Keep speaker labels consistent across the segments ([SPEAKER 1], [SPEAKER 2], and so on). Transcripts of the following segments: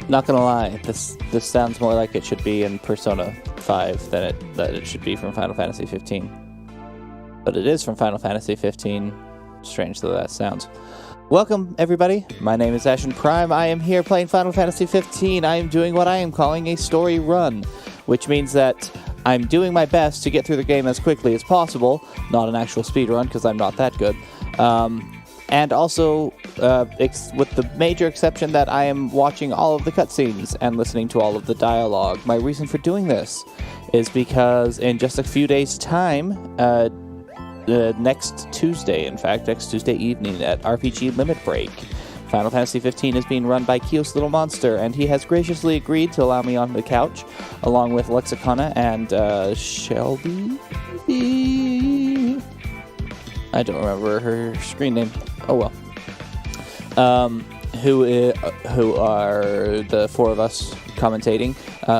[SPEAKER 1] Not gonna lie, this sounds more like it should be in Persona 5 than it should be from Final Fantasy 15. But it is from Final Fantasy 15, strange though that sounds. Welcome, everybody. My name is Ashen Prime. I am here playing Final Fantasy 15. I am doing what I am calling a story run, which means that I'm doing my best to get through the game as quickly as possible. Not an actual speed run, because I'm not that good. And also, with the major exception that I am watching all of the cutscenes and listening to all of the dialogue. My reason for doing this is because in just a few days' time, next Tuesday evening at RPG Limit Break, Final Fantasy 15 is being run by Kyoslilmonster, and he has graciously agreed to allow me on the couch, along with Lexicona and Shelby? I don't remember her screen name. Oh well. Who are the four of us commentating.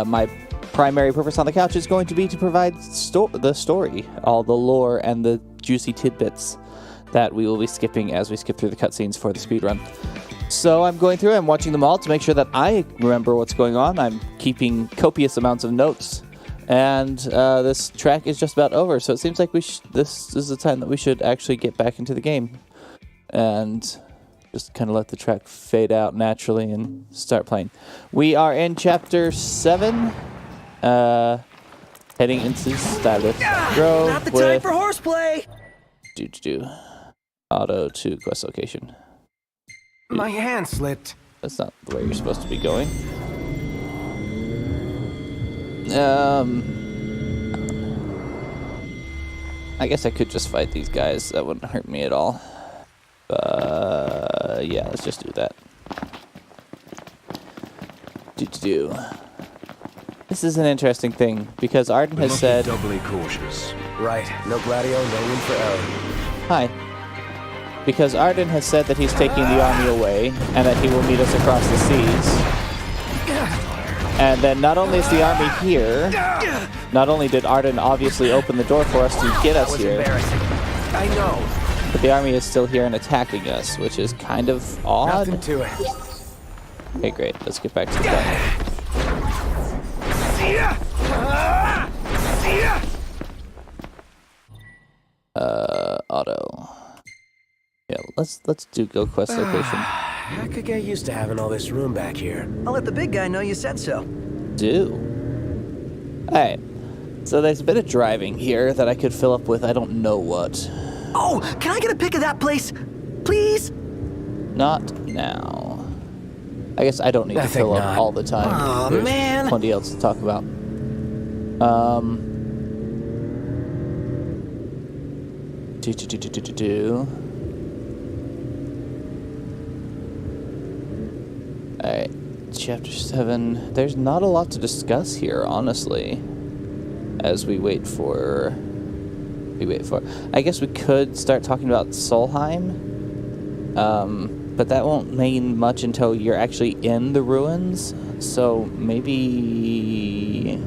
[SPEAKER 1] My primary purpose on the couch is going to be to provide the story, all the lore and the juicy tidbits that we will be skipping as we skip through the cutscenes for the speedrun. So I'm going through, I'm watching them all to make sure that I remember what's going on. I'm keeping copious amounts of notes, and this track is just about over, so it seems like this is the time that we should actually get back into the game and just kind of let the track fade out naturally and start playing. We are in Chapter 7, heading into Stylus Grove.
[SPEAKER 2] Not the time for horseplay!
[SPEAKER 1] Auto to quest location.
[SPEAKER 2] My hand slipped.
[SPEAKER 1] That's not the way you're supposed to be going. I guess I could just fight these guys. That wouldn't hurt me at all. Yeah, let's just do that. This is an interesting thing, because Arden has said...
[SPEAKER 2] doubly cautious. Right. No Gladio, no room for error.
[SPEAKER 1] Hi. Because Arden has said that he's taking the army away, and that he will meet us across the seas. And then not only is the army here, not only did Arden obviously open the door for us to get us here,
[SPEAKER 2] I know.
[SPEAKER 1] but the army is still here and attacking us, which is kind of odd.
[SPEAKER 2] Nothing to it.
[SPEAKER 1] Okay, great. Let's get back to the battle. Auto. Yeah, let's do go quest location.
[SPEAKER 2] I could get used to having all this room back here. I'll let the big guy know you said so.
[SPEAKER 1] Alright. So there's a bit of driving here that I could fill up with I don't know what.
[SPEAKER 2] Oh, can I get a pic of that place? Please?
[SPEAKER 1] Not now. I guess I don't need to fill up all the time.
[SPEAKER 2] Aw,
[SPEAKER 1] There's
[SPEAKER 2] man.
[SPEAKER 1] plenty else to talk about. Alright, Chapter 7. There's not a lot to discuss here, honestly. As we wait for... I guess we could start talking about Solheim. But that won't mean much until you're actually in the ruins. So maybe...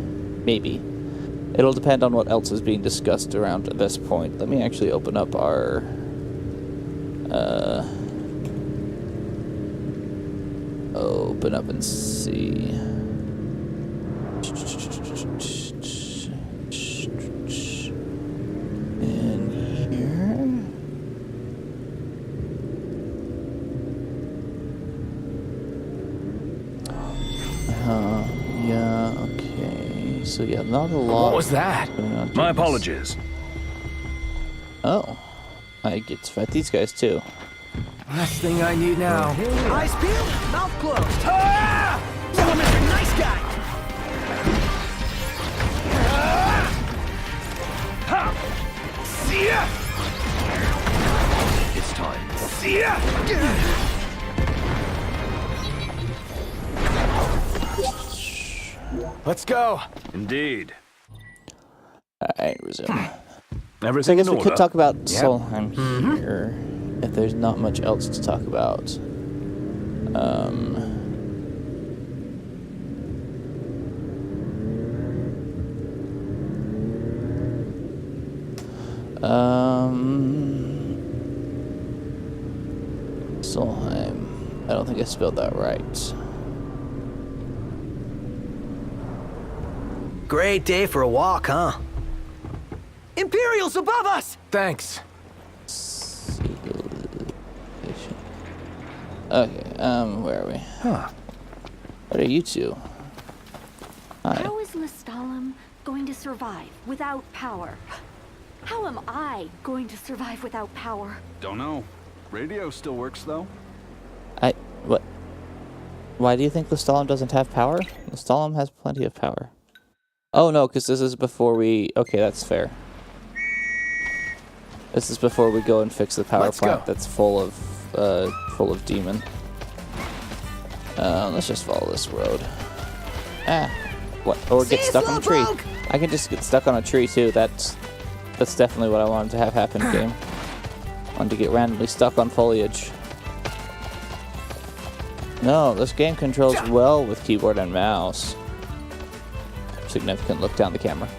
[SPEAKER 1] It'll depend on what else is being discussed around at this point. Let me actually open up our... open up and see. In here. Yeah, okay. So yeah, not a lot.
[SPEAKER 2] What was that?
[SPEAKER 3] My apologies.
[SPEAKER 1] Oh. I get to fight these guys too.
[SPEAKER 2] Last thing I need now. Eyes peeled, mouth closed. Ah! So, Mr. Nice Guy! Ha! See ya!
[SPEAKER 3] It's time.
[SPEAKER 2] See ya! Let's go.
[SPEAKER 3] Indeed.
[SPEAKER 1] Alright, resume. So I
[SPEAKER 3] Everything
[SPEAKER 1] guess
[SPEAKER 3] in
[SPEAKER 1] we
[SPEAKER 3] order.
[SPEAKER 1] could talk about Solheim here, if there's not much else to talk about. Solheim. I don't think I spelled that right.
[SPEAKER 2] Great day for a walk, huh? Imperials above us! Thanks.
[SPEAKER 1] Okay, where are we?
[SPEAKER 3] Huh.
[SPEAKER 1] What are you two? Hi.
[SPEAKER 4] How is Lestalem going to survive without power? How am I going to survive without power?
[SPEAKER 5] Don't know. Radio still works, though.
[SPEAKER 1] What? Why do you think Lestalem doesn't have power? Lestalem has plenty of power. Oh no, because this is before we... Okay, that's fair. This is before we go and fix the power plant that's full of demon. Let's just follow this road. What? Or get stuck on a tree. I can just get stuck on a tree too. That's definitely what I wanted to have happen, game. I wanted to get randomly stuck on foliage. No, this game controls well with keyboard and mouse. Significant look down the camera.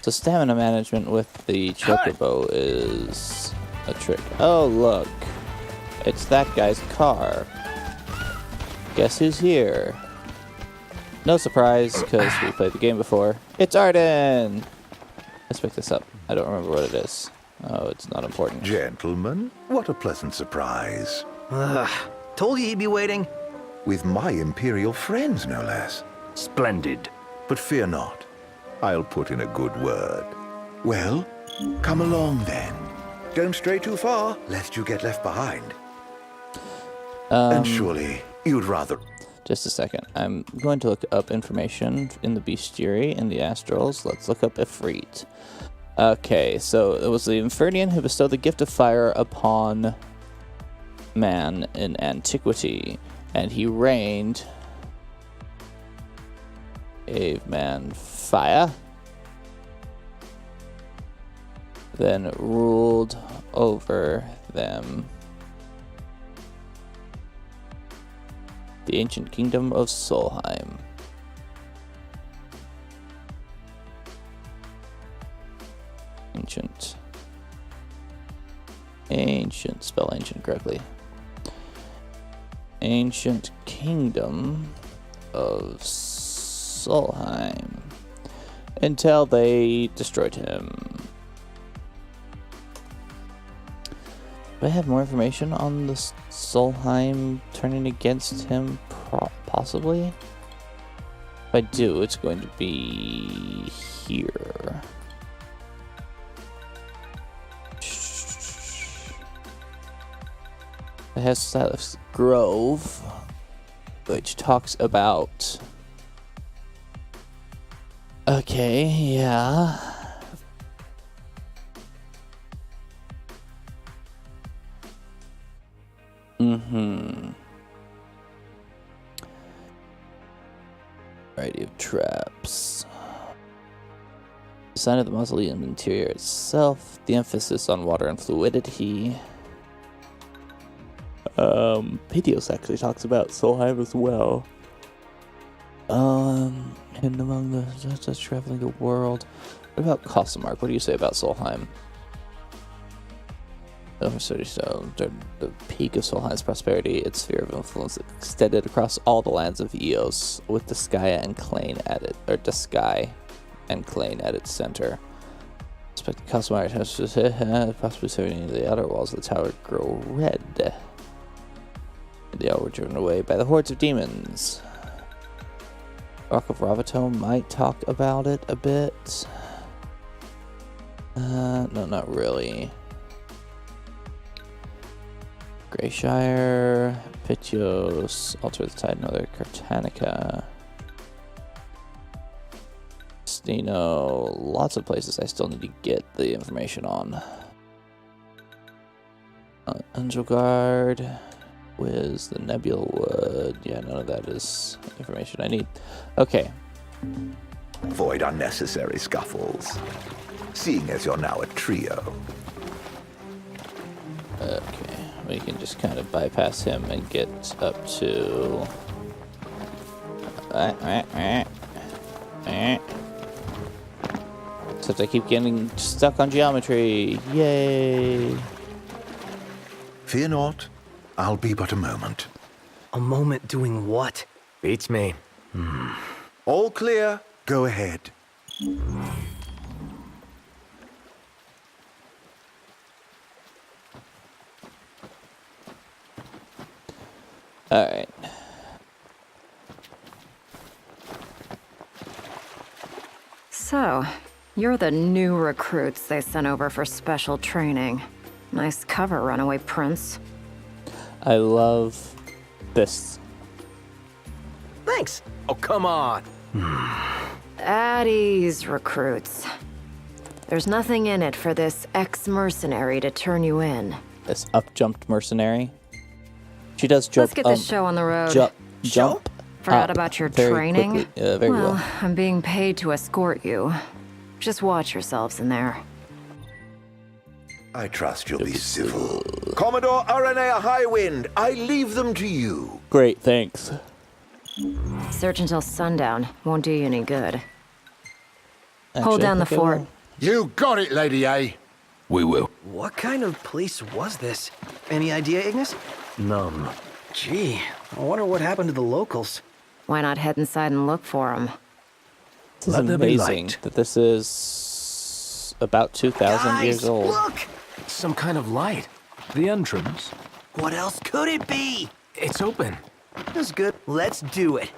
[SPEAKER 1] So stamina management with the chocobo is a trick. Oh look, it's that guy's car. Guess who's here? No surprise, because we played the game before. It's Arden! Let's pick this up. I don't remember what it is. Oh, it's not important.
[SPEAKER 6] Gentlemen, what a pleasant surprise.
[SPEAKER 2] Told you he'd be waiting.
[SPEAKER 6] With my Imperial friends, no less.
[SPEAKER 3] Splendid.
[SPEAKER 6] But fear not. I'll put in a good word. Well, come along then. Don't stray too far, lest you get left behind. And surely, you'd rather...
[SPEAKER 1] Just a second. I'm going to look up information in the bestiary and the astrals. Let's look up Ifrit. Okay, so it was the Infernian who bestowed the gift of fire upon man in antiquity, and he reigned... Gave man fire, then ruled over them. The ancient kingdom of Solheim. Ancient, spell ancient correctly. Ancient kingdom of Solheim. Until they destroyed him. Do I have more information on the Solheim turning against him? Possibly? If I do, it's going to be here. It has Silas Grove, which talks about... Okay, yeah. Variety of traps. Design of the mausoleum interior itself. The emphasis on water and fluidity. Piteos actually talks about Solheim as well. Hidden among the just traveling the world. What about Kyoslilmonster? What do you say about Solheim? The peak of Solheim's prosperity, its sphere of influence extended across all the lands of Eos, with Disgaea and Clane at it, or Disgaea and Clane at its center. Expect the Kyoslilmonster has possibly serving the outer walls of the tower grow red. They all were driven away by the hordes of demons. Rock of Ravato might talk about it a bit. No, not really. Greyshire, Piteos, Altar of the Tide, Northern Cartanica, Steno, lots of places I still need to get the information on. Angel Guard, Wiz, the Nebula Wood, yeah, none of that is information I need. Okay.
[SPEAKER 6] Avoid unnecessary scuffles, seeing as you're now a trio.
[SPEAKER 1] Okay, we can just kind of bypass him and get up to... Except I keep getting stuck on geometry. Yay!
[SPEAKER 6] Fear not. I'll be but a moment.
[SPEAKER 2] A moment doing what? Beats me.
[SPEAKER 6] All clear. Go ahead.
[SPEAKER 1] All right.
[SPEAKER 7] So, you're the new recruits they sent over for special training. Nice cover, Runaway Prince.
[SPEAKER 1] I love this.
[SPEAKER 2] Thanks. Oh, come on.
[SPEAKER 7] At ease, recruits. There's nothing in it for this ex-mercenary to turn you in.
[SPEAKER 1] This up-jumped mercenary. She does jump.
[SPEAKER 7] Let's get this show on the road.
[SPEAKER 1] Jump.
[SPEAKER 7] Forgot
[SPEAKER 1] up
[SPEAKER 7] about your
[SPEAKER 1] very
[SPEAKER 7] training?
[SPEAKER 1] quickly. Very well.
[SPEAKER 7] I'm being paid to escort you. Just watch yourselves in there.
[SPEAKER 6] I trust you'll be civil. Commodore Aranea Highwind, I leave them to you.
[SPEAKER 1] Great, thanks.
[SPEAKER 7] Search until sundown. Won't do you any good.
[SPEAKER 1] Actually,
[SPEAKER 7] Hold down
[SPEAKER 1] I
[SPEAKER 7] the
[SPEAKER 1] think I
[SPEAKER 7] fort.
[SPEAKER 1] will.
[SPEAKER 8] You got it, Lady A.
[SPEAKER 3] We will.
[SPEAKER 2] What kind of place was this? Any idea, Ignis?
[SPEAKER 3] None.
[SPEAKER 2] Gee, I wonder what happened to the locals.
[SPEAKER 7] Why not head inside and look for him?
[SPEAKER 1] This is
[SPEAKER 3] Let there be
[SPEAKER 1] amazing
[SPEAKER 3] light.
[SPEAKER 1] that this is about 2,000 years
[SPEAKER 2] Guys,
[SPEAKER 1] old.
[SPEAKER 2] look!
[SPEAKER 3] Some kind of light. The entrance.
[SPEAKER 2] What else could it be?
[SPEAKER 3] It's open.
[SPEAKER 2] That's good. Let's do it.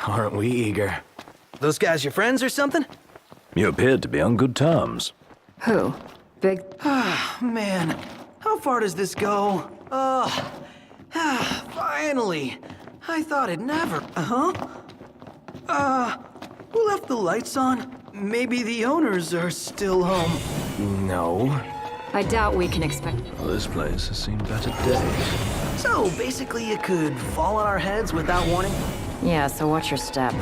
[SPEAKER 3] Aren't we eager?
[SPEAKER 2] Those guys your friends or something?
[SPEAKER 3] You appeared to be on good terms.
[SPEAKER 7] Who? Big...
[SPEAKER 2] Man, how far does this go? Finally. I thought it never... Who left the lights on? Maybe the owners are still home.
[SPEAKER 3] No.
[SPEAKER 7] I doubt we can expect...
[SPEAKER 3] Well, this place has seen better days.
[SPEAKER 2] So, basically it could fall on our heads without warning?
[SPEAKER 7] Yeah, so watch your step.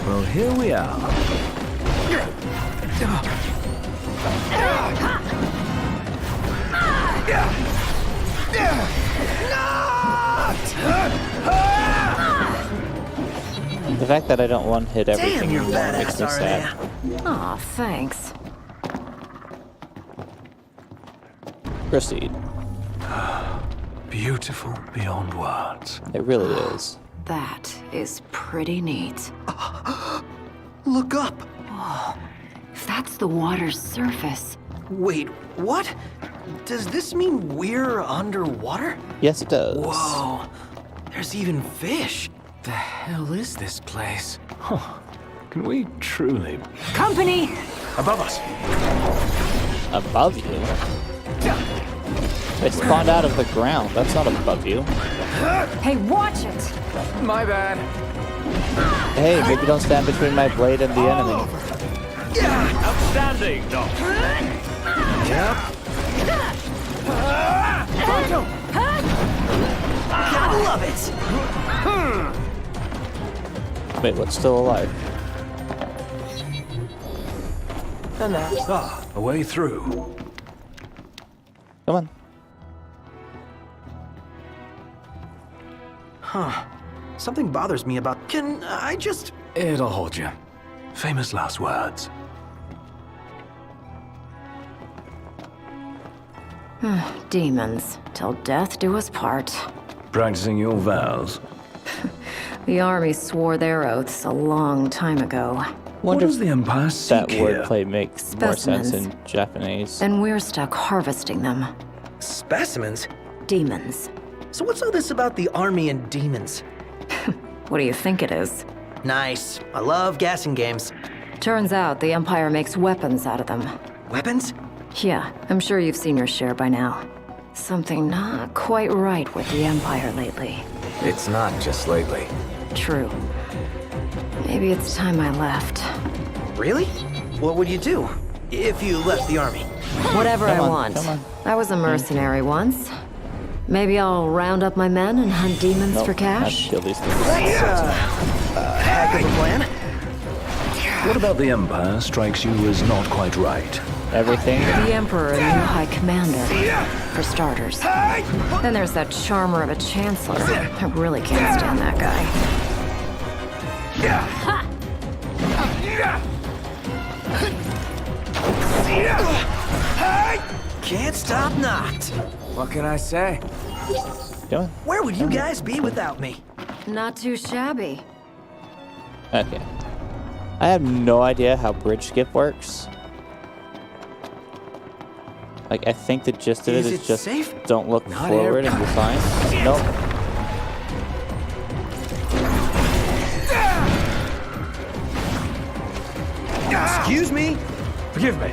[SPEAKER 3] Well, here we are.
[SPEAKER 1] The fact that I don't one-hit everything
[SPEAKER 2] Damn, you're
[SPEAKER 1] anymore makes me
[SPEAKER 2] badass,
[SPEAKER 1] sad.
[SPEAKER 2] Aranea.
[SPEAKER 7] Aw, thanks.
[SPEAKER 1] Proceed.
[SPEAKER 3] Beautiful beyond words.
[SPEAKER 1] It really is.
[SPEAKER 7] That is pretty neat.
[SPEAKER 2] Look up.
[SPEAKER 7] If that's the water's surface...
[SPEAKER 2] Wait, what? Does this mean we're underwater?
[SPEAKER 1] Yes, it does.
[SPEAKER 2] Whoa, there's even fish.
[SPEAKER 3] The hell is this place? Huh. Can we truly...
[SPEAKER 7] Company!
[SPEAKER 3] Above us!
[SPEAKER 1] Above you? They spawned out of the ground. That's not above you.
[SPEAKER 7] Hey, watch it!
[SPEAKER 3] My bad.
[SPEAKER 1] Hey, maybe don't stand between my blade and the enemy.
[SPEAKER 3] Outstanding, Doc.
[SPEAKER 2] Gotta love it.
[SPEAKER 1] Wait, what's still alive?
[SPEAKER 2] And that's...
[SPEAKER 3] A way through.
[SPEAKER 1] Come on.
[SPEAKER 2] Something bothers me about... Can I just...
[SPEAKER 3] It'll hold you. Famous last words.
[SPEAKER 7] Demons. Till death do us part.
[SPEAKER 3] Practicing your vows.
[SPEAKER 7] The army swore their oaths a long time ago.
[SPEAKER 3] What
[SPEAKER 1] Wonder
[SPEAKER 3] does the Empire
[SPEAKER 1] that
[SPEAKER 3] seek here?
[SPEAKER 1] wordplay makes more sense in
[SPEAKER 7] Specimens.
[SPEAKER 1] Japanese.
[SPEAKER 7] And we're stuck harvesting them.
[SPEAKER 2] Specimens?
[SPEAKER 7] Demons.
[SPEAKER 2] So what's all this about the army and demons?
[SPEAKER 7] What do you think it is?
[SPEAKER 2] Nice. I love gassing games.
[SPEAKER 7] Turns out the Empire makes weapons out of them.
[SPEAKER 2] Weapons?
[SPEAKER 7] Yeah, I'm sure you've seen your share by now. Something not quite right with the Empire lately.
[SPEAKER 2] It's not just lately.
[SPEAKER 7] True. Maybe it's time I left.
[SPEAKER 2] Really? What would you do if you left the army?
[SPEAKER 7] Whatever I
[SPEAKER 1] Come on,
[SPEAKER 7] want.
[SPEAKER 1] come on.
[SPEAKER 7] I was a mercenary once. Maybe I'll round up my men and hunt demons
[SPEAKER 1] Nope,
[SPEAKER 7] for
[SPEAKER 1] I have to
[SPEAKER 7] cash.
[SPEAKER 1] kill these things.
[SPEAKER 2] Heck of a plan.
[SPEAKER 3] What about the Empire strikes you as not quite right?
[SPEAKER 1] everything.
[SPEAKER 7] The Emperor and new High Commander, for starters. Then there's that charmer of a Chancellor. I really can't stand that guy.
[SPEAKER 2] Can't stop knocked. What can I say?
[SPEAKER 1] Come on.
[SPEAKER 2] Where would you guys be without me?
[SPEAKER 7] Not too shabby.
[SPEAKER 1] Okay. I have no idea how bridge skip works. Like, I think the gist of it is just
[SPEAKER 2] safe?
[SPEAKER 1] don't look
[SPEAKER 2] Not
[SPEAKER 1] forward and you're fine. Nope.
[SPEAKER 2] Excuse me?
[SPEAKER 3] Forgive me.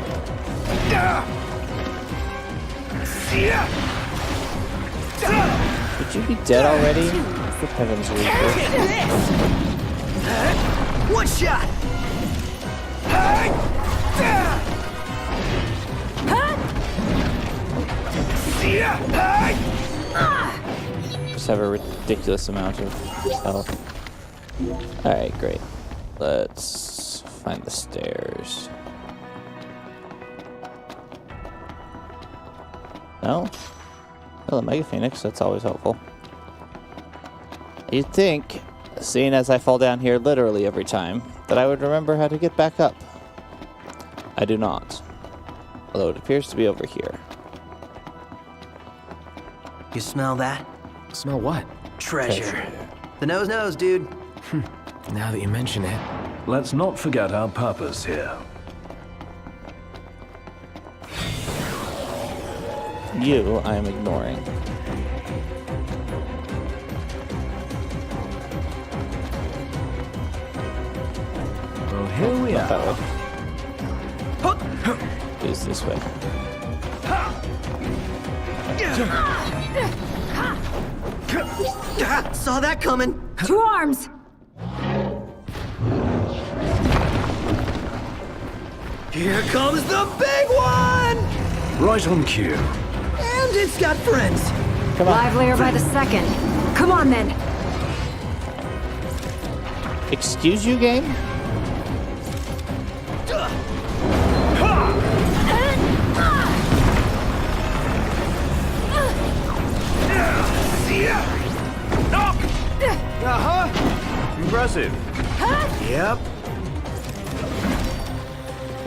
[SPEAKER 1] Would you be dead already? For heaven's sake.
[SPEAKER 2] One shot!
[SPEAKER 1] Just have a ridiculous amount of health. Alright, great. Let's find the stairs. No? Hello, Mega Phoenix. That's always helpful. You'd think, seeing as I fall down here literally every time, that I would remember how to get back up. I do not. Although it appears to be over here.
[SPEAKER 2] You smell that?
[SPEAKER 3] Smell what?
[SPEAKER 2] Treasure. The nose knows, dude.
[SPEAKER 3] Now that you mention it.
[SPEAKER 5] Let's not forget our purpose here.
[SPEAKER 1] You, I am ignoring.
[SPEAKER 5] Well, here we
[SPEAKER 1] Not
[SPEAKER 5] are.
[SPEAKER 1] that way. It's this way.
[SPEAKER 2] Saw that coming.
[SPEAKER 7] To arms!
[SPEAKER 2] Here comes the big one!
[SPEAKER 5] Right on cue.
[SPEAKER 2] And it's got friends.
[SPEAKER 1] Come on.
[SPEAKER 7] Livelier by the second. Come on then.
[SPEAKER 1] Excuse you, game?
[SPEAKER 5] Impressive.
[SPEAKER 2] Yep.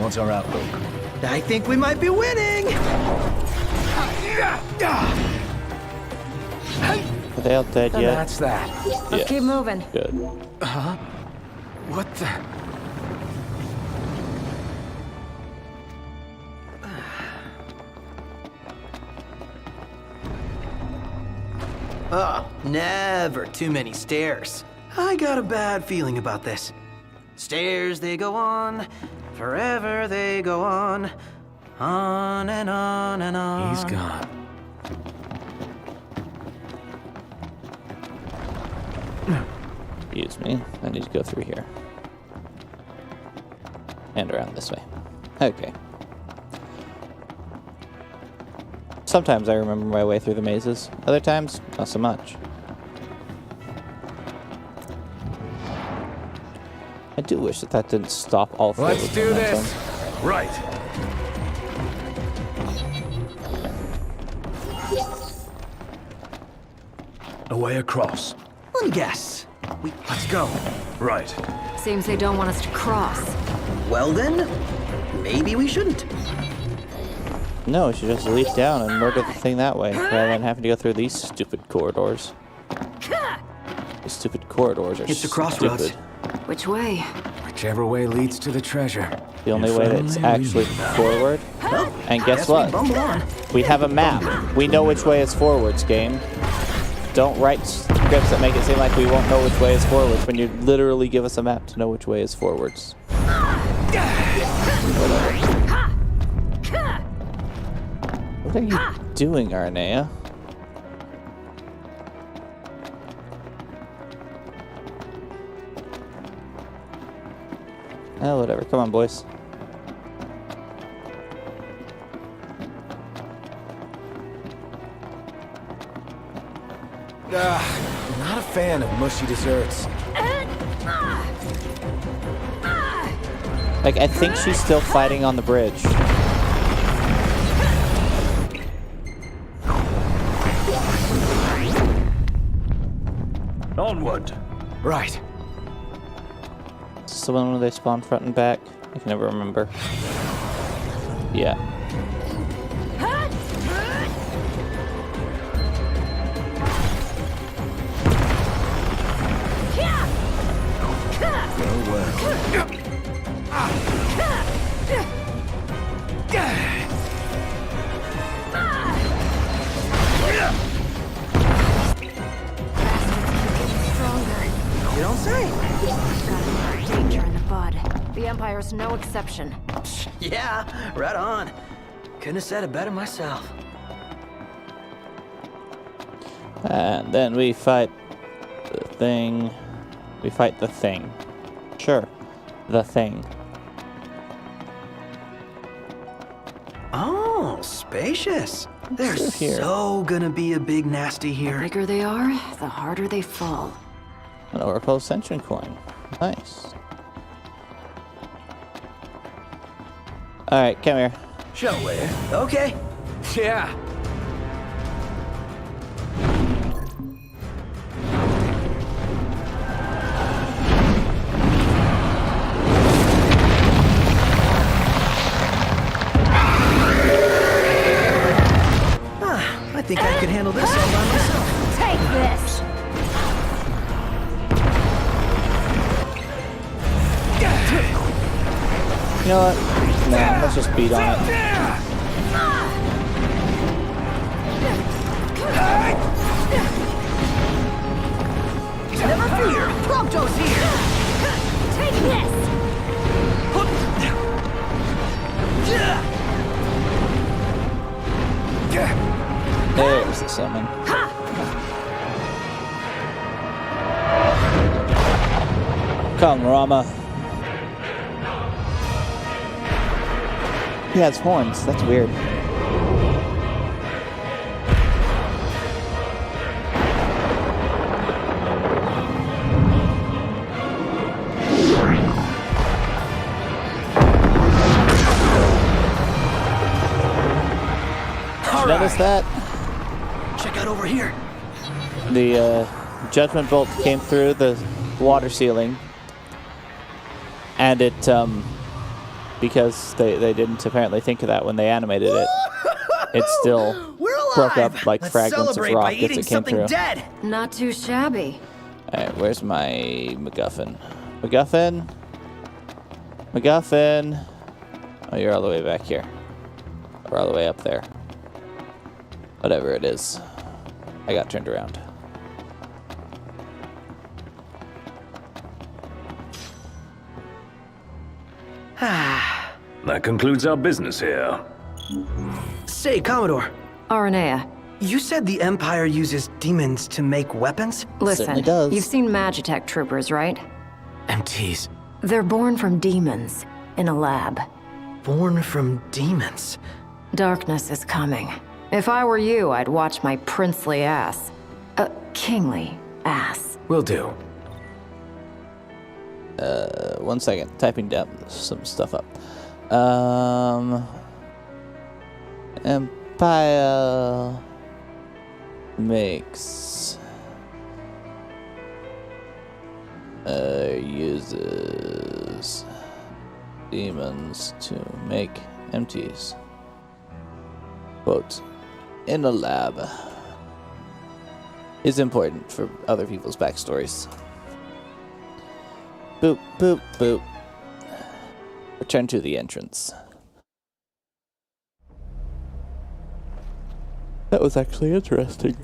[SPEAKER 5] What's our outlook?
[SPEAKER 2] I think we might be winning.
[SPEAKER 1] Are they all dead
[SPEAKER 3] And
[SPEAKER 1] yet?
[SPEAKER 3] that's that.
[SPEAKER 7] Let's
[SPEAKER 1] Yeah.
[SPEAKER 7] keep moving.
[SPEAKER 1] Good.
[SPEAKER 3] What the?
[SPEAKER 2] Oh, never too many stairs. I got a bad feeling about this. Stairs, they go on. Forever they go on. On and on and on.
[SPEAKER 3] He's gone.
[SPEAKER 1] Excuse me. I need to go through here. And around this way. Okay. Sometimes I remember my way through the mazes. Other times, not so much. I do wish that that didn't stop all forward
[SPEAKER 3] Let's do
[SPEAKER 1] momentum.
[SPEAKER 3] this.
[SPEAKER 5] Right. A way across.
[SPEAKER 2] Let me guess. Let's go.
[SPEAKER 5] Right.
[SPEAKER 7] Seems they don't want us to cross.
[SPEAKER 2] Well then, maybe we shouldn't.
[SPEAKER 1] No, we should just leap down and murder the thing that way, rather than having to go through these stupid corridors. These stupid corridors are
[SPEAKER 2] It's a crossroads.
[SPEAKER 1] stupid.
[SPEAKER 7] Which way?
[SPEAKER 3] Whichever way leads to the treasure.
[SPEAKER 1] The only
[SPEAKER 5] If
[SPEAKER 1] way that's
[SPEAKER 5] only we
[SPEAKER 1] actually
[SPEAKER 5] knew that.
[SPEAKER 1] forward. And guess
[SPEAKER 2] Guess
[SPEAKER 1] what?
[SPEAKER 2] we bumble on.
[SPEAKER 1] We have a map. We know which way is forwards, game. Don't write scripts that make it seem like we won't know which way is forwards when you literally give us a map to know which way is forwards. What are you doing, Arnea? Oh, whatever. Come on, boys.
[SPEAKER 3] Not a fan of mushy desserts.
[SPEAKER 1] Like, I think she's still fighting on the bridge.
[SPEAKER 5] Onward.
[SPEAKER 3] Right.
[SPEAKER 1] Is this the one where they spawn front and back? I can never remember. Yeah.
[SPEAKER 2] You don't say.
[SPEAKER 7] Got danger in the bud. The Empire's no exception.
[SPEAKER 2] Yeah, right on. Couldn't have said it better myself.
[SPEAKER 1] And then we fight the thing. We fight the thing. Sure. The thing.
[SPEAKER 2] Oh, spacious. There's
[SPEAKER 1] Here.
[SPEAKER 2] so gonna be a big nasty
[SPEAKER 7] The
[SPEAKER 2] here.
[SPEAKER 7] bigger they are, the harder they fall.
[SPEAKER 1] An Oracle Ascension coin. Nice. Alright, come here.
[SPEAKER 2] Shall we? Okay.
[SPEAKER 3] Yeah.
[SPEAKER 2] I think I could handle this all by myself.
[SPEAKER 4] Take this!
[SPEAKER 1] You know what? Nah, let's just beat on it.
[SPEAKER 2] Never fear, Prompto's here.
[SPEAKER 4] Take this!
[SPEAKER 1] There's the summon. Come, Rama. He has horns. That's weird. Did you notice that?
[SPEAKER 2] Check out over here.
[SPEAKER 1] The Judgment Bolt came through the water ceiling, and it, because they didn't apparently think of that when they animated it, it still
[SPEAKER 2] We're alive.
[SPEAKER 1] broke up like
[SPEAKER 2] Let's
[SPEAKER 1] fragments of
[SPEAKER 2] celebrate
[SPEAKER 1] rock
[SPEAKER 2] by
[SPEAKER 1] as
[SPEAKER 2] eating
[SPEAKER 1] it came
[SPEAKER 2] something
[SPEAKER 1] through.
[SPEAKER 2] dead.
[SPEAKER 7] Not too shabby.
[SPEAKER 1] Alright, where's my MacGuffin? MacGuffin? MacGuffin? Oh, you're all the way back here. Or all the way up there. Whatever it is. I got turned around.
[SPEAKER 5] That concludes our business here.
[SPEAKER 2] Say, Commodore,
[SPEAKER 7] Aranea,
[SPEAKER 2] you said the Empire uses demons to make weapons?
[SPEAKER 7] listen,
[SPEAKER 1] Certainly does.
[SPEAKER 7] you've seen Magitech troopers, right?
[SPEAKER 2] MTs.
[SPEAKER 7] They're born from demons in a lab.
[SPEAKER 2] Born from demons.
[SPEAKER 7] Darkness is coming. If I were you, I'd watch my princely ass. Kingly ass.
[SPEAKER 3] Will do.
[SPEAKER 1] 1 second. Typing down some stuff up. Empire makes uses demons to make MTs. Quote, in a lab is important for other people's backstories. Boop, boop, boop. Return to the entrance. That was actually interesting.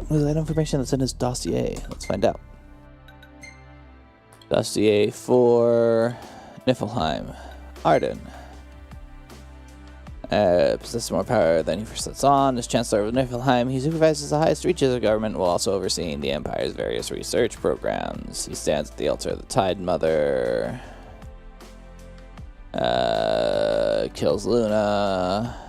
[SPEAKER 1] Was that information that's in his dossier? Let's find out. Dossier for Niflheim. Arden. Possesses more power than he first lets on. As Chancellor of Niflheim, he supervises the highest reaches of government while also overseeing the Empire's various research programs. He stands at the altar of the Tide Mother. Kills Luna.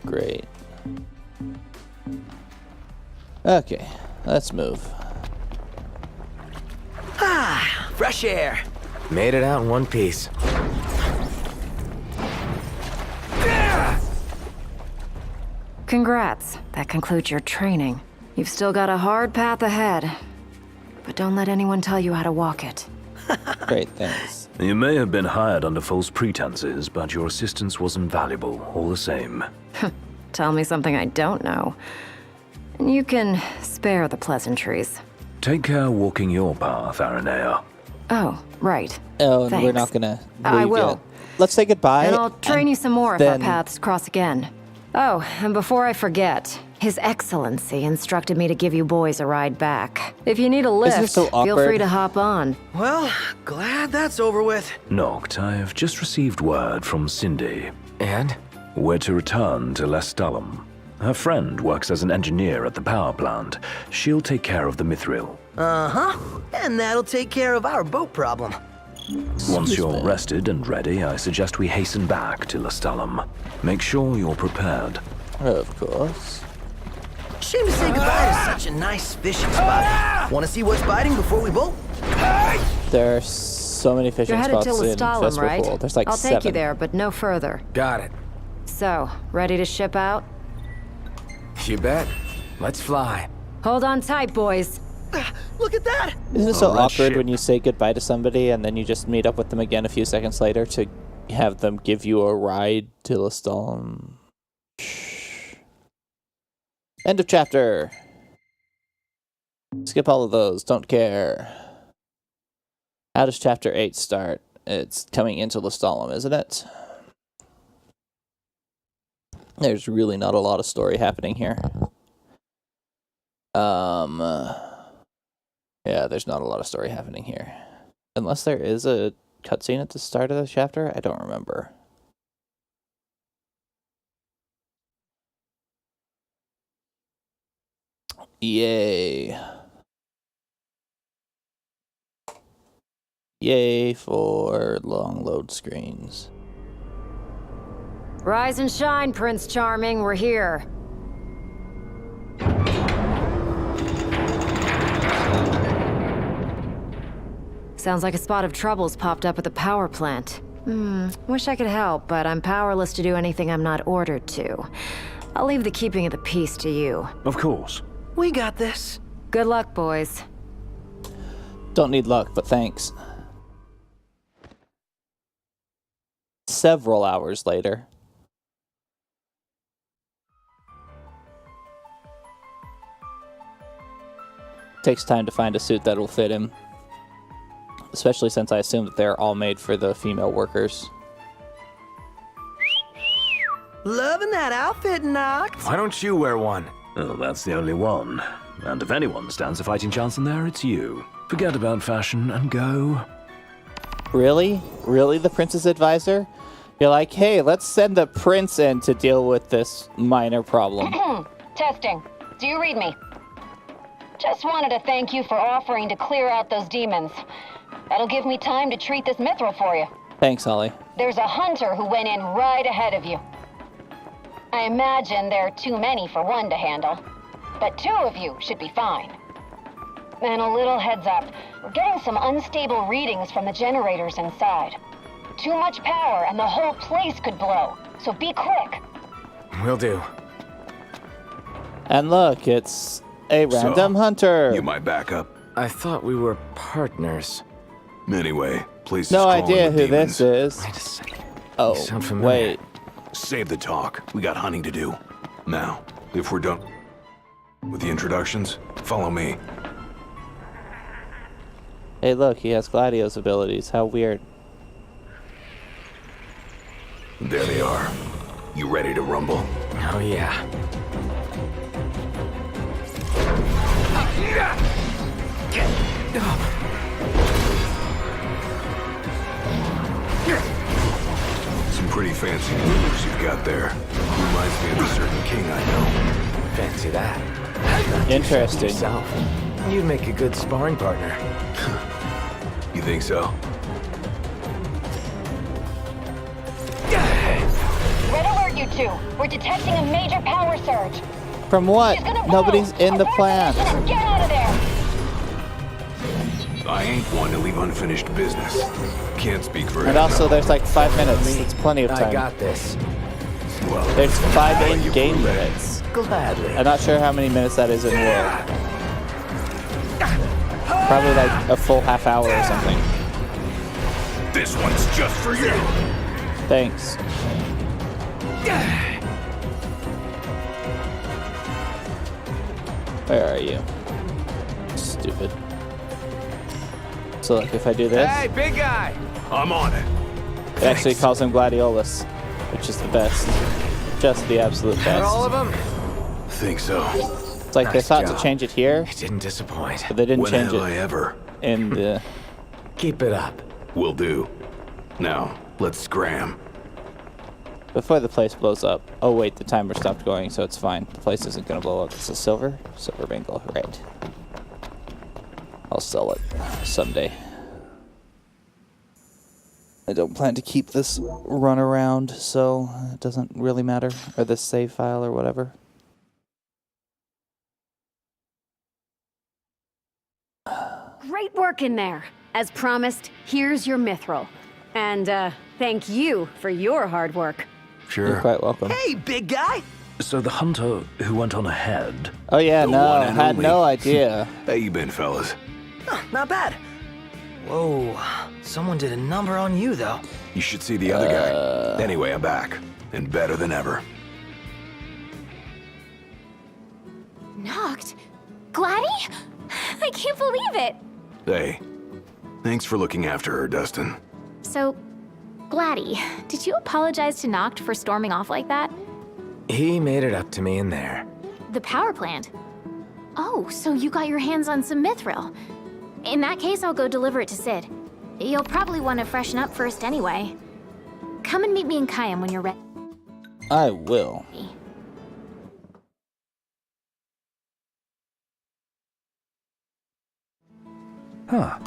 [SPEAKER 1] Great. Okay, let's move.
[SPEAKER 2] Ah, fresh air.
[SPEAKER 3] Made it out in one piece.
[SPEAKER 7] Congrats. That concludes your training. You've still got a hard path ahead. But don't let anyone tell you how to walk it.
[SPEAKER 1] Great, thanks.
[SPEAKER 5] You may have been hired under false pretenses, but your assistance was invaluable, all the same.
[SPEAKER 7] Tell me something I don't know. And you can spare the pleasantries.
[SPEAKER 5] Take care walking your path, Aranea.
[SPEAKER 7] Oh, right.
[SPEAKER 1] Oh, and
[SPEAKER 7] Thanks.
[SPEAKER 1] we're not gonna leave
[SPEAKER 7] I will.
[SPEAKER 1] yet. Let's say goodbye.
[SPEAKER 7] And I'll train you some more if our
[SPEAKER 1] then-
[SPEAKER 7] paths cross again. Oh, and before I forget, His Excellency instructed me to give you boys a ride back. If you need a
[SPEAKER 1] Isn't it
[SPEAKER 7] lift,
[SPEAKER 1] so
[SPEAKER 7] feel
[SPEAKER 1] awkward?
[SPEAKER 7] free to hop on.
[SPEAKER 2] Well, glad that's over with.
[SPEAKER 5] Noct, I've just received word from Cindy.
[SPEAKER 3] And?
[SPEAKER 5] We're to return to Lestalem. Her friend works as an engineer at the power plant. She'll take care of the mithril.
[SPEAKER 2] Uh-huh. And that'll take care of our boat problem.
[SPEAKER 5] Once you're rested and ready, I suggest we hasten back to Lestalem. Make sure you're prepared.
[SPEAKER 1] Of course.
[SPEAKER 2] Shame to say goodbye to such a nice fishing spot. Want to see what's biting before we bolt?
[SPEAKER 1] There are so many fishing
[SPEAKER 7] You're headed to
[SPEAKER 1] spots in
[SPEAKER 7] Lestalem,
[SPEAKER 1] Festival
[SPEAKER 7] right?
[SPEAKER 1] Pool. There's like
[SPEAKER 7] I'll
[SPEAKER 1] 7.
[SPEAKER 7] take you there, but no further.
[SPEAKER 3] Got it.
[SPEAKER 7] So, ready to ship out?
[SPEAKER 3] You bet. Let's fly.
[SPEAKER 7] Hold on tight, boys.
[SPEAKER 2] Look at that!
[SPEAKER 1] Isn't it so
[SPEAKER 5] Oh, that
[SPEAKER 1] awkward
[SPEAKER 5] shit.
[SPEAKER 1] when you say goodbye to somebody and then you just meet up with them again a few seconds later to have them give you a ride to Lestalem? End of chapter. Skip all of those. Don't care. How does chapter 8 start? It's coming into Lestalem, isn't it? There's really not a lot of story happening here. Yeah, there's not a lot of story happening here. Unless there is a cutscene at the start of the chapter, I don't remember. Yay. Yay for long load screens.
[SPEAKER 7] Rise and shine, Prince Charming. We're here. Sounds like a spot of trouble's popped up at the power plant. Wish I could help, but I'm powerless to do anything I'm not ordered to. I'll leave the keeping of the peace to you.
[SPEAKER 5] Of course.
[SPEAKER 2] We got this.
[SPEAKER 7] Good luck, boys.
[SPEAKER 1] Don't need luck, but thanks. Several hours later. Takes time to find a suit that will fit him. Especially since I assume that they're all made for the female workers.
[SPEAKER 2] Loving that outfit, Noct.
[SPEAKER 3] Why don't you wear one?
[SPEAKER 5] Oh, that's the only one. And if anyone stands a fighting chance in there, it's you. Forget about fashion and go.
[SPEAKER 1] Really? Really, the prince's advisor? You're like, hey, let's send the prince in to deal with this minor problem.
[SPEAKER 9] Testing. Do you read me? Just wanted to thank you for offering to clear out those demons. That'll give me time to treat this mithril for you.
[SPEAKER 1] Thanks, Holly.
[SPEAKER 9] There's a hunter who went in right ahead of you. I imagine there are too many for one to handle, but 2 of you should be fine. And a little heads up, we're getting some unstable readings from the generators inside. Too much power and the whole place could blow, so be quick.
[SPEAKER 3] Will do.
[SPEAKER 1] And look, it's a random hunter.
[SPEAKER 6] You my backup.
[SPEAKER 3] I thought we were partners.
[SPEAKER 6] Anyway, please.
[SPEAKER 1] No idea who this is.
[SPEAKER 3] Wait a second.
[SPEAKER 1] Oh,
[SPEAKER 3] sound familiar.
[SPEAKER 1] wait.
[SPEAKER 6] Save the talk. We got hunting to do. Now, if we're done with the introductions, follow me.
[SPEAKER 1] Hey, look, he has Gladio's abilities. How weird.
[SPEAKER 6] There they are. You ready to rumble?
[SPEAKER 3] Oh, yeah.
[SPEAKER 6] Some pretty fancy moves you've got there. Reminds me of a certain king I know.
[SPEAKER 3] Fancy that.
[SPEAKER 1] Interesting.
[SPEAKER 3] Yourself. You'd make a good sparring partner.
[SPEAKER 6] You think so?
[SPEAKER 9] 2. We're detecting a major power surge.
[SPEAKER 1] From what?
[SPEAKER 9] She's gonna
[SPEAKER 1] Nobody's
[SPEAKER 9] blow.
[SPEAKER 1] in the
[SPEAKER 9] Abort
[SPEAKER 1] plant.
[SPEAKER 9] mission and get out of there.
[SPEAKER 3] I ain't one to leave unfinished business. Can't speak for
[SPEAKER 1] And also, there's like 5 minutes. It's plenty of time.
[SPEAKER 3] I got this. Well,
[SPEAKER 1] There's 5 in-game minutes.
[SPEAKER 3] gladly.
[SPEAKER 1] I'm not sure how many minutes that is in world. Probably like a full half hour or something.
[SPEAKER 3] This one's just for you.
[SPEAKER 1] Thanks. Where are you? Stupid. So like if I do this,
[SPEAKER 3] Hey, big guy. I'm on it.
[SPEAKER 1] it actually calls him Gladiolus, which is the best. Just the absolute best.
[SPEAKER 3] All of them? Think so.
[SPEAKER 1] It's like they
[SPEAKER 3] Nice
[SPEAKER 1] thought
[SPEAKER 3] job.
[SPEAKER 1] to change it here,
[SPEAKER 3] It didn't disappoint.
[SPEAKER 1] but they didn't
[SPEAKER 3] When
[SPEAKER 1] change
[SPEAKER 3] have I
[SPEAKER 1] it
[SPEAKER 3] ever?
[SPEAKER 1] in the...
[SPEAKER 3] Keep it up. Will do. Now, let's scram.
[SPEAKER 1] Before the place blows up. Oh wait, the timer stopped going, so it's fine. The place isn't gonna blow up. It's a silver bangle, right? I'll sell it someday. I don't plan to keep this run around, so it doesn't really matter. Or this save file or whatever.
[SPEAKER 10] Great work in there. As promised, here's your mithril. And, thank you for your hard work.
[SPEAKER 1] You're quite welcome.
[SPEAKER 2] Hey, big guy!
[SPEAKER 5] So the hunter who went on ahead.
[SPEAKER 1] Oh yeah,
[SPEAKER 3] The
[SPEAKER 1] no,
[SPEAKER 3] one
[SPEAKER 1] I
[SPEAKER 3] and
[SPEAKER 1] had
[SPEAKER 3] only.
[SPEAKER 1] no idea.
[SPEAKER 3] How you been, fellas?
[SPEAKER 2] Oh, not bad. Whoa, someone did a number on you, though.
[SPEAKER 3] You should see the other guy. Anyway, I'm back. And better than ever.
[SPEAKER 4] Knocked? Gladdy? I can't believe it.
[SPEAKER 3] Hey, thanks for looking after her, Dustin.
[SPEAKER 4] So, Gladdy, did you apologize to Noct for storming off like that?
[SPEAKER 3] He made it up to me in there.
[SPEAKER 4] The power plant? Oh, so you got your hands on some mithril. In that case, I'll go deliver it to Sid. You'll probably want to freshen up first anyway. Come and meet me in Kayam when you're ready.
[SPEAKER 1] I will.
[SPEAKER 5] Huh.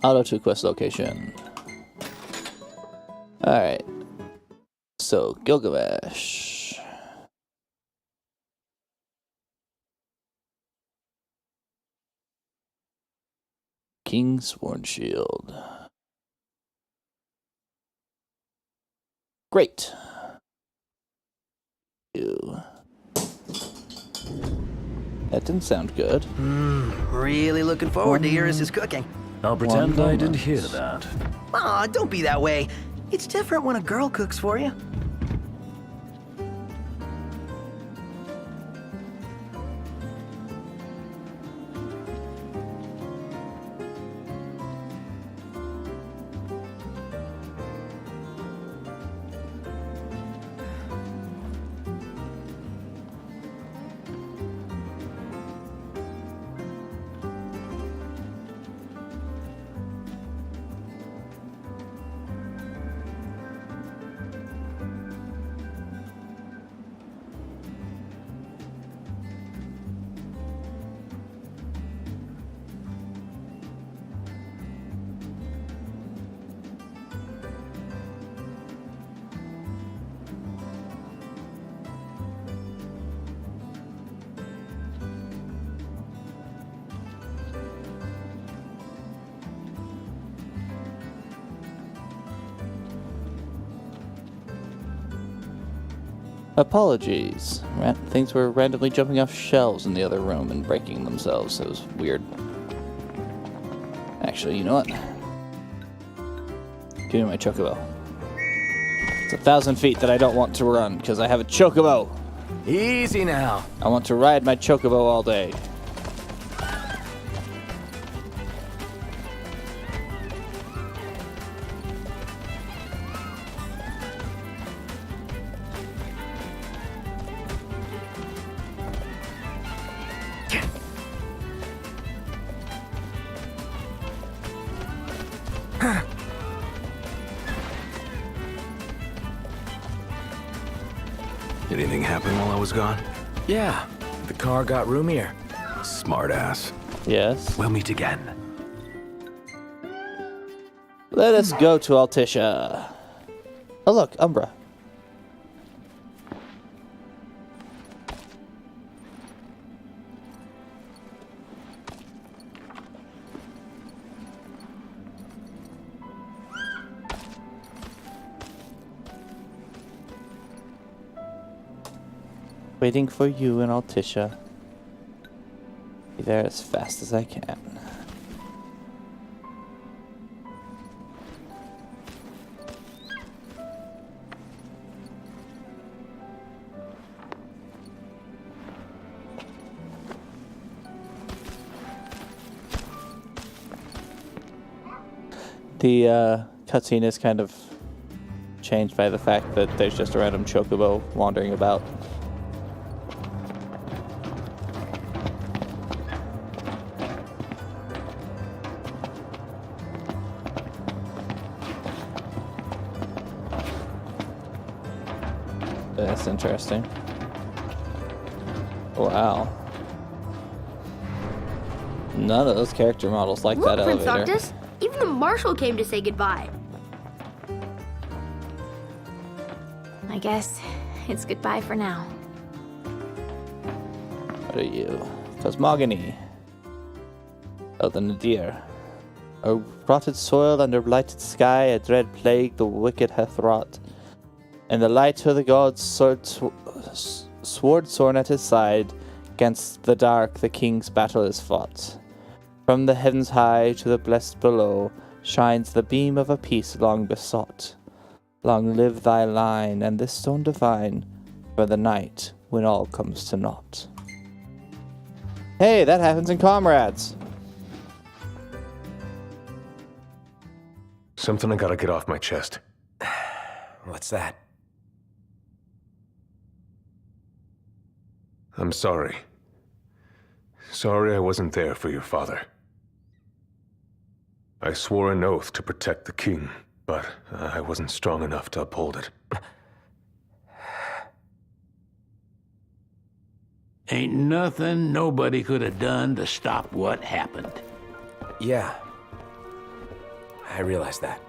[SPEAKER 1] Auto to quest location. Alright. So, Gilgamesh. King's Sworn Shield. Great. Ew. That didn't sound good.
[SPEAKER 2] Really looking forward to Iris' cooking.
[SPEAKER 5] I'll pretend I didn't
[SPEAKER 1] moment.
[SPEAKER 5] hear that.
[SPEAKER 2] Aw, don't be that way. It's different when a girl cooks for you.
[SPEAKER 1] Apologies. Things were randomly jumping off shelves in the other room and breaking themselves. It was weird. Actually, you know what? Give me my chocobo. It's 1,000 feet that I don't want to run because I have a chocobo.
[SPEAKER 3] Easy now.
[SPEAKER 1] I want to ride my chocobo all day.
[SPEAKER 3] Anything happen while I was gone?
[SPEAKER 11] Yeah, the car got roomier.
[SPEAKER 3] Smartass.
[SPEAKER 1] Yes.
[SPEAKER 5] We'll meet again.
[SPEAKER 1] Let us go to Altisha. Oh, look, Umbra. Waiting for you and Altisha. Be there as fast as I can. The cutscene is kind of changed by the fact that there's just a random chocobo wandering about. That's interesting. Wow. None of those character models like that
[SPEAKER 12] Prince
[SPEAKER 1] elevator.
[SPEAKER 12] Arctus, even the marshal came to say goodbye.
[SPEAKER 4] I guess it's goodbye for now.
[SPEAKER 1] What are you? Cosmogony. Oh, the Nadir. O rotted soil under blighted sky, a dread plague the wicked hath wrought. And the light of the gods sword sworn at his side, 'gainst the dark the king's battle is fought. From the heavens high to the blessed below, shines the beam of a peace long besought. Long live thy line, and this stone divine, for the night when all comes to naught. Hey, that happens in Comrades!
[SPEAKER 3] Something I gotta get off my chest.
[SPEAKER 11] What's that?
[SPEAKER 3] I'm sorry. Sorry I wasn't there for your father. I swore an oath to protect the king, but I wasn't strong enough to uphold it.
[SPEAKER 13] Ain't nothing nobody could have done to stop what happened.
[SPEAKER 11] Yeah. I realize that.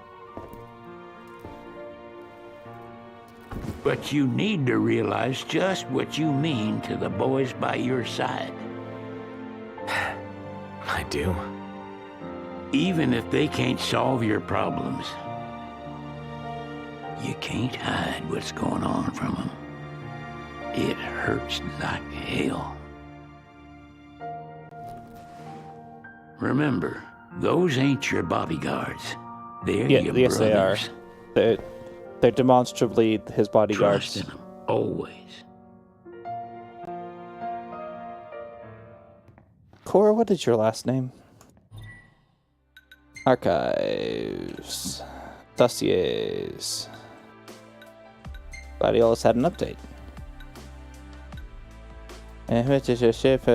[SPEAKER 13] But you need to realize just what you mean to the boys by your side.
[SPEAKER 11] I do.
[SPEAKER 13] Even if they can't solve your problems, you can't hide what's going on from them. It hurts like hell. Remember, those ain't your bodyguards. They're your
[SPEAKER 1] yes,
[SPEAKER 13] brothers.
[SPEAKER 1] they are. They're demonstrably his bodyguards.
[SPEAKER 13] Trust in them, always.
[SPEAKER 1] Cora, what is your last name? Archives. Dossiers. Gladiolus had an update. Ship,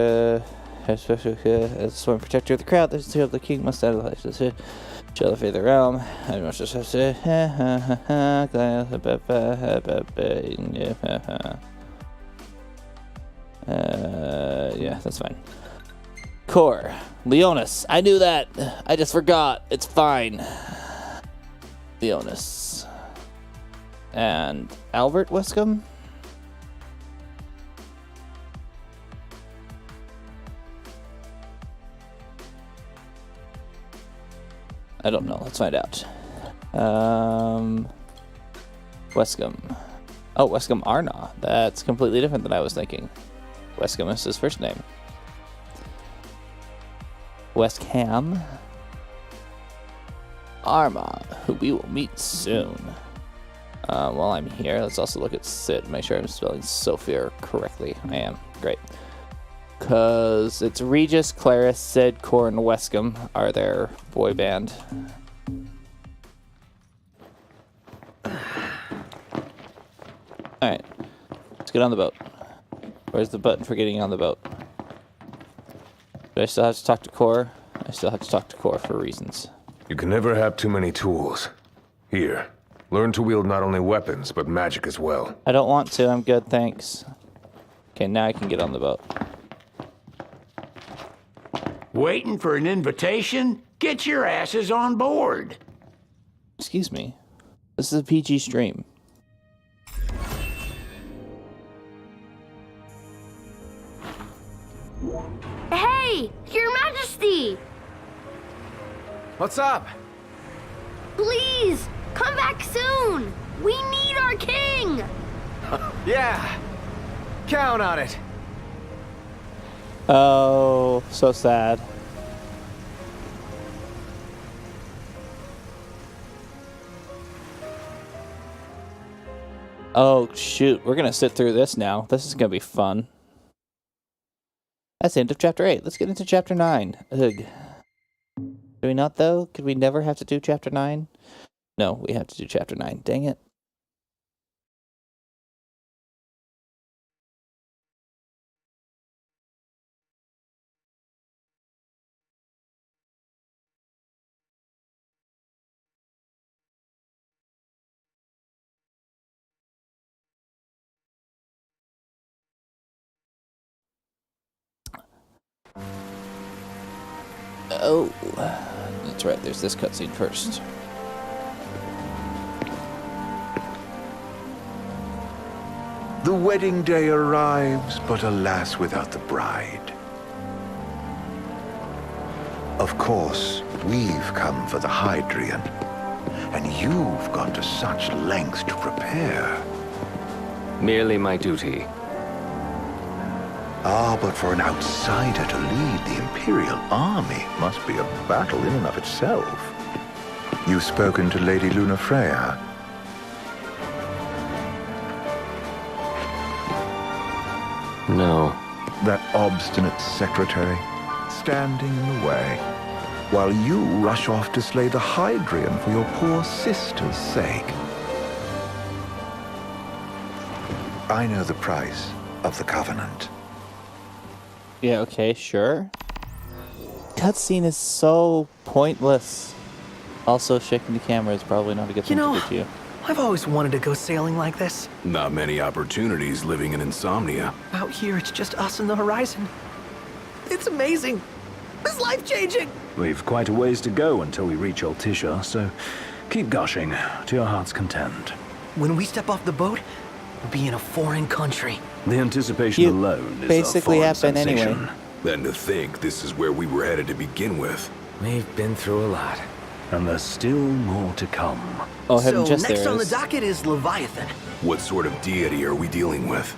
[SPEAKER 1] as sworn protector of the crowd, the seal of the king must analyze the shall of the realm. I must just have to. Yeah, that's fine. Core. Leonis. I knew that. I just forgot. It's fine. Leonis. And Albert Wescombe? I don't know. Let's find out. Wescombe. Oh, Wescombe Arna. That's completely different than I was thinking. Wescombe is his first name. West Ham. Arma, who we will meet soon. While I'm here, let's also look at Sid. Make sure I'm spelling Sophia correctly. I am. Great. Because it's Regis, Claris, Sid, Core, and Wescombe are their boy band. Alright. Let's get on the boat. Where's the button for getting on the boat? Do I still have to talk to Core? I still have to talk to Core for reasons.
[SPEAKER 3] You can never have too many tools. Here, learn to wield not only weapons, but magic as well.
[SPEAKER 1] I don't want to. I'm good, thanks. Okay, now I can get on the boat.
[SPEAKER 13] Waiting for an invitation? Get your asses on board.
[SPEAKER 1] Excuse me. This is a PG stream.
[SPEAKER 12] Hey, Your Majesty!
[SPEAKER 11] What's up?
[SPEAKER 12] Please, come back soon! We need our king!
[SPEAKER 11] Yeah, count on it.
[SPEAKER 1] Oh, so sad. Oh, shoot. We're going to sit through this now. This is going to be fun. That's the end of Chapter 8. Let's get into Chapter 9. Ugh. Do we not, though? Could we never have to do Chapter 9? No, we have to do Chapter 9. Dang it. Oh, that's right. There's this cutscene first.
[SPEAKER 6] The wedding day arrives, but alas, without the bride. Of course, we've come for the Hydrian, and you've gone to such lengths to prepare.
[SPEAKER 14] Merely my duty.
[SPEAKER 6] Ah, but for an outsider to lead the Imperial army must be a battle in and of itself. You've spoken to Lady Lunafreya?
[SPEAKER 14] No.
[SPEAKER 6] That obstinate secretary, standing in the way, while you rush off to slay the Hydrian for your poor sister's sake. I know the price of the Covenant.
[SPEAKER 1] Yeah, okay, sure. Cutscene is so pointless. Also, shaking the camera is probably not a good thing to do to you.
[SPEAKER 2] I've always wanted to go sailing like this.
[SPEAKER 3] Not many opportunities living in Insomnia.
[SPEAKER 2] Out here, it's just us and the horizon. It's amazing. It's life-changing.
[SPEAKER 5] We've quite a ways to go until we reach Altissia, so keep gushing to your heart's content.
[SPEAKER 2] When we step off the boat, we'll be in a foreign country.
[SPEAKER 5] The anticipation alone is
[SPEAKER 1] basically
[SPEAKER 5] a foreign
[SPEAKER 1] happen
[SPEAKER 5] sensation.
[SPEAKER 1] anyway.
[SPEAKER 3] Then to think this is where we were headed to begin with.
[SPEAKER 11] We've been through a lot.
[SPEAKER 5] And there's still more to come.
[SPEAKER 1] Oh,
[SPEAKER 2] so
[SPEAKER 1] just
[SPEAKER 2] next
[SPEAKER 1] there
[SPEAKER 2] on the
[SPEAKER 1] is.
[SPEAKER 2] docket is Leviathan.
[SPEAKER 3] What sort of deity are we dealing with?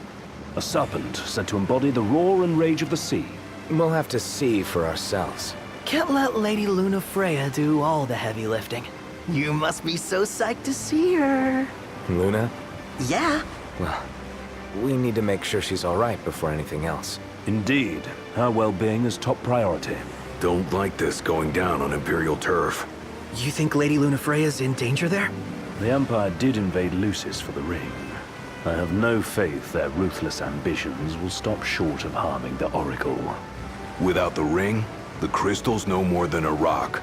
[SPEAKER 5] A serpent said to embody the roar and rage of the sea.
[SPEAKER 11] We'll have to see for ourselves.
[SPEAKER 2] Can't let Lady Lunafreya do all the heavy lifting. You must be so psyched to see her.
[SPEAKER 11] Luna?
[SPEAKER 2] Yeah.
[SPEAKER 11] Well, we need to make sure she's all right before anything else.
[SPEAKER 5] Indeed, her well-being is top priority.
[SPEAKER 3] Don't like this going down on Imperial turf.
[SPEAKER 2] You think Lady Lunafreya's in danger there?
[SPEAKER 5] The Empire did invade Lucis for the ring. I have no faith their ruthless ambitions will stop short of harming the Oracle.
[SPEAKER 3] Without the ring, the crystal's no more than a rock.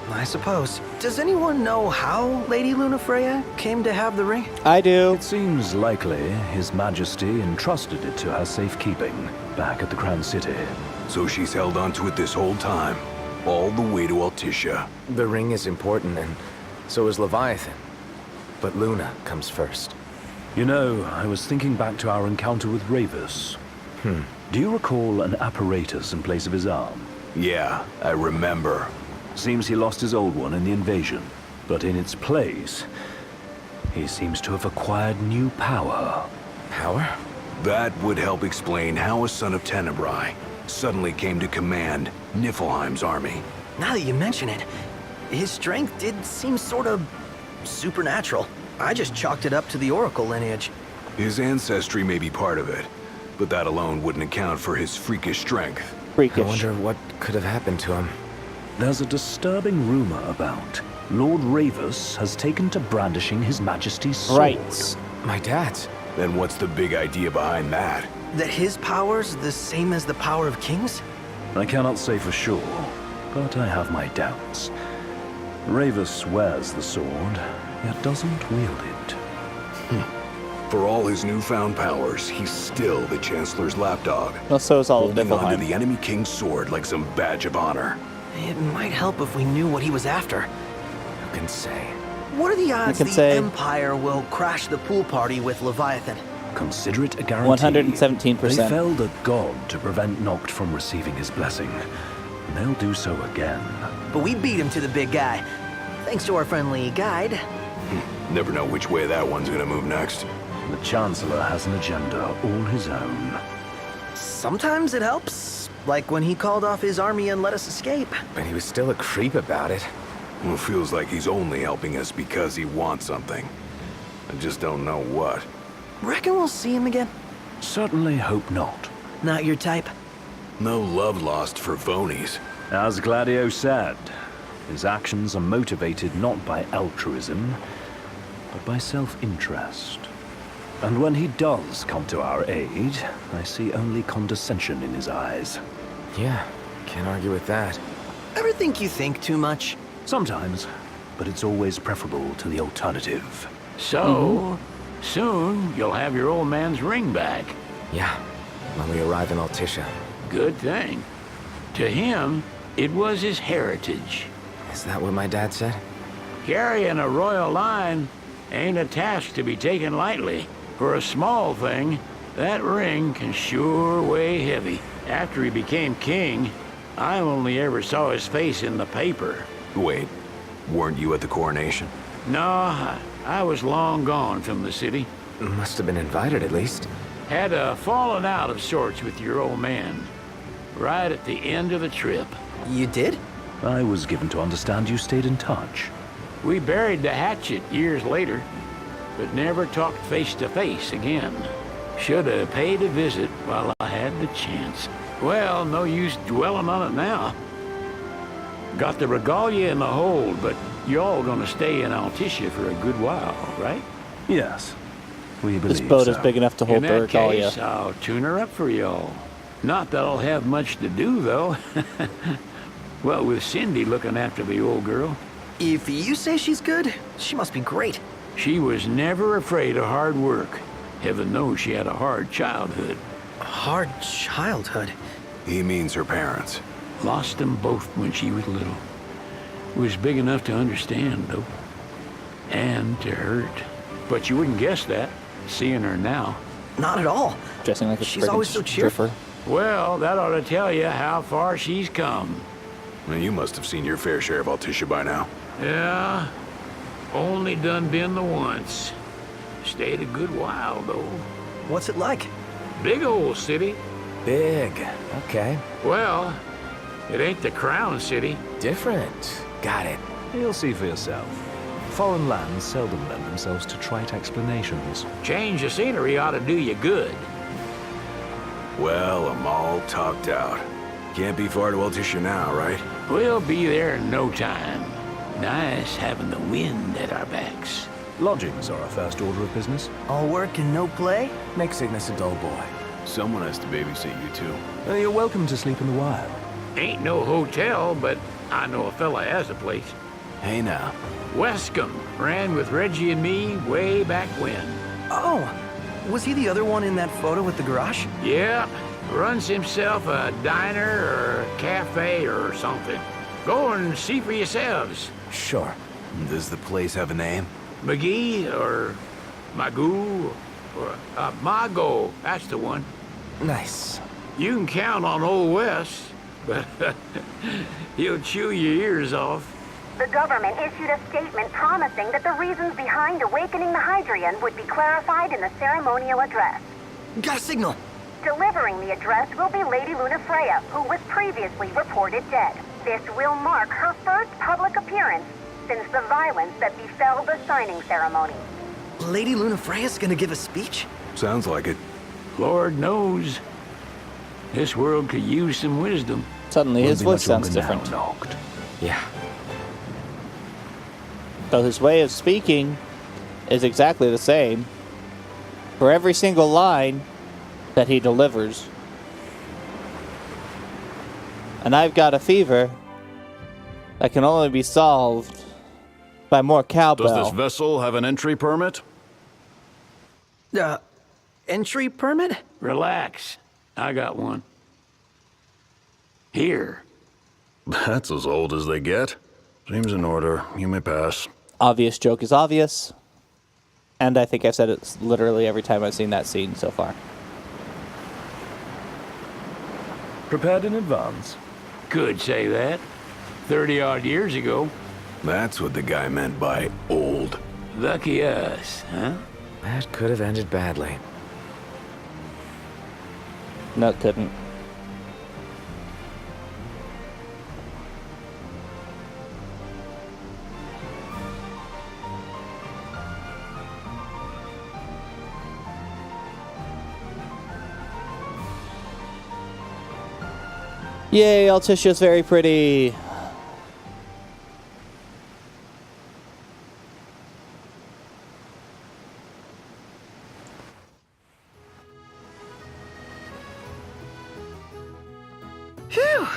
[SPEAKER 2] I suppose. Does anyone know how Lady Lunafreya came to have the ring?
[SPEAKER 1] I do.
[SPEAKER 5] It seems likely His Majesty entrusted it to her safekeeping back at the Crown City.
[SPEAKER 3] So she's held onto it this whole time, all the way to Altissia.
[SPEAKER 11] The ring is important, and so is Leviathan. But Luna comes first.
[SPEAKER 5] You know, I was thinking back to our encounter with Ravus. Do you recall an apparatus in place of his arm?
[SPEAKER 3] Yeah, I remember.
[SPEAKER 5] Seems he lost his old one in the invasion, but in its place, he seems to have acquired new power.
[SPEAKER 11] Power?
[SPEAKER 3] That would help explain how a son of Tenebrae suddenly came to command Niflheim's army.
[SPEAKER 2] Now that you mention it, his strength did seem sort of supernatural. I just chalked it up to the Oracle lineage.
[SPEAKER 3] His ancestry may be part of it, but that alone wouldn't account for his freakish strength.
[SPEAKER 11] I wonder what could have happened to him.
[SPEAKER 5] There's a disturbing rumor about Lord Ravus has taken to brandishing His Majesty's sword.
[SPEAKER 1] Right.
[SPEAKER 11] My dad's.
[SPEAKER 3] Then what's the big idea behind that?
[SPEAKER 2] That his power's the same as the power of kings?
[SPEAKER 5] I cannot say for sure, but I have my doubts. Ravus wears the sword, yet doesn't wield it.
[SPEAKER 3] For all his newfound powers, he's still the Chancellor's lapdog.
[SPEAKER 1] Well, so is all of
[SPEAKER 3] holding onto
[SPEAKER 1] Niflheim.
[SPEAKER 3] the enemy king's sword like some badge of honor.
[SPEAKER 2] It might help if we knew what he was after.
[SPEAKER 11] Who can say?
[SPEAKER 2] What are the odds
[SPEAKER 1] can
[SPEAKER 2] the
[SPEAKER 1] say-
[SPEAKER 2] Empire will crash the pool party with Leviathan?
[SPEAKER 5] consider it a guarantee.
[SPEAKER 1] 117%.
[SPEAKER 5] They felled a god to prevent Noct from receiving his blessing. And they'll do so again.
[SPEAKER 2] But we beat him to the big guy, thanks to our friendly guide.
[SPEAKER 3] Never know which way that one's gonna move next.
[SPEAKER 5] The Chancellor has an agenda all his own.
[SPEAKER 2] Sometimes it helps, like when he called off his army and let us escape.
[SPEAKER 11] But he was still a creep about it.
[SPEAKER 3] Well, it feels like he's only helping us because he wants something. I just don't know what.
[SPEAKER 2] Reckon we'll see him again?
[SPEAKER 5] Certainly hope not.
[SPEAKER 2] Not your type?
[SPEAKER 3] No love lost for phonies.
[SPEAKER 5] As Gladio said, his actions are motivated not by altruism, but by self-interest. And when he does come to our aid, I see only condescension in his eyes.
[SPEAKER 11] Yeah, can't argue with that.
[SPEAKER 2] Ever think you think too much?
[SPEAKER 5] Sometimes, but it's always preferable to the alternative.
[SPEAKER 13] So, soon you'll have your old man's ring back.
[SPEAKER 11] Yeah, when we arrive in Altissia.
[SPEAKER 13] Good thing. To him, it was his heritage.
[SPEAKER 11] Is that what my dad said?
[SPEAKER 13] Carrying a royal line ain't a task to be taken lightly. For a small thing, that ring can sure weigh heavy. After he became king, I only ever saw his face in the paper.
[SPEAKER 3] Wait, weren't you at the coronation?
[SPEAKER 13] No, I was long gone from the city.
[SPEAKER 11] Must have been invited at least.
[SPEAKER 13] Had a falling out of sorts with your old man. Right at the end of the trip.
[SPEAKER 2] You did?
[SPEAKER 5] I was given to understand you stayed in touch.
[SPEAKER 13] We buried the hatchet years later, but never talked face to face again. Should have paid a visit while I had the chance. Well, no use dwelling on it now. Got the regalia in the hold, but y'all gonna stay in Altissia for a good while, right?
[SPEAKER 5] Yes, we believe
[SPEAKER 1] This boat
[SPEAKER 5] so.
[SPEAKER 1] is big enough to hold the
[SPEAKER 13] In that
[SPEAKER 1] regalia.
[SPEAKER 13] case, I'll tune her up for y'all. Not that I'll have much to do, though. Well, with Cindy looking after the old girl.
[SPEAKER 2] If you say she's good, she must be great.
[SPEAKER 13] She was never afraid of hard work. Heaven knows she had a hard childhood.
[SPEAKER 2] A hard childhood?
[SPEAKER 3] He means her parents.
[SPEAKER 13] Lost them both when she was little. Was big enough to understand, though. And to hurt. But you wouldn't guess that, seeing her now.
[SPEAKER 2] Not at all.
[SPEAKER 1] Dressing like a
[SPEAKER 2] She's always so cheerful.
[SPEAKER 13] Well, that ought to tell you how far she's come.
[SPEAKER 3] Well, you must have seen your fair share of Altissia by now.
[SPEAKER 13] Yeah, only done been the once. Stayed a good while, though.
[SPEAKER 2] What's it like?
[SPEAKER 13] Big old city.
[SPEAKER 11] Big. Okay.
[SPEAKER 13] Well, it ain't the crown city.
[SPEAKER 11] Different. Got it.
[SPEAKER 5] You'll see for yourself. Foreign lands seldom lend themselves to trite explanations.
[SPEAKER 13] Change of scenery ought to do you good.
[SPEAKER 3] Well, I'm all talked out. Can't be far to Altissia now, right?
[SPEAKER 13] We'll be there in no time. Nice having the wind at our backs.
[SPEAKER 5] Lodgings are our first order of business.
[SPEAKER 2] All work and no play?
[SPEAKER 11] Make Cygnus a dull boy.
[SPEAKER 3] Someone has to babysit you, too.
[SPEAKER 5] You're welcome to sleep in the wild.
[SPEAKER 13] Ain't no hotel, but I know a fella has a place.
[SPEAKER 3] Hey now.
[SPEAKER 13] Wescombe ran with Reggie and me way back when.
[SPEAKER 2] Oh, was he the other one in that photo with the garage?
[SPEAKER 13] Yeah, runs himself a diner or a cafe or something. Go and see for yourselves.
[SPEAKER 11] Sure.
[SPEAKER 3] Does the place have a name?
[SPEAKER 13] McGee or Magoo or Mago, that's the one.
[SPEAKER 11] Nice.
[SPEAKER 13] You can count on Old Wes, but he'll chew your ears off.
[SPEAKER 9] The government issued a statement promising that the reasons behind awakening the Hydrian would be clarified in the ceremonial address.
[SPEAKER 2] Got a signal.
[SPEAKER 9] Delivering the address will be Lady Lunafreya, who was previously reported dead. This will mark her first public appearance since the violence that befell the signing ceremony.
[SPEAKER 2] Lady Lunafreya's gonna give a speech?
[SPEAKER 3] Sounds like it.
[SPEAKER 13] Lord knows. This world could use some wisdom.
[SPEAKER 1] Suddenly his voice sounds
[SPEAKER 5] Now,
[SPEAKER 1] different.
[SPEAKER 5] Noct.
[SPEAKER 11] Yeah.
[SPEAKER 1] Though his way of speaking is exactly the same for every single line that he delivers. And I've got a fever that can only be solved by more cowbell.
[SPEAKER 15] Does this vessel have an entry permit?
[SPEAKER 2] Entry permit?
[SPEAKER 13] Relax. I got one. Here.
[SPEAKER 15] That's as old as they get. Seems in order. You may pass.
[SPEAKER 1] Obvious joke is obvious. And I think I've said it literally every time I've seen that scene so far.
[SPEAKER 5] Prepared in advance?
[SPEAKER 13] Could say that. 30-odd years ago.
[SPEAKER 3] That's what the guy meant by old.
[SPEAKER 13] Lucky us, huh?
[SPEAKER 11] That could have ended badly.
[SPEAKER 1] No, it couldn't. Yay, Alticia's very pretty.
[SPEAKER 2] Phew!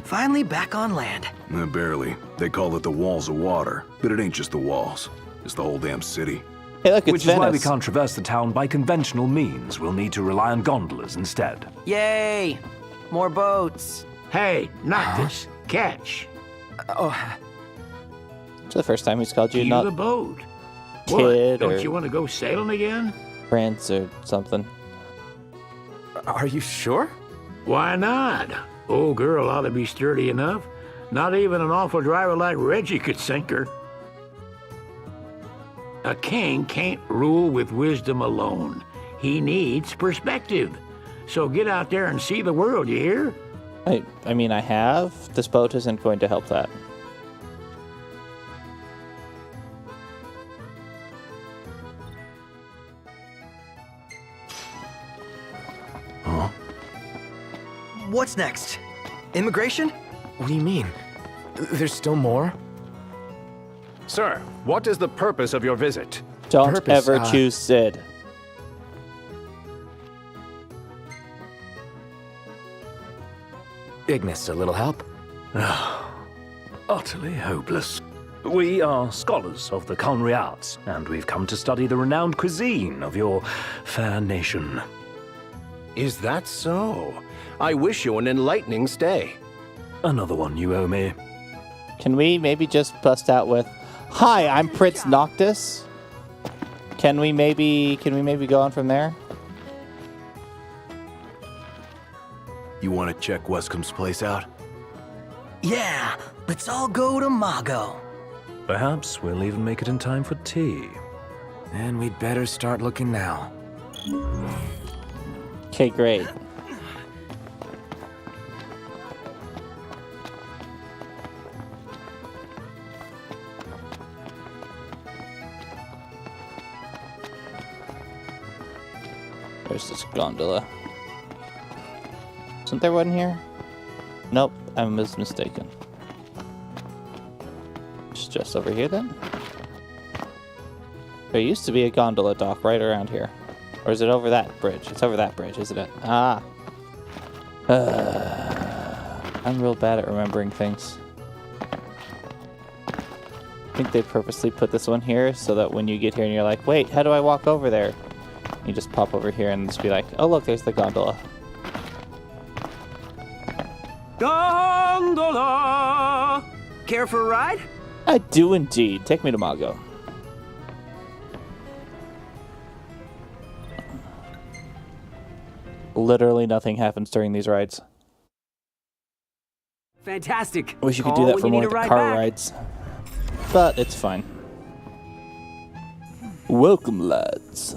[SPEAKER 2] Finally back on land.
[SPEAKER 3] Barely. They call it the walls of water, but it ain't just the walls. It's the whole damn city.
[SPEAKER 1] Hey, look, it's
[SPEAKER 5] Which is why we can't traverse the town by conventional means. We'll need to rely on gondolas instead.
[SPEAKER 2] Yay! More boats.
[SPEAKER 13] Hey, Noctis, catch.
[SPEAKER 1] It's the first time he's called you
[SPEAKER 13] Key
[SPEAKER 1] not
[SPEAKER 13] to the boat.
[SPEAKER 1] kid
[SPEAKER 13] What?
[SPEAKER 1] or
[SPEAKER 13] Don't you want to go sailing again?
[SPEAKER 1] prince or something.
[SPEAKER 11] Are you sure?
[SPEAKER 13] Why not? Old girl ought to be sturdy enough. Not even an awful driver like Reggie could sink her. A king can't rule with wisdom alone. He needs perspective. So get out there and see the world, you hear?
[SPEAKER 1] I mean, I have. This boat isn't going to help that.
[SPEAKER 3] Huh?
[SPEAKER 2] What's next? Immigration?
[SPEAKER 11] What do you mean? There's still more?
[SPEAKER 16] Sir, what is the purpose of your visit?
[SPEAKER 1] Don't ever choose Sid.
[SPEAKER 11] Ignis, a little help?
[SPEAKER 5] Utterly hopeless. We are scholars of the culinary arts, and we've come to study the renowned cuisine of your fair nation.
[SPEAKER 16] Is that so? I wish you an enlightening stay.
[SPEAKER 5] Another one you owe me.
[SPEAKER 1] Can we maybe just bust out with, "Hi, I'm Prince Noctis"? Can we maybe go on from there?
[SPEAKER 3] You want to check Wescom's place out?
[SPEAKER 2] Yeah, let's all go to Mago.
[SPEAKER 5] Perhaps we'll even make it in time for tea.
[SPEAKER 11] And we'd better start looking now.
[SPEAKER 1] Okay, great. There's this gondola. Isn't there one here? Nope, I was mistaken. It's just over here then? There used to be a gondola dock right around here. Or is it over that bridge? It's over that bridge, isn't it? Ah! I'm real bad at remembering things. I think they purposely put this one here so that when you get here and you're like, wait, how do I walk over there? You just pop over here and just be like, oh look, there's the gondola.
[SPEAKER 2] Gondola! Care for a ride?
[SPEAKER 1] I do indeed. Take me to Mago. Literally nothing happens during these rides.
[SPEAKER 2] Fantastic.
[SPEAKER 1] I wish you could do that for more of the car rides. But it's fine. Welcome, lads.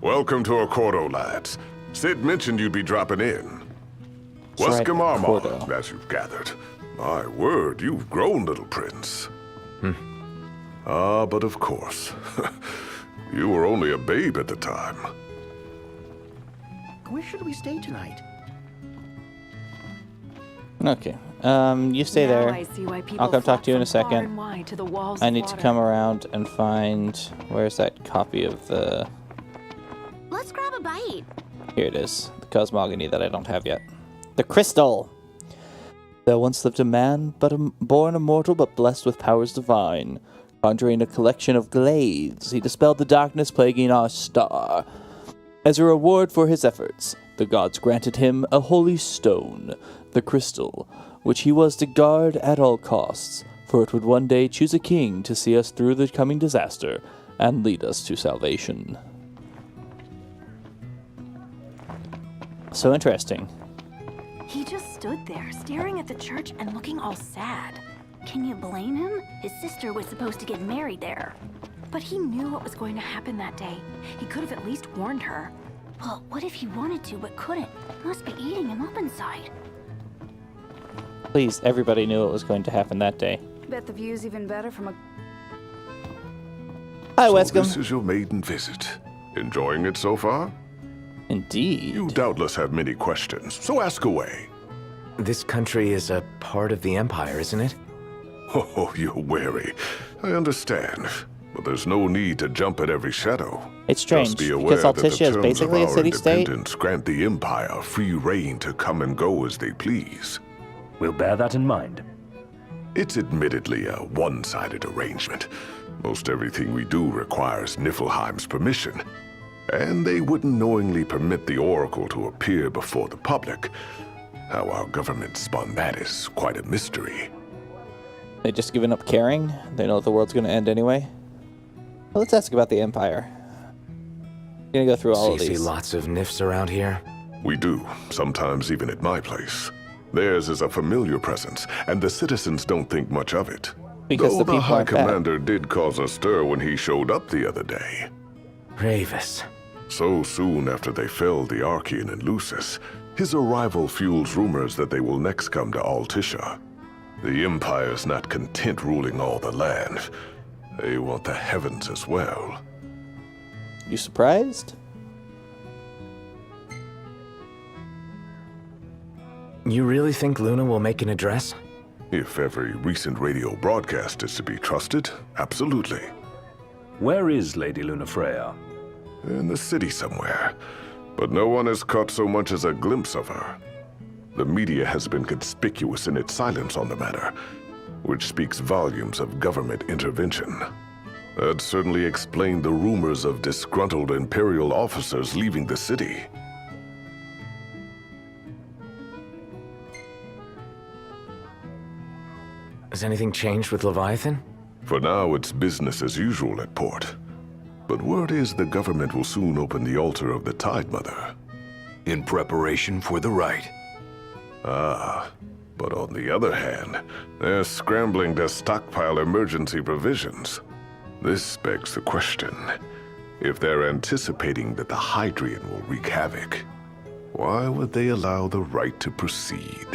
[SPEAKER 17] Welcome to Accordo, lads. Sid mentioned you'd be dropping in.
[SPEAKER 1] That's
[SPEAKER 17] Wescom
[SPEAKER 1] right,
[SPEAKER 17] Armor,
[SPEAKER 1] Accordo.
[SPEAKER 17] as you've gathered. My word, you've grown, little prince. Ah, but of course. You were only a babe at the time.
[SPEAKER 2] Where should we stay tonight?
[SPEAKER 1] Okay. You stay
[SPEAKER 10] Now
[SPEAKER 1] there.
[SPEAKER 10] I see why people
[SPEAKER 1] I'll come talk to you in a
[SPEAKER 10] flock from far
[SPEAKER 1] second.
[SPEAKER 10] and wide to the walls
[SPEAKER 1] I
[SPEAKER 10] of
[SPEAKER 1] need to
[SPEAKER 10] water.
[SPEAKER 1] come around and find... Where's that copy of the...
[SPEAKER 4] Let's grab a bite.
[SPEAKER 1] Here it is. The cosmogony that I don't have yet. The crystal! There once lived a man, born immortal but blessed with powers divine. Conjuring a collection of glades, he dispelled the darkness plaguing our star. As a reward for his efforts, the gods granted him a holy stone, the crystal, which he was to guard at all costs, for it would one day choose a king to see us through the coming disaster and lead us to salvation. So interesting.
[SPEAKER 18] He just stood there, staring at the church and looking all sad. Can you blame him? His sister was supposed to get married there. But he knew what was going to happen that day. He could have at least warned her. Well, what if he wanted to but couldn't? Must be eating him up inside.
[SPEAKER 1] Please, everybody knew what was going to happen that day.
[SPEAKER 18] Bet the view's even better from a...
[SPEAKER 1] Hi,
[SPEAKER 17] so
[SPEAKER 1] Wescombe.
[SPEAKER 17] This is your maiden visit. Enjoying it so far?
[SPEAKER 1] Indeed.
[SPEAKER 17] You doubtless have many questions, so ask away.
[SPEAKER 11] This country is a part of the Empire, isn't it?
[SPEAKER 17] Oh, you're wary. I understand. But there's no need to jump at every shadow.
[SPEAKER 1] It's strange,
[SPEAKER 17] Just be aware
[SPEAKER 1] because
[SPEAKER 17] that the
[SPEAKER 1] Altissia is
[SPEAKER 17] terms
[SPEAKER 1] basically
[SPEAKER 17] of
[SPEAKER 1] a
[SPEAKER 17] our
[SPEAKER 1] city-state.
[SPEAKER 17] independence grant the Empire free reign to come and go as they please.
[SPEAKER 5] We'll bear that in mind.
[SPEAKER 17] It's admittedly a one-sided arrangement. Most everything we do requires Niflheim's permission. And they wouldn't knowingly permit the Oracle to appear before the public. How our government spun that is quite a mystery.
[SPEAKER 1] They just given up caring? They know the world's going to end anyway? Well, let's ask about the Empire. I'm going to go through all of these.
[SPEAKER 11] See lots of Nifs around here?
[SPEAKER 17] We do, sometimes even at my place. Theirs is a familiar presence, and the citizens don't think much of it.
[SPEAKER 1] Because
[SPEAKER 17] Though
[SPEAKER 1] the
[SPEAKER 17] the
[SPEAKER 1] people
[SPEAKER 17] High
[SPEAKER 1] aren't bad.
[SPEAKER 17] Commander did cause a stir when he showed up the other day.
[SPEAKER 11] Ravis.
[SPEAKER 17] So soon after they felled the Archean and Lucis, his arrival fuels rumors that they will next come to Altissia. The Empire's not content ruling all the land. They want the heavens as well.
[SPEAKER 1] You surprised?
[SPEAKER 11] You really think Luna will make an address?
[SPEAKER 17] If every recent radio broadcast is to be trusted, absolutely.
[SPEAKER 5] Where is Lady Lunafreya?
[SPEAKER 17] In the city somewhere. But no one has caught so much as a glimpse of her. The media has been conspicuous in its silence on the matter, which speaks volumes of government intervention. That certainly explained the rumors of disgruntled Imperial officers leaving the city.
[SPEAKER 11] Has anything changed with Leviathan?
[SPEAKER 17] For now, it's business as usual at port. But word is the government will soon open the altar of the Tide Mother.
[SPEAKER 3] In preparation for the rite.
[SPEAKER 17] Ah, but on the other hand, they're scrambling to stockpile emergency provisions. This begs the question, if they're anticipating that the Hydrian will wreak havoc, why would they allow the rite to proceed?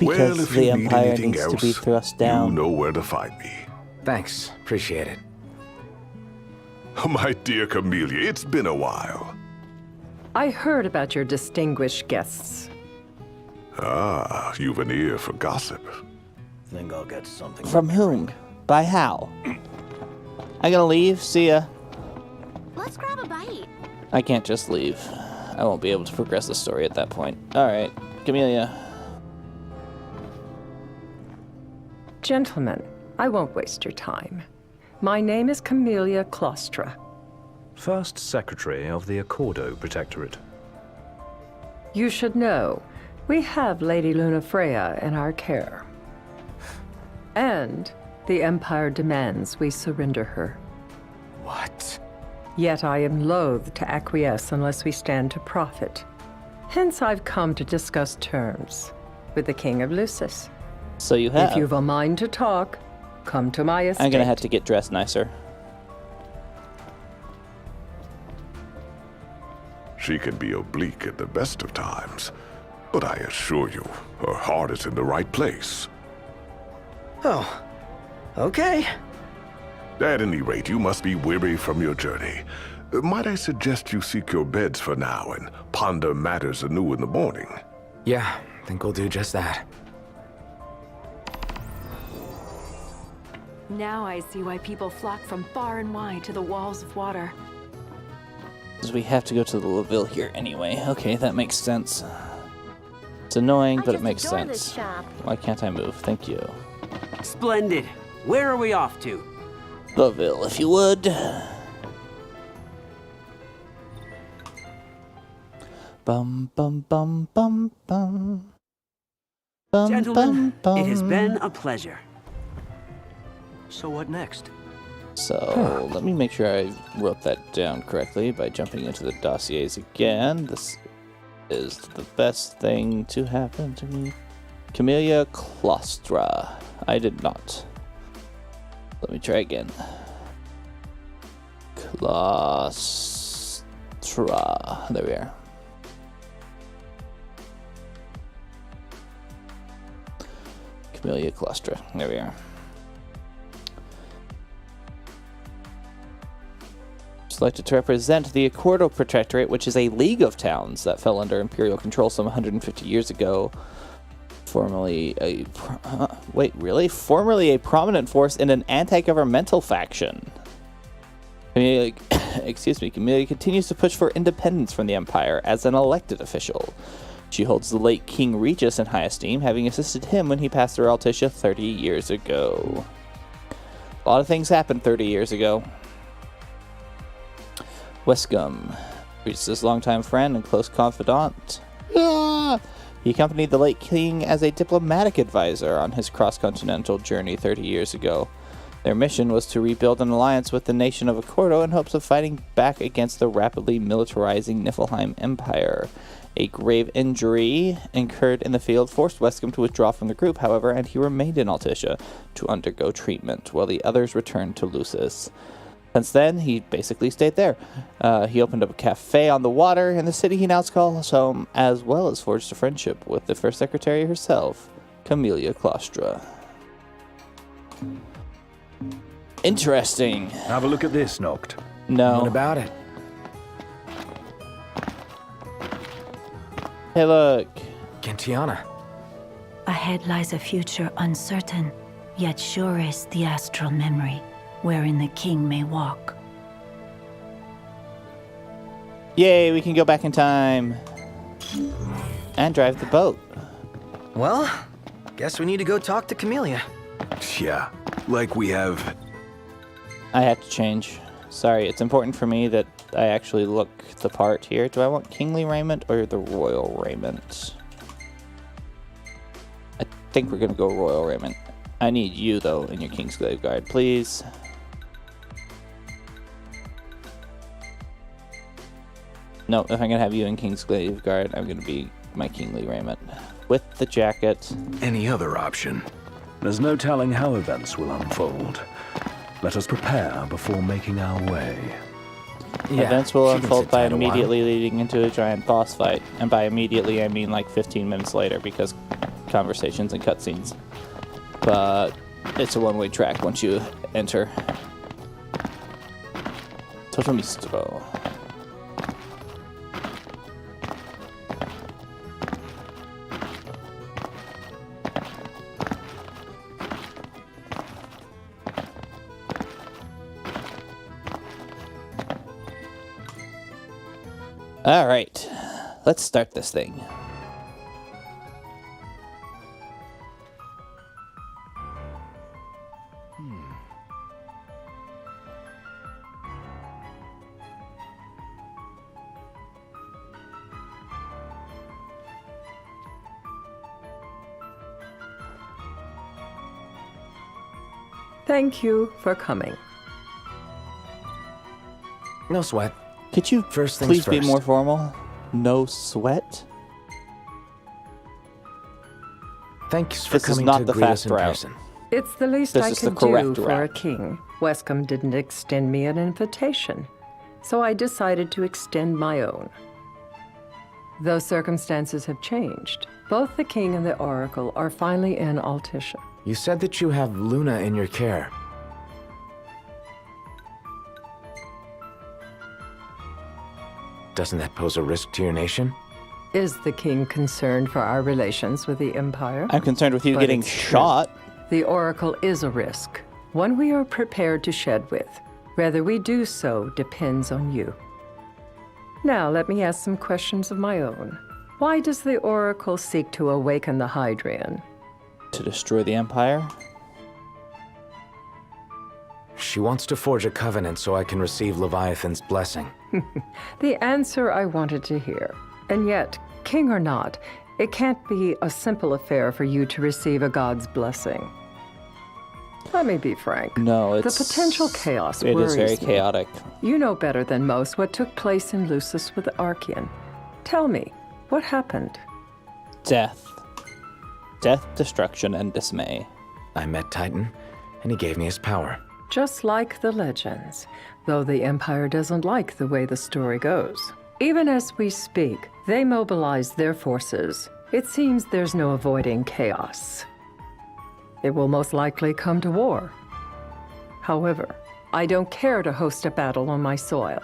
[SPEAKER 1] Because
[SPEAKER 17] well, if
[SPEAKER 1] the
[SPEAKER 17] you need
[SPEAKER 1] Empire
[SPEAKER 17] anything
[SPEAKER 1] needs
[SPEAKER 17] else,
[SPEAKER 1] to be thrust down.
[SPEAKER 17] you know where to find me.
[SPEAKER 11] Thanks. Appreciate it.
[SPEAKER 17] My dear Camellia, it's been a while.
[SPEAKER 19] I heard about your distinguished guests.
[SPEAKER 17] Ah, you've an ear for gossip.
[SPEAKER 20] Think I'll get something.
[SPEAKER 1] From whom? By how? I'm gonna leave. See ya.
[SPEAKER 4] Let's grab a bite.
[SPEAKER 1] I can't just leave. I won't be able to progress the story at that point. Alright, Camellia.
[SPEAKER 19] Gentlemen, I won't waste your time. My name is Camellia Claustra.
[SPEAKER 5] First Secretary of the Accordo Protectorate.
[SPEAKER 19] You should know, we have Lady Lunafreya in our care. And the Empire demands we surrender her.
[SPEAKER 11] What?
[SPEAKER 19] Yet I am loath to acquiesce unless we stand to profit. Hence I've come to discuss terms with the King of Lucis.
[SPEAKER 1] So you have.
[SPEAKER 19] If you've a mind to talk, come to my estate.
[SPEAKER 1] I'm gonna have to get dressed nicer.
[SPEAKER 17] She can be oblique at the best of times, but I assure you, her heart is in the right place.
[SPEAKER 2] Oh, okay.
[SPEAKER 17] At any rate, you must be weary from your journey. Might I suggest you seek your beds for now and ponder matters anew in the morning?
[SPEAKER 11] Yeah, think we'll do just that.
[SPEAKER 18] Now I see why people flock from far and wide to the walls of water.
[SPEAKER 1] Because we have to go to the Laville here anyway. Okay, that makes sense. It's annoying, but it makes sense. Why can't I move? Thank you.
[SPEAKER 21] Splendid. Where are we off to?
[SPEAKER 1] Laville, if you would. Bum bum bum bum bum. Bum
[SPEAKER 21] Gentlemen,
[SPEAKER 1] bum bum.
[SPEAKER 21] it has been a pleasure.
[SPEAKER 16] So what next?
[SPEAKER 1] So let me make sure I wrote that down correctly by jumping into the dossiers again. This is the best thing to happen to me. Camellia Claustra. I did not. Let me try again. Claustra. There we are. Camellia Claustra. There we are. Selected to represent the Accordo Protectorate, which is a league of towns that fell under imperial control some 150 years ago. Formerly a prominent force in an anti-governmental faction. Camellia continues to push for independence from the Empire as an elected official. She holds the late King Regis in high esteem, having assisted him when he passed through Altissia 30 years ago. A lot of things happened 30 years ago. Wescombe, Regis' longtime friend and close confidant. He accompanied the late king as a diplomatic advisor on his cross-continental journey 30 years ago. Their mission was to rebuild an alliance with the nation of Accordo in hopes of fighting back against the rapidly militarizing Niflheim Empire. A grave injury incurred in the field forced Wescombe to withdraw from the group, however, and he remained in Altissia to undergo treatment, while the others returned to Lucis. Since then, he basically stayed there. He opened up a cafe on the water in the city he now calls home, as well as forged a friendship with the first secretary herself, Camellia Claustra. Interesting.
[SPEAKER 5] Have a look at this, Noct.
[SPEAKER 1] No.
[SPEAKER 11] What about it?
[SPEAKER 1] Hey, look.
[SPEAKER 11] Gentiana.
[SPEAKER 8] Ahead lies a future uncertain, yet sure is the astral memory, wherein the king may walk.
[SPEAKER 1] Yay, we can go back in time. And drive the boat.
[SPEAKER 2] Well, guess we need to go talk to Camellia.
[SPEAKER 3] Yeah, like we have...
[SPEAKER 1] I have to change. Sorry, it's important for me that I actually look the part here. Do I want kingly raiment or the royal raiment? I think we're gonna go royal raiment. I need you, though, in your Kingsglaive Guard, please. No, if I'm gonna have you in Kingsglaive Guard, I'm gonna be my kingly raiment. With the jacket.
[SPEAKER 3] Any other option?
[SPEAKER 5] There's no telling how events will unfold. Let us prepare before making our way.
[SPEAKER 11] Yeah,
[SPEAKER 1] events will
[SPEAKER 11] she can
[SPEAKER 1] unfold
[SPEAKER 11] sit
[SPEAKER 1] by
[SPEAKER 11] tight a while.
[SPEAKER 1] immediately leading into a giant boss fight. And by immediately, I mean like 15 minutes later, because conversations and cutscenes. But it's a one-way track once you enter. Totomistro. All right, let's start this thing.
[SPEAKER 19] Thank you for coming.
[SPEAKER 11] No sweat.
[SPEAKER 1] Could you
[SPEAKER 11] First things
[SPEAKER 1] please be
[SPEAKER 11] first.
[SPEAKER 1] more formal? No sweat?
[SPEAKER 11] Thanks for
[SPEAKER 1] This is
[SPEAKER 11] coming
[SPEAKER 1] not
[SPEAKER 11] to
[SPEAKER 1] the
[SPEAKER 11] greet
[SPEAKER 1] fast
[SPEAKER 11] us in
[SPEAKER 1] route.
[SPEAKER 11] person.
[SPEAKER 19] It's the least
[SPEAKER 1] This
[SPEAKER 19] I
[SPEAKER 1] is the
[SPEAKER 19] could do
[SPEAKER 1] correct
[SPEAKER 19] for a
[SPEAKER 1] route.
[SPEAKER 19] king. Wescombe didn't extend me an invitation, so I decided to extend my own. Though circumstances have changed, both the king and the oracle are finally in Altissia.
[SPEAKER 11] You said that you have Luna in your care. Doesn't that pose a risk to your nation?
[SPEAKER 19] Is the king concerned for our relations with the Empire?
[SPEAKER 1] I'm concerned with you
[SPEAKER 19] But
[SPEAKER 1] getting
[SPEAKER 19] it's
[SPEAKER 1] shot.
[SPEAKER 19] true. The oracle is a risk, one we are prepared to shed with. Whether we do so depends on you. Now, let me ask some questions of my own. Why does the oracle seek to awaken the Hydrian?
[SPEAKER 1] To destroy the Empire?
[SPEAKER 11] She wants to forge a covenant so I can receive Leviathan's blessing.
[SPEAKER 19] The answer I wanted to hear. And yet, king or not, it can't be a simple affair for you to receive a god's blessing. Let me be frank.
[SPEAKER 1] No, it's...
[SPEAKER 19] The potential chaos
[SPEAKER 1] It
[SPEAKER 19] worries
[SPEAKER 1] is very
[SPEAKER 19] me.
[SPEAKER 1] chaotic.
[SPEAKER 19] You know better than most what took place in Lucis with the Archean. Tell me, what happened?
[SPEAKER 1] Death. Death, destruction, and dismay.
[SPEAKER 11] I met Titan, and he gave me his power.
[SPEAKER 19] Just like the legends, though the Empire doesn't like the way the story goes. Even as we speak, they mobilize their forces. It seems there's no avoiding chaos. It will most likely come to war. However, I don't care to host a battle on my soil.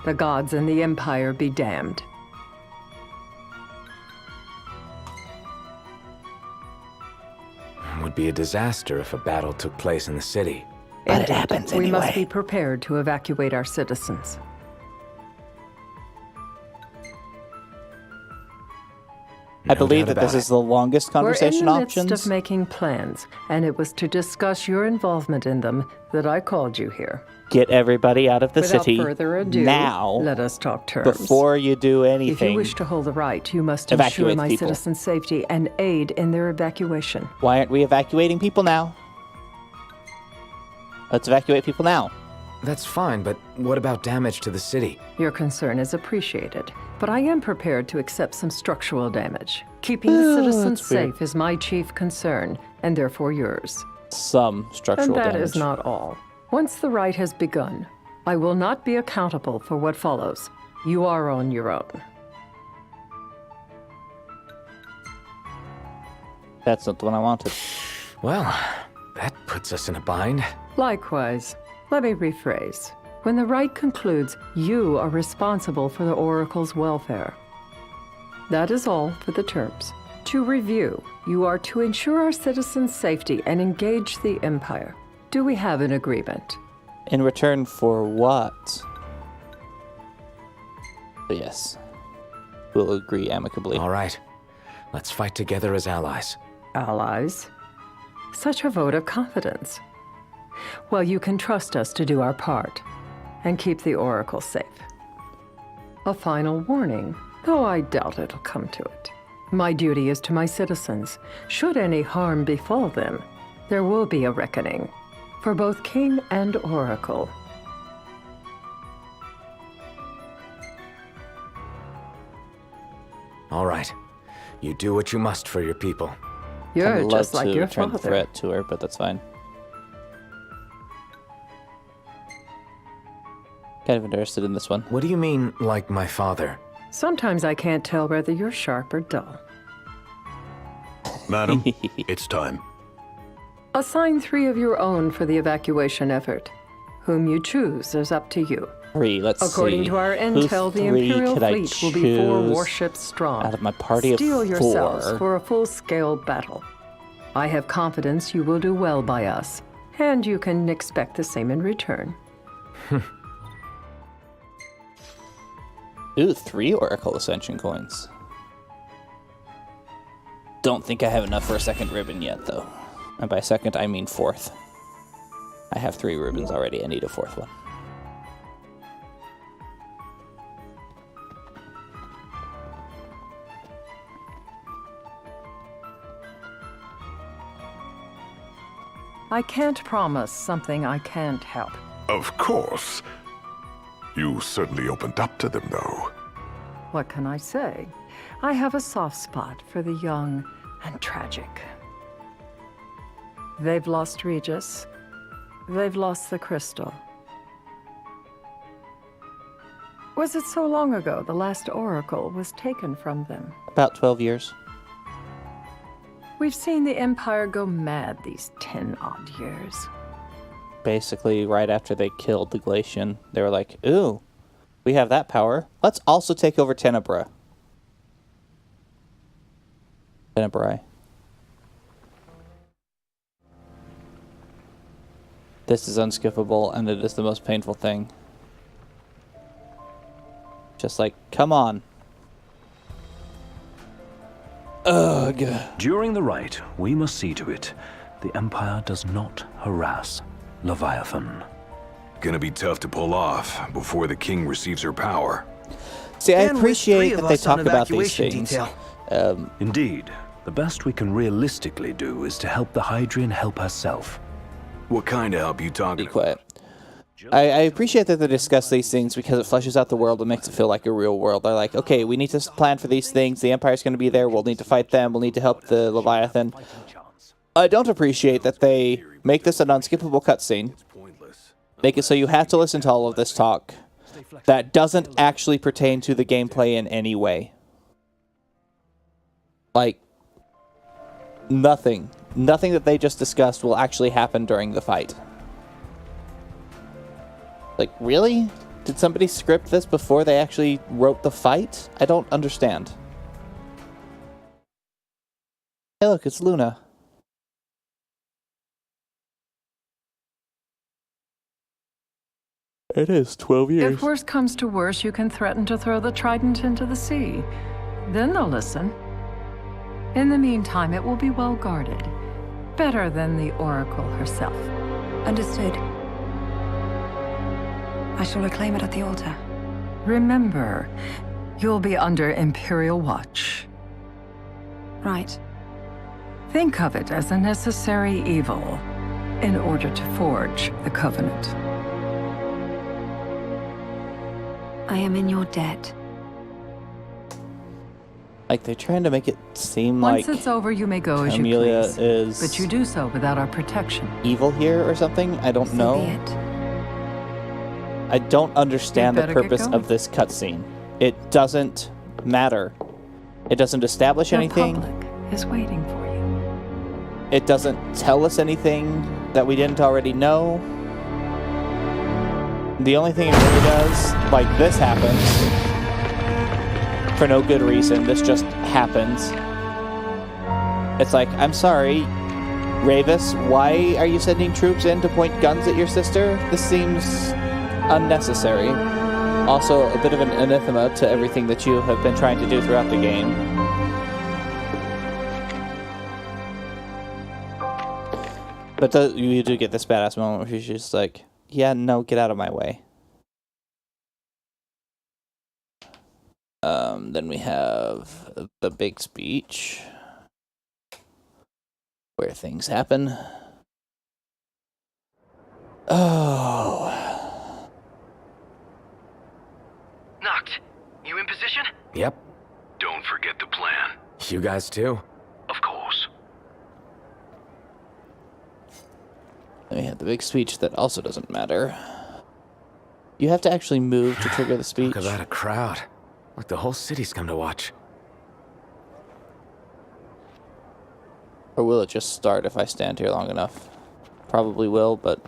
[SPEAKER 19] The gods and the Empire be damned.
[SPEAKER 11] It would be a disaster if a battle took place in the city.
[SPEAKER 19] But it happens anyway. We must be prepared to evacuate our citizens.
[SPEAKER 1] I believe that this is the longest conversation
[SPEAKER 19] We're in the
[SPEAKER 1] options.
[SPEAKER 19] midst of making plans, and it was to discuss your involvement in them that I called you here.
[SPEAKER 1] Get everybody out of the
[SPEAKER 19] Without
[SPEAKER 1] city
[SPEAKER 19] further ado,
[SPEAKER 1] now.
[SPEAKER 19] Let us talk terms.
[SPEAKER 1] Before you do anything.
[SPEAKER 19] If you wish to hold the right, you must
[SPEAKER 1] Evacuate
[SPEAKER 19] ensure my
[SPEAKER 1] people.
[SPEAKER 19] citizens' safety and aid in their evacuation.
[SPEAKER 1] Why aren't we evacuating people now? Let's evacuate people now.
[SPEAKER 11] That's fine, but what about damage to the city?
[SPEAKER 19] Your concern is appreciated, but I am prepared to accept some structural damage. Keeping the citizens
[SPEAKER 1] that's weird.
[SPEAKER 19] safe is my chief concern, and therefore yours.
[SPEAKER 1] Some structural
[SPEAKER 19] And that
[SPEAKER 1] damage.
[SPEAKER 19] is not all. Once the rite has begun, I will not be accountable for what follows. You are on your own.
[SPEAKER 1] That's not the one I wanted.
[SPEAKER 11] Well, that puts us in a bind.
[SPEAKER 19] Likewise, let me rephrase. When the rite concludes, you are responsible for the Oracle's welfare. That is all for the terms. To review, you are to ensure our citizens' safety and engage the Empire. Do we have an agreement?
[SPEAKER 1] In return for what? But yes. We'll agree amicably.
[SPEAKER 11] All right. Let's fight together as allies.
[SPEAKER 19] Allies? Such a vote of confidence. Well, you can trust us to do our part and keep the Oracle safe. A final warning, though I doubt it'll come to it. My duty is to my citizens. Should any harm befall them, there will be a reckoning for both King and Oracle.
[SPEAKER 11] All right. You do what you must for your people.
[SPEAKER 19] You're just like your
[SPEAKER 1] return the
[SPEAKER 19] father.
[SPEAKER 1] threat to her, but that's fine. Kind of interested in this one.
[SPEAKER 11] What do you mean, like my father?
[SPEAKER 19] Sometimes I can't tell whether you're sharp or dull.
[SPEAKER 15] Madam, it's time.
[SPEAKER 19] Assign 3 of your own for the evacuation effort. Whom you choose is up to you.
[SPEAKER 1] 3, let's
[SPEAKER 19] According
[SPEAKER 1] see.
[SPEAKER 19] to our intel, the
[SPEAKER 1] Who 3
[SPEAKER 19] Imperial
[SPEAKER 1] could I
[SPEAKER 19] fleet will be 4
[SPEAKER 1] choose
[SPEAKER 19] warships strong.
[SPEAKER 1] out of my party of
[SPEAKER 19] Steel
[SPEAKER 1] 4?
[SPEAKER 19] yourselves for a full-scale battle. I have confidence you will do well by us, and you can expect the same in return.
[SPEAKER 1] Ooh, 3 Oracle Ascension coins. Don't think I have enough for a second ribbon yet, though. And by second, I mean 4th. I have 3 ribbons already. I need a 4th one.
[SPEAKER 19] I can't promise something I can't help.
[SPEAKER 17] Of course. You certainly opened up to them, though.
[SPEAKER 19] What can I say? I have a soft spot for the young and tragic. They've lost Regis. They've lost the crystal. Was it so long ago the last oracle was taken from them?
[SPEAKER 1] About 12 years.
[SPEAKER 19] We've seen the Empire go mad these 10-odd years.
[SPEAKER 1] Basically, right after they killed the Glacian, they were like, ooh, we have that power. Let's also take over Tenebra. Tenebrae. This is unskippable, and it is the most painful thing. Just like, come on. Ugh.
[SPEAKER 5] During the rite, we must see to it the Empire does not harass Leviathan.
[SPEAKER 3] Gonna be tough to pull off before the king receives her power.
[SPEAKER 1] See, I
[SPEAKER 2] And with 3
[SPEAKER 1] appreciate
[SPEAKER 2] of
[SPEAKER 1] that they
[SPEAKER 2] us on
[SPEAKER 1] talk about these
[SPEAKER 2] evacuation
[SPEAKER 1] things.
[SPEAKER 2] detail.
[SPEAKER 5] Indeed, the best we can realistically do is to help the Hydrian help herself.
[SPEAKER 3] What kind of help you talking
[SPEAKER 1] Be quiet. I appreciate that they discuss these things because it fleshes out the world and makes it feel like a real world. They're like, okay, we need to plan for these things. The Empire's going to be there. We'll need to fight them. We'll need to help the Leviathan. I don't appreciate that they make this an unskippable cutscene. Make it so you have to listen to all of this talk that doesn't actually pertain to the gameplay in any way. Like, nothing that they just discussed will actually happen during the fight. Like, really? Did somebody script this before they actually wrote the fight? I don't understand. Hey, look, it's Luna. It is 12 years.
[SPEAKER 19] If worse comes to worse, you can threaten to throw the trident into the sea. Then they'll listen. In the meantime, it will be well guarded. Better than the Oracle herself.
[SPEAKER 7] Understood. I shall reclaim it at the altar.
[SPEAKER 19] Remember, you'll be under Imperial watch.
[SPEAKER 7] Right.
[SPEAKER 19] Think of it as a necessary evil in order to forge the Covenant.
[SPEAKER 7] I am in your debt.
[SPEAKER 1] Like, they're trying to make it seem
[SPEAKER 19] Once
[SPEAKER 1] like
[SPEAKER 19] it's over, you may go as you
[SPEAKER 1] Amelia
[SPEAKER 19] please.
[SPEAKER 1] is
[SPEAKER 19] But you do so without our protection.
[SPEAKER 1] evil here or something. I don't know.
[SPEAKER 7] Be it.
[SPEAKER 1] I don't understand the
[SPEAKER 19] better get
[SPEAKER 1] purpose
[SPEAKER 19] going.
[SPEAKER 1] of this cutscene. It doesn't matter. It doesn't establish anything.
[SPEAKER 19] The public is waiting for you.
[SPEAKER 1] It doesn't tell us anything that we didn't already know. The only thing it really does, like, this happens for no good reason. This just happens. It's like, I'm sorry, Ravis, why are you sending troops in to point guns at your sister? This seems unnecessary. Also, a bit of an anathema to everything that you have been trying to do throughout the game. But you do get this badass moment where she's just like, yeah, no, get out of my way. Then we have the big speech where things happen. Oh.
[SPEAKER 11] Noct, you in position? Yep.
[SPEAKER 3] Don't forget the plan.
[SPEAKER 11] You guys too?
[SPEAKER 3] Of course.
[SPEAKER 1] Then we have the big speech that also doesn't matter. You have to actually move to trigger the speech.
[SPEAKER 11] Look at that, a crowd. Like the whole city's come to watch.
[SPEAKER 1] Or will it just start if I stand here long enough? Probably will, but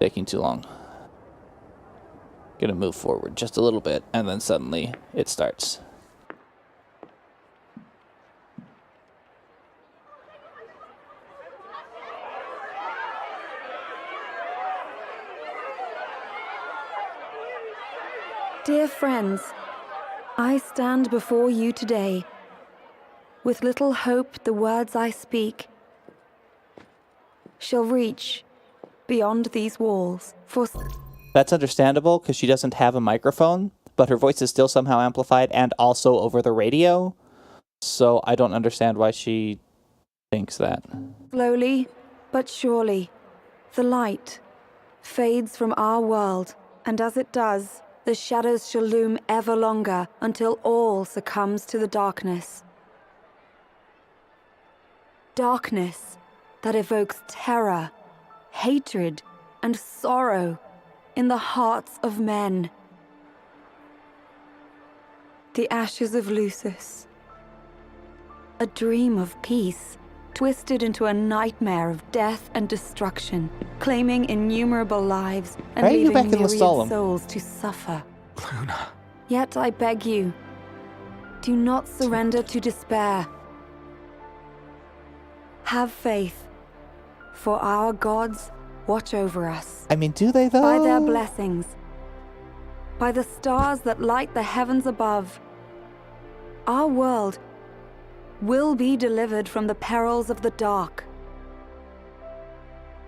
[SPEAKER 1] taking too long. Gonna move forward just a little bit, and then suddenly it starts.
[SPEAKER 7] Dear friends, I stand before you today. With little hope the words I speak shall reach beyond these walls. For
[SPEAKER 1] That's understandable, because she doesn't have a microphone, but her voice is still somehow amplified and also over the radio. So I don't understand why she thinks that.
[SPEAKER 7] slowly but surely, the light fades from our world, and as it does, the shadows shall loom ever longer until all succumbs to the darkness. Darkness that evokes terror, hatred, and sorrow in the hearts of men. The ashes of Lucis. A dream of peace, twisted into a nightmare of death and destruction, claiming innumerable lives and leaving myriad souls to suffer.
[SPEAKER 11] Luna.
[SPEAKER 7] Yet I beg you, do not surrender to despair. Have faith, for our gods watch over us.
[SPEAKER 1] I mean, do they though?
[SPEAKER 7] By their blessings, by the stars that light the heavens above, our world will be delivered from the perils of the dark.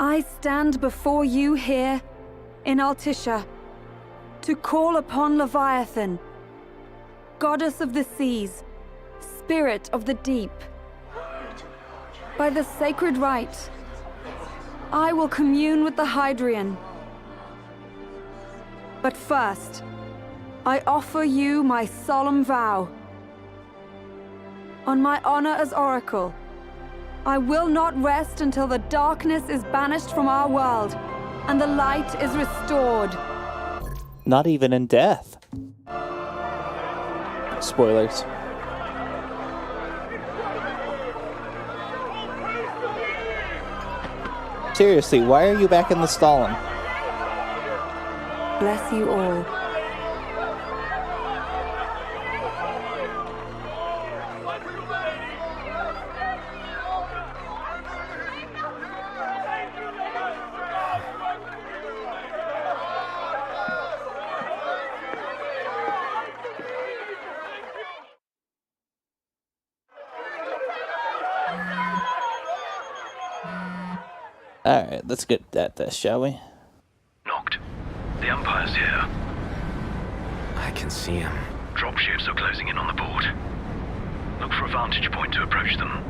[SPEAKER 7] I stand before you here in Altissia to call upon Leviathan, goddess of the seas, spirit of the deep. By the sacred rite, I will commune with the Hydrian. But first, I offer you my solemn vow. On my honor as Oracle, I will not rest until the darkness is banished from our world and the light is restored.
[SPEAKER 1] Not even in death. Spoilers. Seriously, why are you back in the Stalin?
[SPEAKER 7] Bless you all.
[SPEAKER 1] Alright, let's get at this, shall we?
[SPEAKER 5] Knocked. The Empire's here.
[SPEAKER 11] I can see him.
[SPEAKER 5] Dropships are closing in on the port. Look for a vantage point to approach them.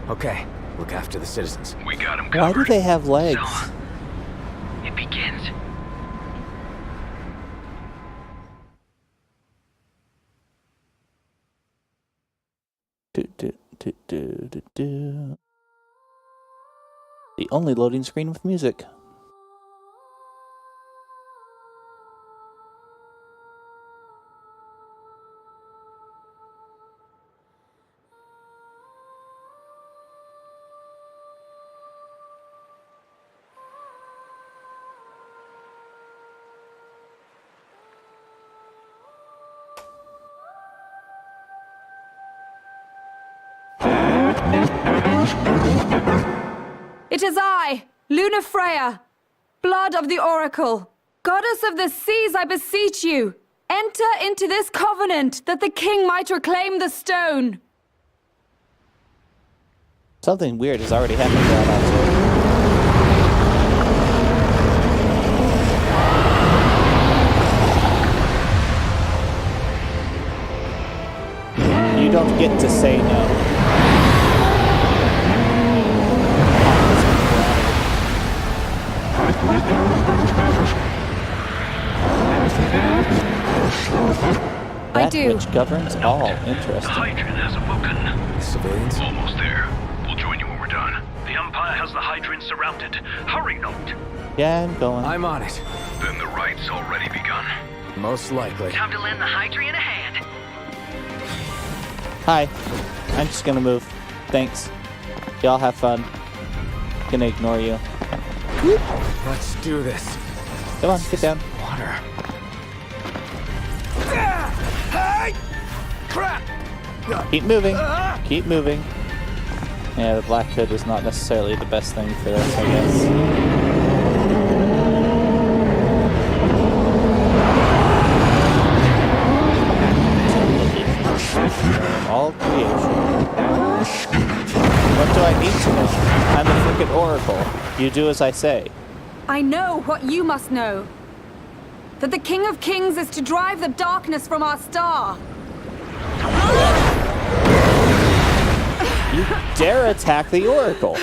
[SPEAKER 11] Okay, look after the citizens.
[SPEAKER 5] We got them
[SPEAKER 1] Why
[SPEAKER 5] covered.
[SPEAKER 1] do they have legs?
[SPEAKER 5] So, it begins.
[SPEAKER 1] The only loading screen with music.
[SPEAKER 7] It is I, Luna Freya, blood of the Oracle. Goddess of the seas, I beseech you, enter into this covenant that the king might reclaim the stone.
[SPEAKER 1] Something weird has already happened to that answer. You don't get to say no.
[SPEAKER 7] I do.
[SPEAKER 1] Which governs all. Interesting.
[SPEAKER 5] The Hydrian has awoken.
[SPEAKER 11] The civilians?
[SPEAKER 5] Almost there. We'll join you when we're done. The Empire has the Hydrian surrounded. Hurry, Noct.
[SPEAKER 1] Yeah, I'm going.
[SPEAKER 11] I'm on it.
[SPEAKER 5] Then the right's already begun.
[SPEAKER 11] Most likely.
[SPEAKER 9] Time to lend the Hydrian a hand.
[SPEAKER 1] Hi. I'm just gonna move. Thanks. Y'all have fun. Gonna ignore you.
[SPEAKER 11] Let's do this.
[SPEAKER 1] Come on, get down.
[SPEAKER 11] Water.
[SPEAKER 5] Crap!
[SPEAKER 1] Keep moving. Keep moving. Yeah, the Black Hood was not necessarily the best thing for this, I guess. All creation. What do I need to know? I'm the frickin' Oracle. You do as I say.
[SPEAKER 7] I know what you must know. That the King of Kings is to drive the darkness from our star.
[SPEAKER 1] You dare attack the Oracle!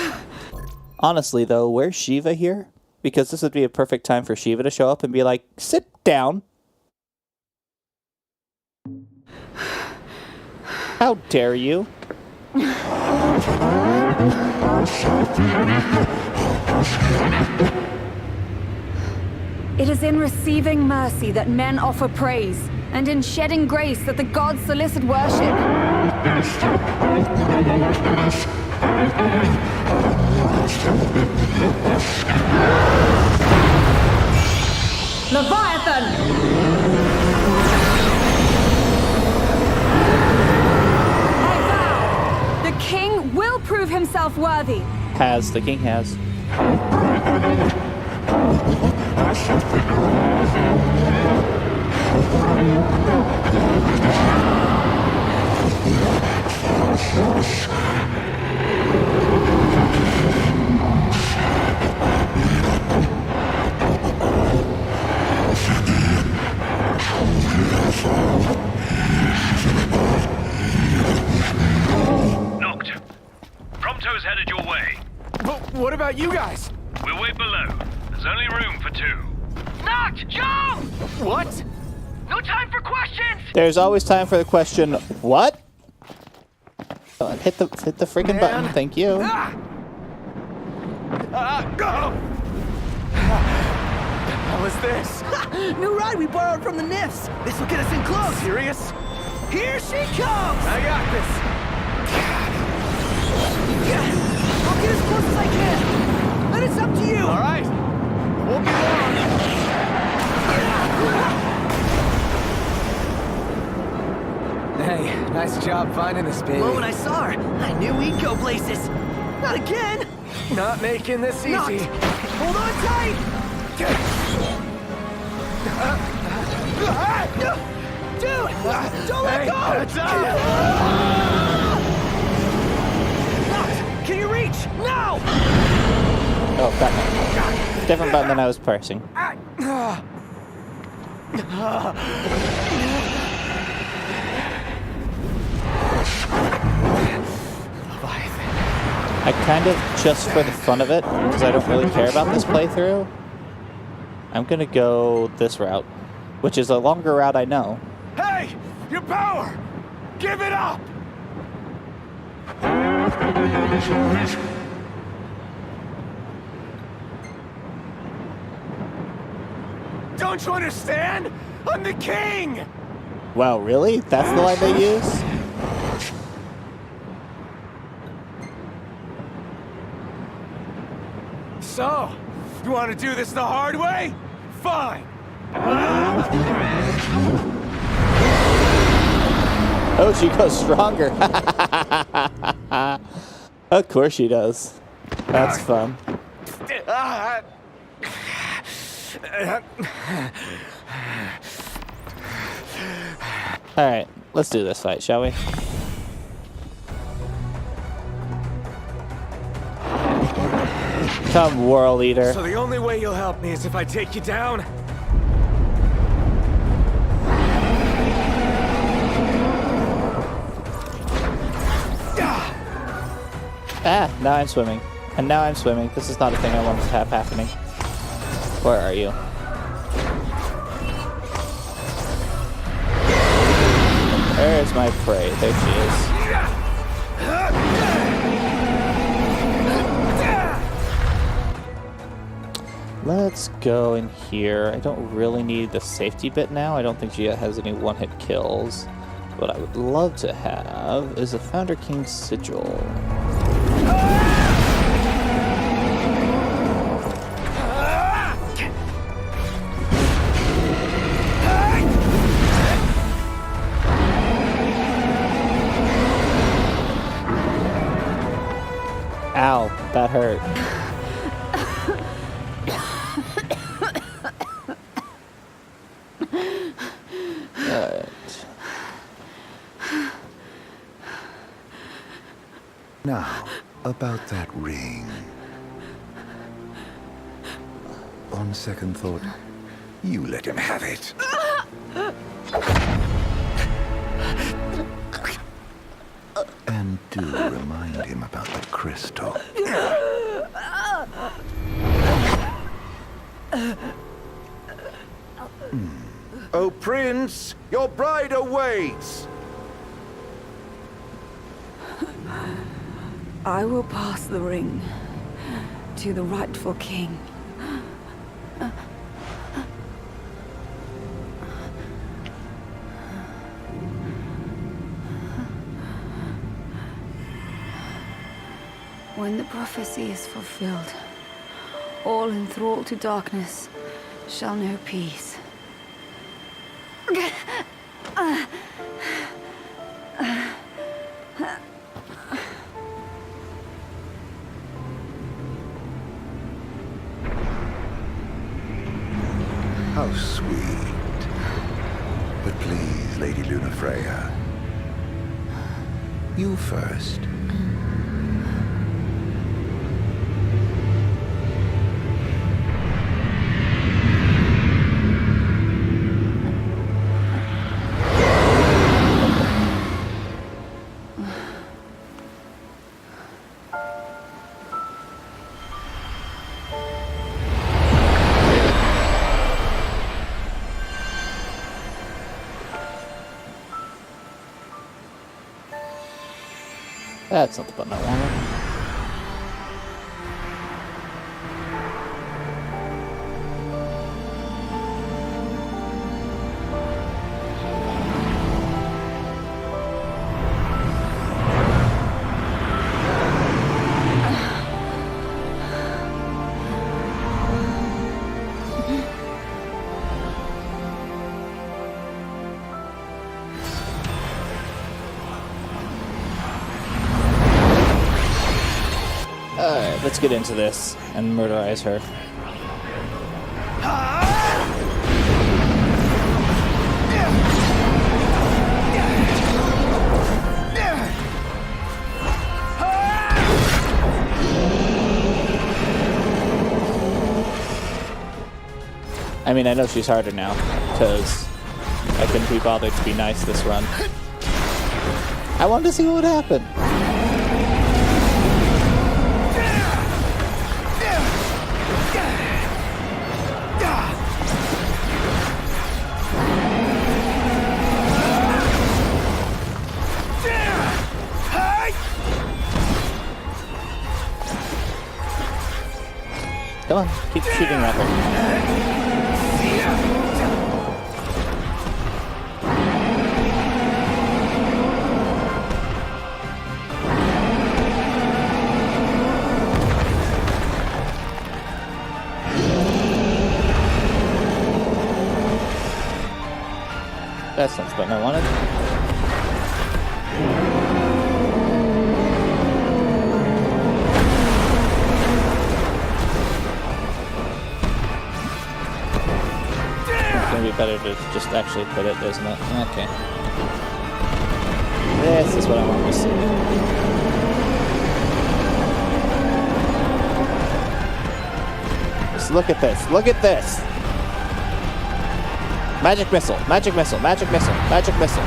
[SPEAKER 1] Honestly, though, where's Shiva here? Because this would be a perfect time for Shiva to show up and be like, sit down. How dare you?
[SPEAKER 7] It is in receiving mercy that men offer praise, and in shedding grace that the gods solicit worship. Leviathan! I vow, the king will prove himself worthy.
[SPEAKER 1] The king has.
[SPEAKER 5] Noct. Prompto's headed your way.
[SPEAKER 11] But what about you guys?
[SPEAKER 5] We'll wait There's only room for 2.
[SPEAKER 12] Knocked! Joe!
[SPEAKER 11] What?
[SPEAKER 12] No time for questions!
[SPEAKER 1] There's always time for the question, what? Hit the freaking button, thank you.
[SPEAKER 11] Go! What was this?
[SPEAKER 2] New ride we borrowed from the Nifs. This will get us in close.
[SPEAKER 11] Serious?
[SPEAKER 2] Here she comes!
[SPEAKER 11] I got this.
[SPEAKER 2] I'll get as close as I can. Then it's up to you.
[SPEAKER 11] All right. Won't be long. Hey, nice job finding this baby.
[SPEAKER 2] The moment I saw her, I knew we'd go places. Not again.
[SPEAKER 11] Not making this easy.
[SPEAKER 2] Knocked. Hold on tight. Dude, don't let go.
[SPEAKER 11] Heads up.
[SPEAKER 2] Knocked. Can you reach? No.
[SPEAKER 1] Oh, button. Different button than I was pressing. I kind of, just for the fun of it, because I don't really care about this playthrough, I'm gonna go this route, which is a longer route, I know.
[SPEAKER 11] Hey! Your power! Give it up! Don't you understand? I'm the king!
[SPEAKER 1] Wow, really? That's the line they use?
[SPEAKER 11] So, you want to do this the hard way? Fine!
[SPEAKER 1] Oh, she goes stronger. Of course she does. That's fun. Alright, let's do this fight, shall we? Come, World Eater.
[SPEAKER 11] So the only way you'll help me is if I take you down?
[SPEAKER 1] Ah, now I'm swimming. And now I'm swimming. This is not a thing I want to have happening. Where are you? There's my prey. There she is. Let's go in here. I don't really need the safety bit now. I don't think she has any one-hit kills. What I would love to have is a Founder King's Sigil. Ow, that hurt.
[SPEAKER 6] Now, about that ring. On second thought, you let him have it. And do remind him about the crystal.
[SPEAKER 22] Oh, Prince, your bride awaits!
[SPEAKER 7] I will pass the ring to the rightful king. When the prophecy is fulfilled, all enthralled to darkness shall know peace.
[SPEAKER 6] How sweet. But please, Lady Luna Freya. You first.
[SPEAKER 1] That's not the button I wanted. Alright, let's get into this and murderize her. I mean, I know she's harder now, because I couldn't be bothered to be nice this run. I wanted to see what would happen. Come on, keep shooting at her. That's not the button I wanted. It's gonna be better to just actually put it, isn't it? Okay. This is what I want to see. Just look at this. Look at this! Magic missile, magic missile, magic missile, magic missile.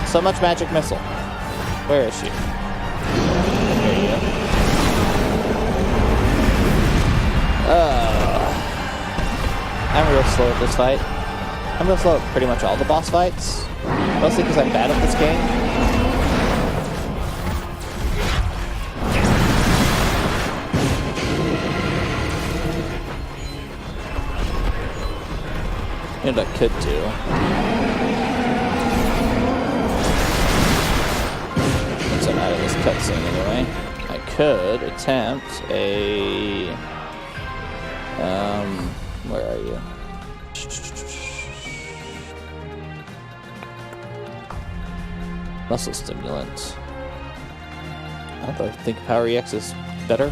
[SPEAKER 1] So much magic missile. Where is she? There you go. I'm real slow at this fight. I'm real slow at pretty much all the boss fights. Mostly because I'm bad at this game. You know what I could do? Once I'm out of this cutscene anyway, I could attempt a... where are you? Muscle stimulant. I think Power EX is better.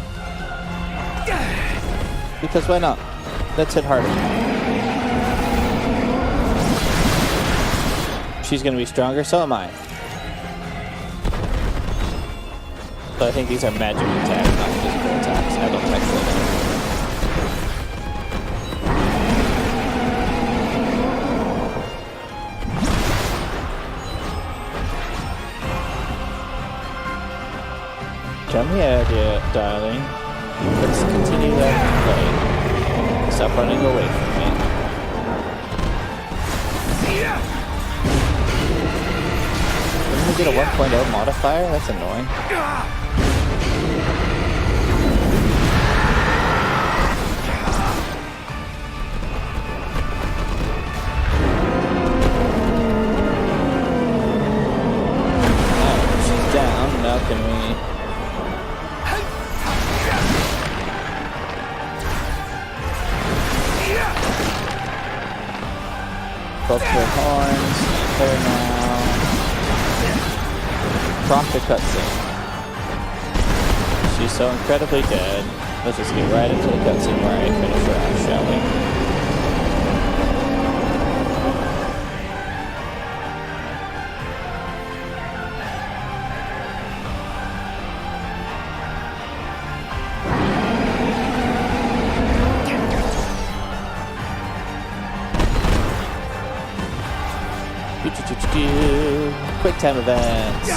[SPEAKER 1] Because why not? Let's hit harder. She's going to be stronger, so am I. But I think these are magic attacks, not physical attacks. I don't text them. Come here, dear darling. Let's continue that play. Stop running away from me. Didn't we get a 1.0 modifier? That's annoying. Alright, she's down. Now can we... Both her horns, her now. Prompt a cutscene. She's so incredibly dead. Let's just get right into the cutscene where I finish her off, shall we? Quick time events.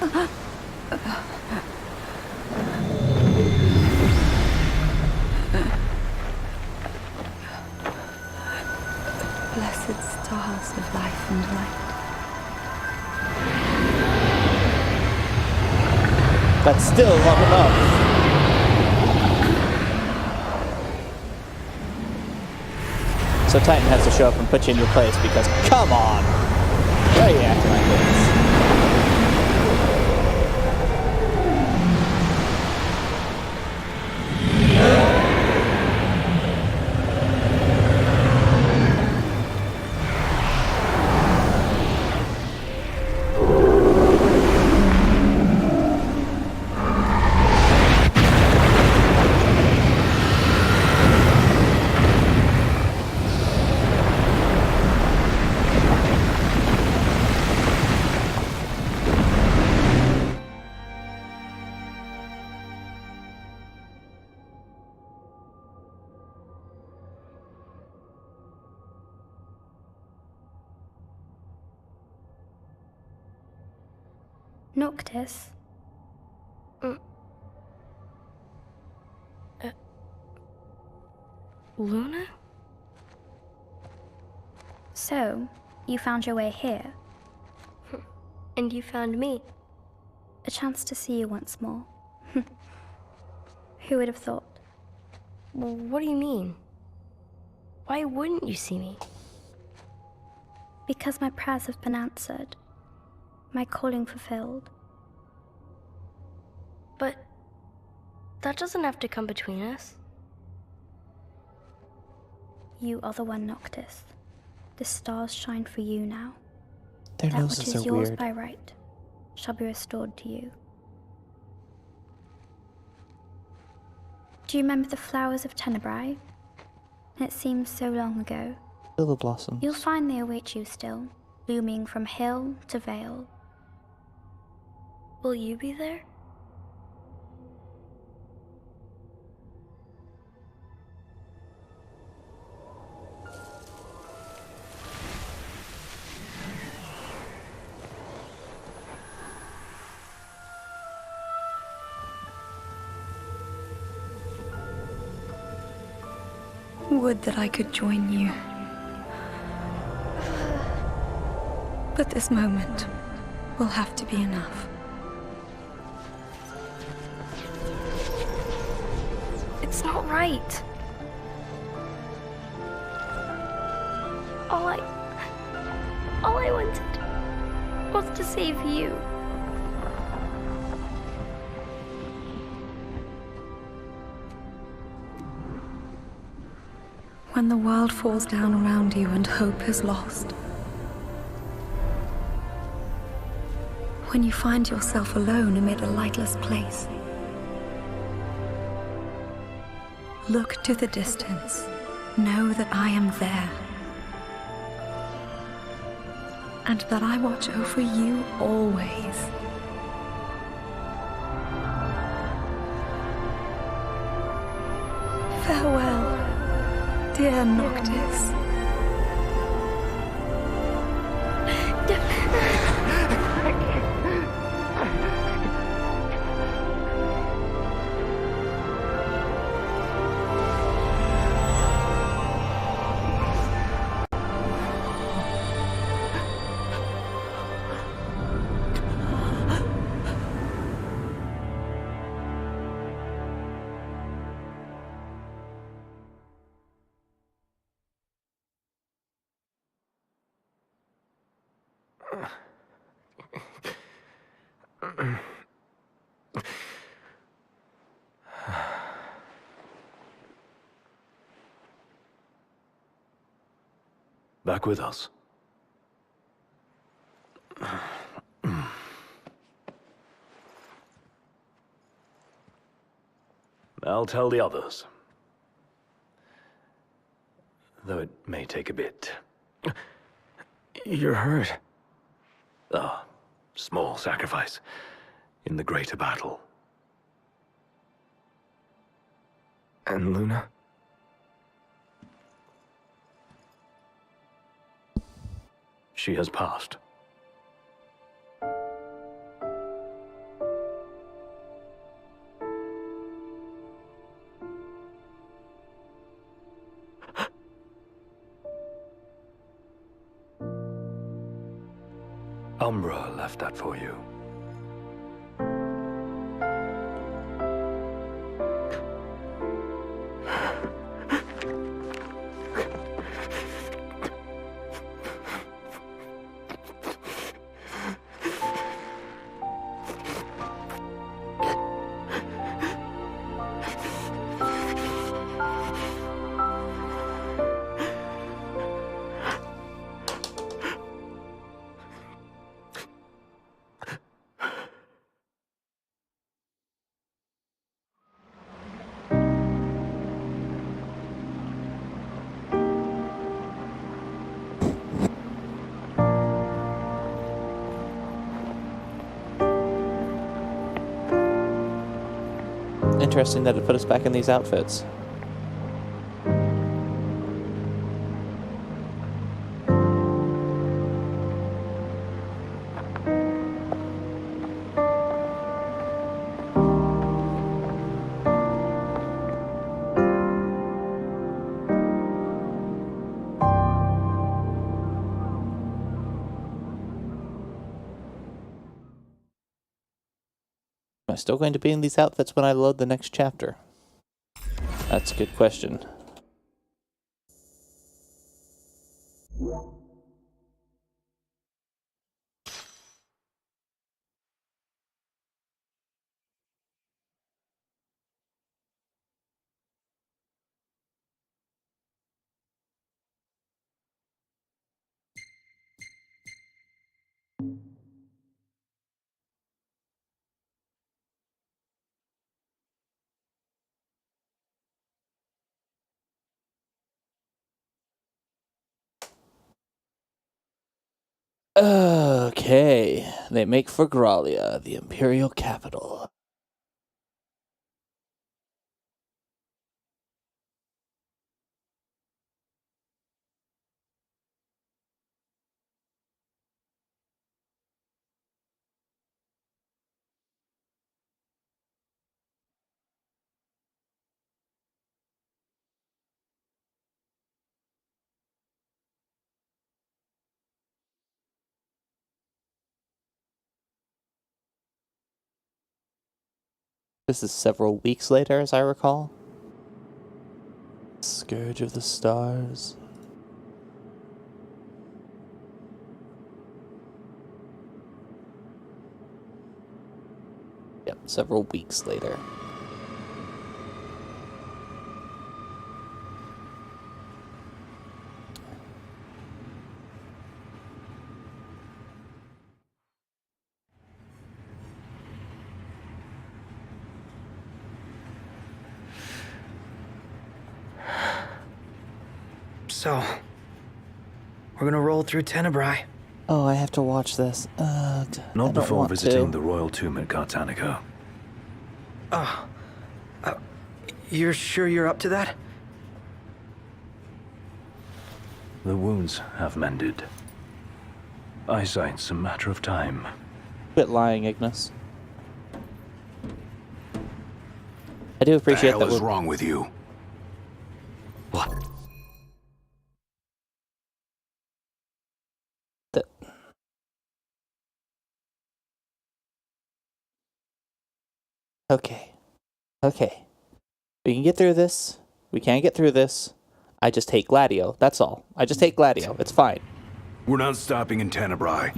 [SPEAKER 7] Blessed stars of life and light.
[SPEAKER 1] That's still not enough. So Titan has to show up and put you in your place because, come on! Why are you acting like this?
[SPEAKER 13] Noctis?
[SPEAKER 14] Luna?
[SPEAKER 13] So, you found your way here.
[SPEAKER 14] And you found me.
[SPEAKER 13] A chance to see you once more. Who would have thought?
[SPEAKER 14] Well, what do you mean? Why wouldn't you see me?
[SPEAKER 13] Because my prayers have been answered. My calling fulfilled.
[SPEAKER 14] But that doesn't have to come between us.
[SPEAKER 13] You are the one, Noctis. The stars shine for you now.
[SPEAKER 1] Their
[SPEAKER 13] that
[SPEAKER 1] noses
[SPEAKER 13] which is
[SPEAKER 1] are
[SPEAKER 13] yours
[SPEAKER 1] weird.
[SPEAKER 13] by right shall be restored to you. Do you remember the flowers of Tenebrae? It seems so long ago.
[SPEAKER 1] Still the blossoms.
[SPEAKER 13] You'll find they await you still, blooming from hill to vale.
[SPEAKER 14] Will you be there?
[SPEAKER 7] Would that I could join you. But this moment will have to be enough.
[SPEAKER 14] It's not right. All I wanted was to save you.
[SPEAKER 7] When the world falls down around you and hope is lost. When you find yourself alone amid a lightless place. Look to the distance. Know that I am there. And that I watch over you always. Farewell, dear Noctis.
[SPEAKER 5] Back with us. I'll tell the others. Though it may take a bit.
[SPEAKER 11] You're hurt.
[SPEAKER 5] Ah, small sacrifice in the greater battle.
[SPEAKER 11] And Luna?
[SPEAKER 5] She has passed. Umbra left that for you.
[SPEAKER 1] Interesting that it put us back in these outfits. Am I still going to be in these outfits when I load the next chapter? That's a good question. Okay, they make for Gralia, the imperial capital. This is several weeks later, as I recall. Scourge of the Stars. Yep, several weeks later.
[SPEAKER 2] So, we're gonna roll through Tenebrae.
[SPEAKER 1] Oh, I have to watch this.
[SPEAKER 5] Not before visiting the royal tomb at Cartanico.
[SPEAKER 2] Oh, you're sure you're up to that?
[SPEAKER 5] The wounds have mended. Eyesight's a matter of time.
[SPEAKER 1] Quit lying, Ignis. I do appreciate that.
[SPEAKER 3] What the hell is wrong with you?
[SPEAKER 2] What?
[SPEAKER 1] Okay. Okay. We can get through this. We can get through this. I just hate Gladio. That's all. I just hate Gladio. It's fine.
[SPEAKER 3] We're not stopping in Tenebrae.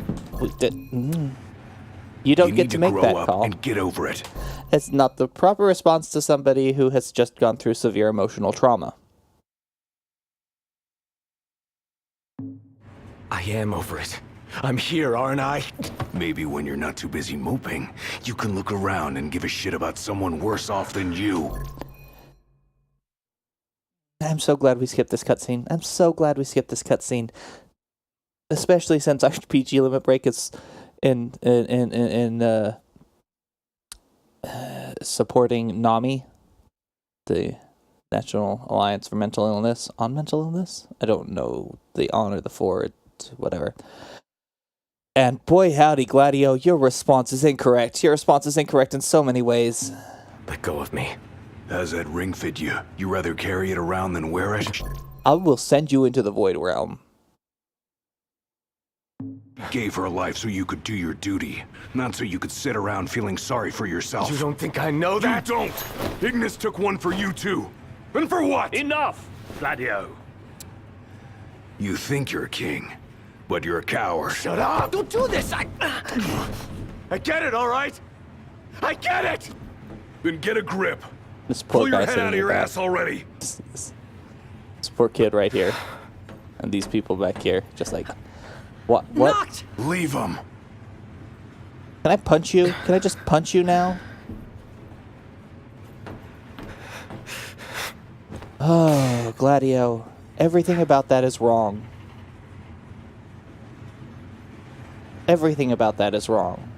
[SPEAKER 1] You don't get to make that call.
[SPEAKER 3] And get over it.
[SPEAKER 1] It's not the proper response to somebody who has just gone through severe emotional trauma.
[SPEAKER 16] I am over it. I'm here, aren't I?
[SPEAKER 3] Maybe when you're not too busy moping, you can look around and give a shit about someone worse off than you.
[SPEAKER 1] I'm so glad we skipped this cutscene. I'm so glad we skipped this cutscene. Especially since RPG Limit Break is in supporting NAMI, the National Alliance for Mental Illness. On mental illness? I don't know the on or the for, whatever. And boy howdy, Gladio, your response is incorrect. Your response is incorrect in so many ways.
[SPEAKER 16] Let go of me.
[SPEAKER 3] How's that ring fit you? You rather carry it around than wear it?
[SPEAKER 1] I will send you into the Void Realm.
[SPEAKER 3] You gave her a life so you could do your duty, not so you could sit around feeling sorry for yourself.
[SPEAKER 11] You don't think I know that?
[SPEAKER 3] You don't! Ignis took one for you too. And for what?
[SPEAKER 5] Enough, Gladio.
[SPEAKER 3] You think you're a king, but you're a coward.
[SPEAKER 11] Shut up! Don't do this! I get it, all right? I get it!
[SPEAKER 3] Then get a grip.
[SPEAKER 1] This poor
[SPEAKER 3] Pull your
[SPEAKER 1] guy
[SPEAKER 3] head
[SPEAKER 1] sitting
[SPEAKER 3] out of
[SPEAKER 1] in
[SPEAKER 3] your
[SPEAKER 1] the back.
[SPEAKER 3] ass already.
[SPEAKER 1] This poor kid right here. And these people back here. Just like, what?
[SPEAKER 3] Knocked! Leave him.
[SPEAKER 1] Can I punch you? Can I just punch you now? Oh, Gladio. Everything about that is wrong. Everything about that is wrong.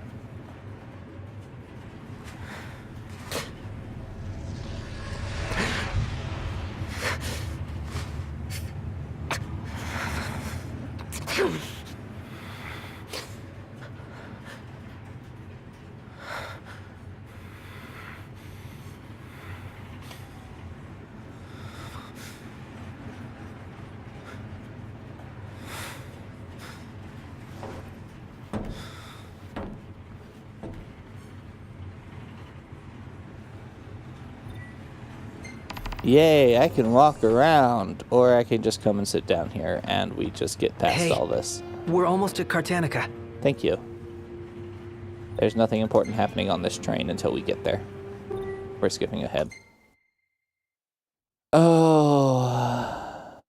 [SPEAKER 1] Yay, I can walk around, or I can just come and sit down here, and we just get past all this.
[SPEAKER 2] We're almost at Cartanica.
[SPEAKER 1] Thank you. There's nothing important happening on this train until we get there. We're skipping ahead. Oh.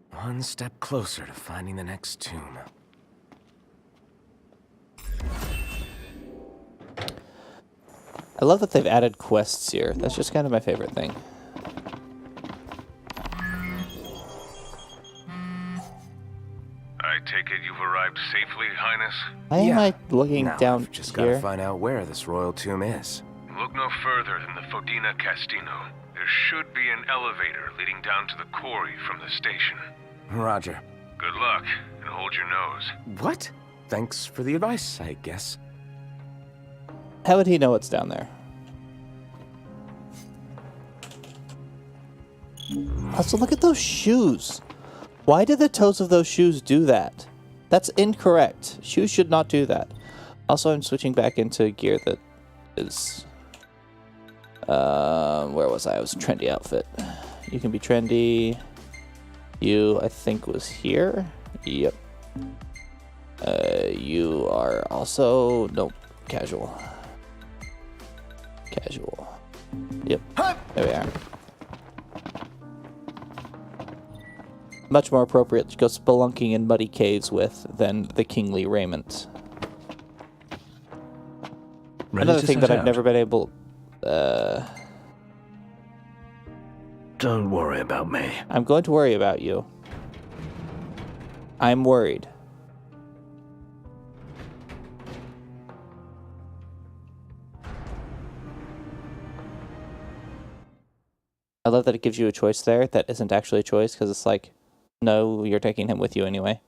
[SPEAKER 11] One step closer to finding the next tomb.
[SPEAKER 1] I love that they've added quests here. That's just kind of my favorite thing.
[SPEAKER 15] I take it you've arrived safely, Highness?
[SPEAKER 1] Why am I looking
[SPEAKER 11] Now,
[SPEAKER 1] down
[SPEAKER 11] I've just
[SPEAKER 1] here?
[SPEAKER 11] gotta find out where this royal tomb is.
[SPEAKER 15] Look no further than the Fodina Castino. There should be an elevator leading down to the quarry from the station.
[SPEAKER 11] Roger.
[SPEAKER 15] Good luck, and hold your nose.
[SPEAKER 11] What? Thanks for the advice, I guess.
[SPEAKER 1] How would he know it's down there? Also, look at those shoes. Why did the toes of those shoes do that? That's incorrect. Shoes should not do that. Also, I'm switching back into gear that is... where was I? I was trendy outfit. You can be trendy. You, I think, was here. Yep. You are also... Nope. Casual. Casual. Yep. There we are. Much more appropriate to go spelunking in muddy caves with than the kingly raiment. Another thing that I've never been able...
[SPEAKER 5] Don't worry about me.
[SPEAKER 1] I'm going to worry about you. I'm worried. I love that it gives you a choice there that isn't actually a choice, because it's like, no, you're taking him with you anyway.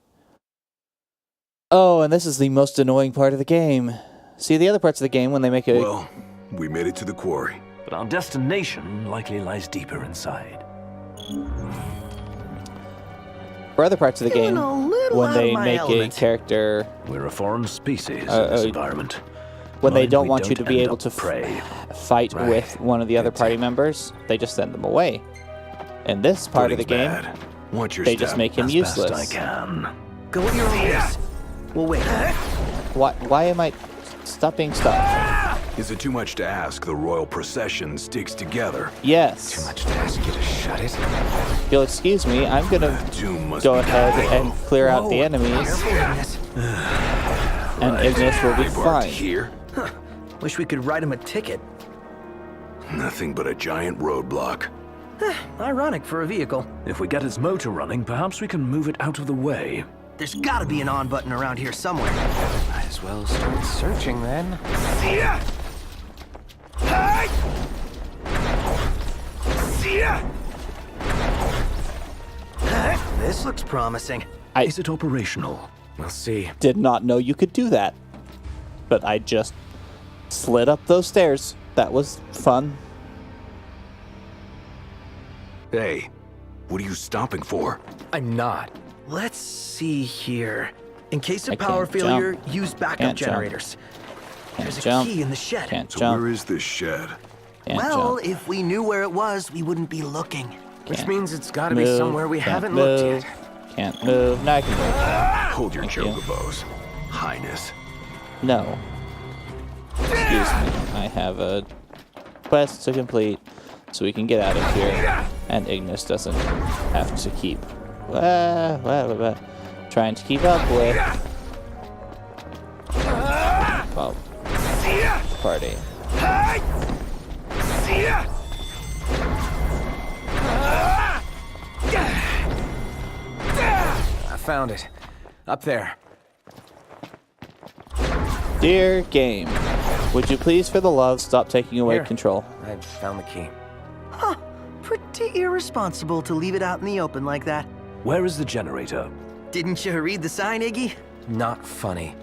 [SPEAKER 1] Oh, and this is the most annoying part of the game. See, the other parts of the game, when they make a...
[SPEAKER 3] Well, we made it to the quarry.
[SPEAKER 5] But our destination likely lies deeper inside.
[SPEAKER 1] For other parts of the game, when they make a character...
[SPEAKER 5] We're a foreign species in this environment.
[SPEAKER 1] When they don't want you to be able to fight with one of the other party members, they just send them away. In this part of the game, they just make him useless.
[SPEAKER 5] I can.
[SPEAKER 2] Go at your own pace. We'll wait.
[SPEAKER 1] Why am I... Stop being stuck.
[SPEAKER 3] Is it too much to ask the royal procession sticks together?
[SPEAKER 1] Yes.
[SPEAKER 11] Too much to ask you to shut it?
[SPEAKER 1] If you'll excuse me, I'm gonna go ahead and clear out the enemies. And Ignis will be fine.
[SPEAKER 3] Here?
[SPEAKER 2] Huh. Wish we could write him a ticket.
[SPEAKER 3] Nothing but a giant roadblock.
[SPEAKER 2] Ironic for a vehicle.
[SPEAKER 5] If we get its motor running, perhaps we can move it out of the way.
[SPEAKER 2] There's gotta be an on button around here somewhere.
[SPEAKER 11] Might as well start searching then.
[SPEAKER 12] See ya! Hey! See ya!
[SPEAKER 2] This looks promising.
[SPEAKER 5] Is it operational?
[SPEAKER 11] We'll see.
[SPEAKER 1] Did not know you could do that. But I just slid up those stairs. That was fun.
[SPEAKER 3] Hey, What are you stopping for?
[SPEAKER 11] I'm not.
[SPEAKER 2] Let's see here. In case
[SPEAKER 1] I
[SPEAKER 2] of power
[SPEAKER 1] can't
[SPEAKER 2] failure,
[SPEAKER 1] jump.
[SPEAKER 2] use backup
[SPEAKER 1] Can't jump.
[SPEAKER 2] generators. There's a
[SPEAKER 1] jump.
[SPEAKER 2] key in the shed.
[SPEAKER 1] Can't
[SPEAKER 3] So
[SPEAKER 1] jump.
[SPEAKER 3] where is this shed?
[SPEAKER 1] Can't
[SPEAKER 2] Well,
[SPEAKER 1] jump.
[SPEAKER 2] if we knew where it was, we wouldn't be looking.
[SPEAKER 11] Which
[SPEAKER 1] Can't
[SPEAKER 11] means it's gotta be
[SPEAKER 1] move,
[SPEAKER 11] somewhere we
[SPEAKER 1] can't
[SPEAKER 11] haven't
[SPEAKER 1] move,
[SPEAKER 11] looked yet.
[SPEAKER 1] Can't move. Now I can move.
[SPEAKER 3] Hold your
[SPEAKER 1] Thank you.
[SPEAKER 3] chocobos, Highness.
[SPEAKER 1] No. Excuse me. I have a quest to complete so we can get out of here. And Ignis doesn't have to keep trying to keep up with well, party.
[SPEAKER 11] I found it. Up there.
[SPEAKER 1] Dear game, would you please, for the love, stop taking away
[SPEAKER 11] Here.
[SPEAKER 1] control?
[SPEAKER 11] I found the key.
[SPEAKER 2] Huh. Pretty irresponsible to leave it out in the open like that.
[SPEAKER 5] Where is the generator?
[SPEAKER 2] Didn't you read the sign, Iggy?
[SPEAKER 11] Not funny.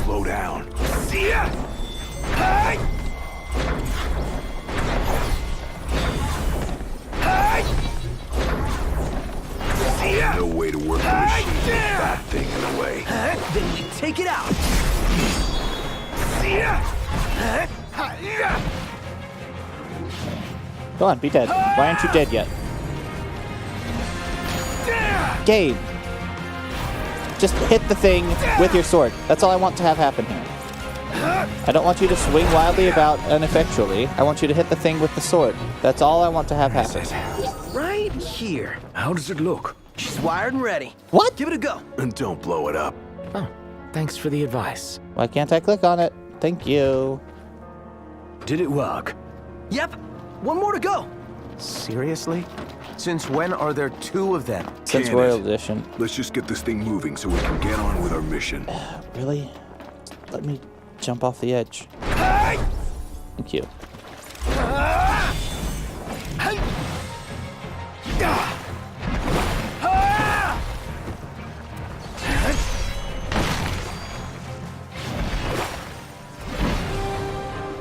[SPEAKER 3] Slow down. No way to work the machine with that thing in the way.
[SPEAKER 2] Then you take it out.
[SPEAKER 1] Go on, be dead. Why aren't you dead yet? Game. Just hit the thing with your sword. That's all I want to have happen here. I don't want you to swing wildly about ineffectually. I want you to hit the thing with the sword. That's all I want to have happen.
[SPEAKER 2] Right here.
[SPEAKER 3] How does it look?
[SPEAKER 2] She's wired and ready.
[SPEAKER 1] What?
[SPEAKER 2] Give it a go.
[SPEAKER 3] And don't blow it up.
[SPEAKER 11] Oh, thanks for the advice.
[SPEAKER 1] Why can't I click on it? Thank you.
[SPEAKER 5] Did it work?
[SPEAKER 2] Yep. One more to go.
[SPEAKER 11] Seriously? Since when are there two of them?
[SPEAKER 1] Since
[SPEAKER 3] Can
[SPEAKER 1] Royal
[SPEAKER 3] it?
[SPEAKER 1] Edition.
[SPEAKER 3] Let's just get this thing moving so we can get on with our mission.
[SPEAKER 1] Really? Let me jump off the edge. Thank you.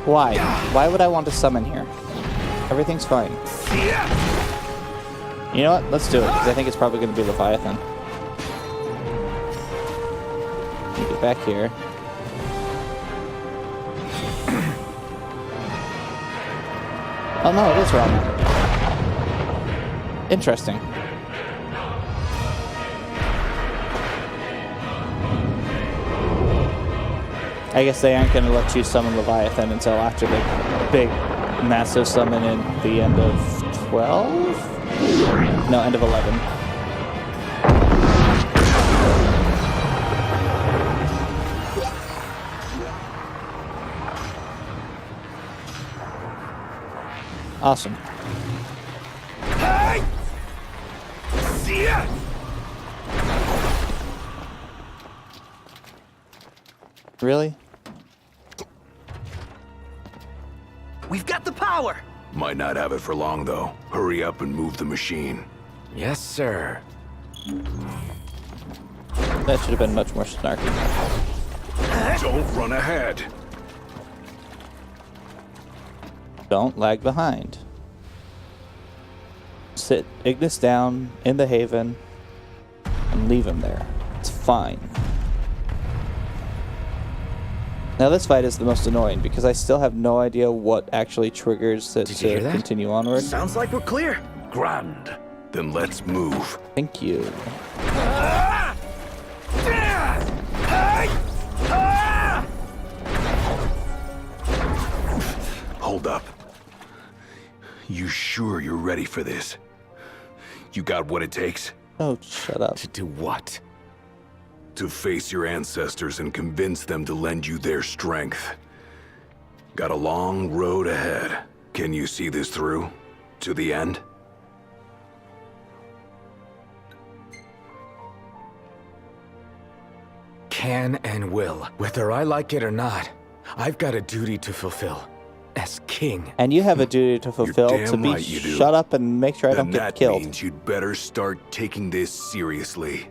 [SPEAKER 1] Why? Why would I want to summon here? Everything's fine. You know what? Let's do it, because I think it's probably going to be Leviathan. Let me get back here. Oh no, it is wrong. Interesting. I guess they aren't going to let you summon Leviathan until after the big, massive summon in the end of 12? No, end of 11. Awesome. Really?
[SPEAKER 2] We've got the power.
[SPEAKER 3] Might not have it for long, though. Hurry up and move the machine.
[SPEAKER 11] Yes, sir.
[SPEAKER 1] That should have been much more snarky.
[SPEAKER 3] Don't run ahead.
[SPEAKER 1] Don't lag behind. Sit Ignis down in the haven and leave him there. It's fine. Now this fight is the most annoying because I still have no idea what actually triggers it to continue onward.
[SPEAKER 2] Sounds like we're clear.
[SPEAKER 3] Grand. Then let's move.
[SPEAKER 1] Thank you.
[SPEAKER 3] Hold up. You sure you're ready for this? You got what it takes?
[SPEAKER 1] Oh, shut up.
[SPEAKER 3] To do what? To face your ancestors and convince them to lend you their strength. Got a long road ahead. Can you see this through? To the end?
[SPEAKER 11] Can and will. Whether I like it or not, I've got a duty to fulfill. As king.
[SPEAKER 1] And you have a duty to fulfill
[SPEAKER 3] You're
[SPEAKER 1] to
[SPEAKER 3] damn
[SPEAKER 1] be
[SPEAKER 3] right you do.
[SPEAKER 1] shut up and make sure I
[SPEAKER 3] Then
[SPEAKER 1] don't get
[SPEAKER 3] that
[SPEAKER 1] killed.
[SPEAKER 3] means you'd better start taking this seriously.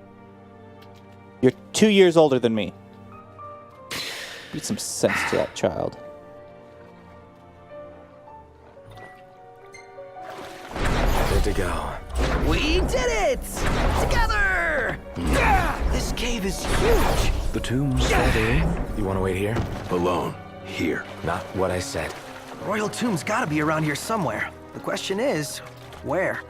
[SPEAKER 1] You're 2 years older than me. Be some sense to that child.
[SPEAKER 11] to go.
[SPEAKER 2] We did it! Together! This cave is huge!
[SPEAKER 11] The tomb's ready. You want to wait here?
[SPEAKER 3] Alone. Here.
[SPEAKER 11] Not what I said.
[SPEAKER 2] The royal tomb's gotta be around here somewhere. The question is, where?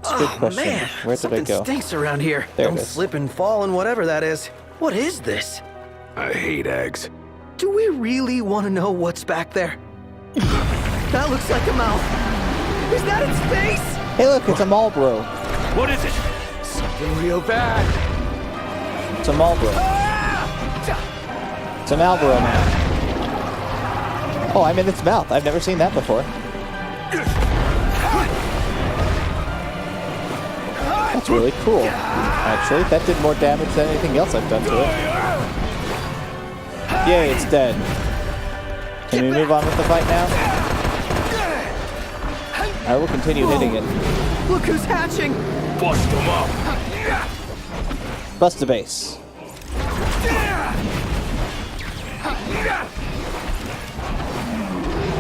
[SPEAKER 1] It's a good question.
[SPEAKER 2] Man,
[SPEAKER 1] Where did
[SPEAKER 2] something
[SPEAKER 1] it go?
[SPEAKER 2] stinks around here.
[SPEAKER 1] There it
[SPEAKER 2] Don't
[SPEAKER 1] is.
[SPEAKER 2] slip and fall and whatever that is. What is this?
[SPEAKER 3] I hate eggs.
[SPEAKER 2] Do we really want to know what's back there? That looks like a mouth. Is that its face?
[SPEAKER 1] Hey, look, it's a Marlboro.
[SPEAKER 11] What is it? Something real bad.
[SPEAKER 1] It's a Marlboro. It's a Marlboro now. Oh, I'm in its mouth. I've never seen that before. That's really cool. Actually, that did more damage than anything else I've done to it. Yay, it's dead. Can we move on with the fight now? I will continue hitting it.
[SPEAKER 2] Look who's hatching!
[SPEAKER 3] Bust them up!
[SPEAKER 1] Bust the base.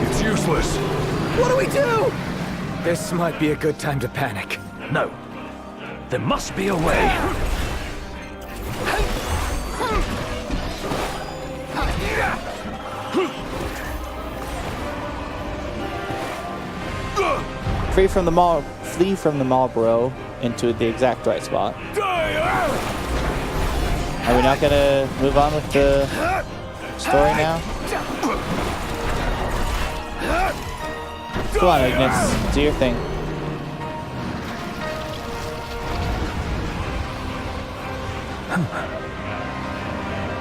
[SPEAKER 3] It's useless.
[SPEAKER 2] What do we do?
[SPEAKER 11] This might be a good time to panic.
[SPEAKER 5] No. There must be a way.
[SPEAKER 1] Flee from the Marlboro into the exact right spot. Are we not gonna move on with the story now? Come on, Ignis, do your thing.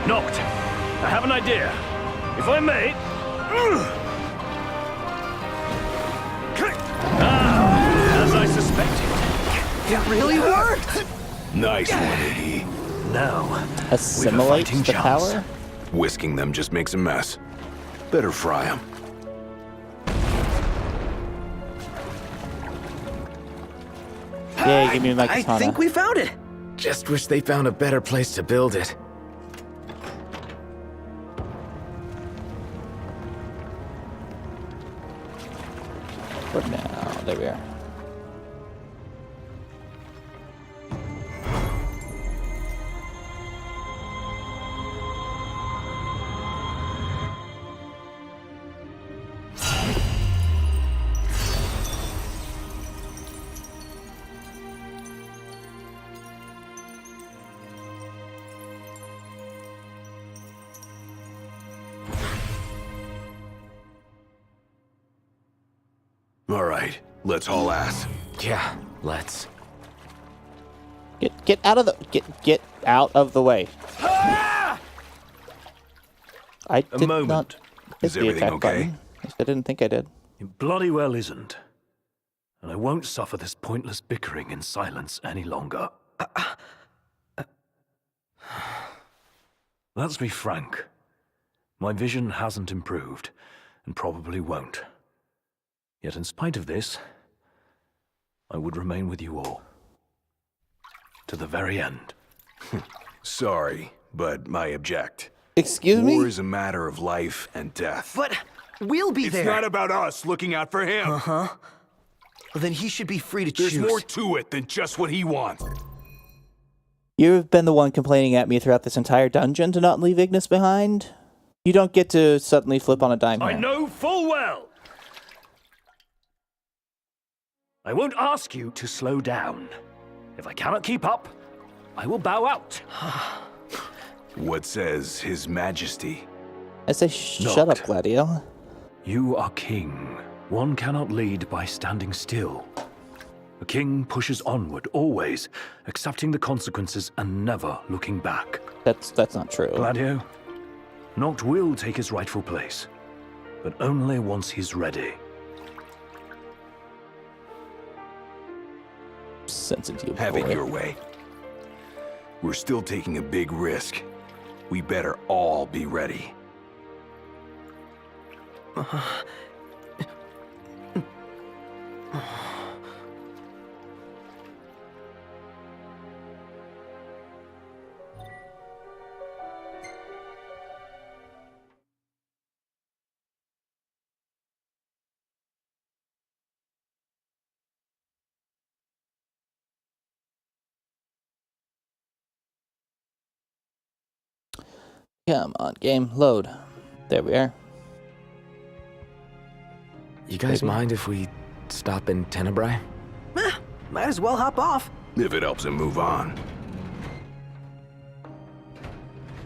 [SPEAKER 5] Knocked. I have an idea. If I may. As I suspected.
[SPEAKER 2] It really worked!
[SPEAKER 3] Nice one, Iggy.
[SPEAKER 5] Now,
[SPEAKER 1] Assimilate the
[SPEAKER 5] chance.
[SPEAKER 1] power?
[SPEAKER 3] Whisking them just makes a mess. Better fry them.
[SPEAKER 1] Yay, give me my katana.
[SPEAKER 2] I think we found it!
[SPEAKER 11] Just wish they found a better place to build it.
[SPEAKER 1] What now? There we are.
[SPEAKER 3] All right, let's haul ass.
[SPEAKER 11] Yeah, let's.
[SPEAKER 1] Get out of the get out of the way. I did
[SPEAKER 5] moment.
[SPEAKER 1] not hit
[SPEAKER 3] Is
[SPEAKER 1] the
[SPEAKER 3] everything
[SPEAKER 1] attack
[SPEAKER 3] okay?
[SPEAKER 1] button. I didn't think I did.
[SPEAKER 5] It bloody well isn't. And I won't suffer this pointless bickering in silence any longer. Let's be frank. My vision hasn't improved, and probably won't. Yet in spite of this, I would remain with you all. To the very end.
[SPEAKER 3] Sorry, but I object.
[SPEAKER 1] Excuse me?
[SPEAKER 3] War is a matter of life and death.
[SPEAKER 2] But we'll be there.
[SPEAKER 3] It's not about us looking out for him.
[SPEAKER 2] Uh-huh. Well, then he should be free to
[SPEAKER 3] There's
[SPEAKER 2] choose.
[SPEAKER 3] more to it than just what he wants.
[SPEAKER 1] You've been the one complaining at me throughout this entire dungeon to not leave Ignis behind. You don't get to suddenly flip on a dime here.
[SPEAKER 5] I know full well! I won't ask you to slow down. If I cannot keep up, I will bow out.
[SPEAKER 3] What says His Majesty?
[SPEAKER 1] I say shut up, Gladio.
[SPEAKER 5] You are king. One cannot lead by standing still. A king pushes onward, always, accepting the consequences and never looking back.
[SPEAKER 1] That's not true.
[SPEAKER 5] Gladio, Noct will take his rightful place, but only once he's ready.
[SPEAKER 1] Sensitive.
[SPEAKER 3] Have it your way. We're still taking a big risk. We better all be ready.
[SPEAKER 1] Come on, game. Load. There we are.
[SPEAKER 11] You guys mind if we stop in Tenebrae?
[SPEAKER 2] Might as well hop off.
[SPEAKER 3] If it helps him move on.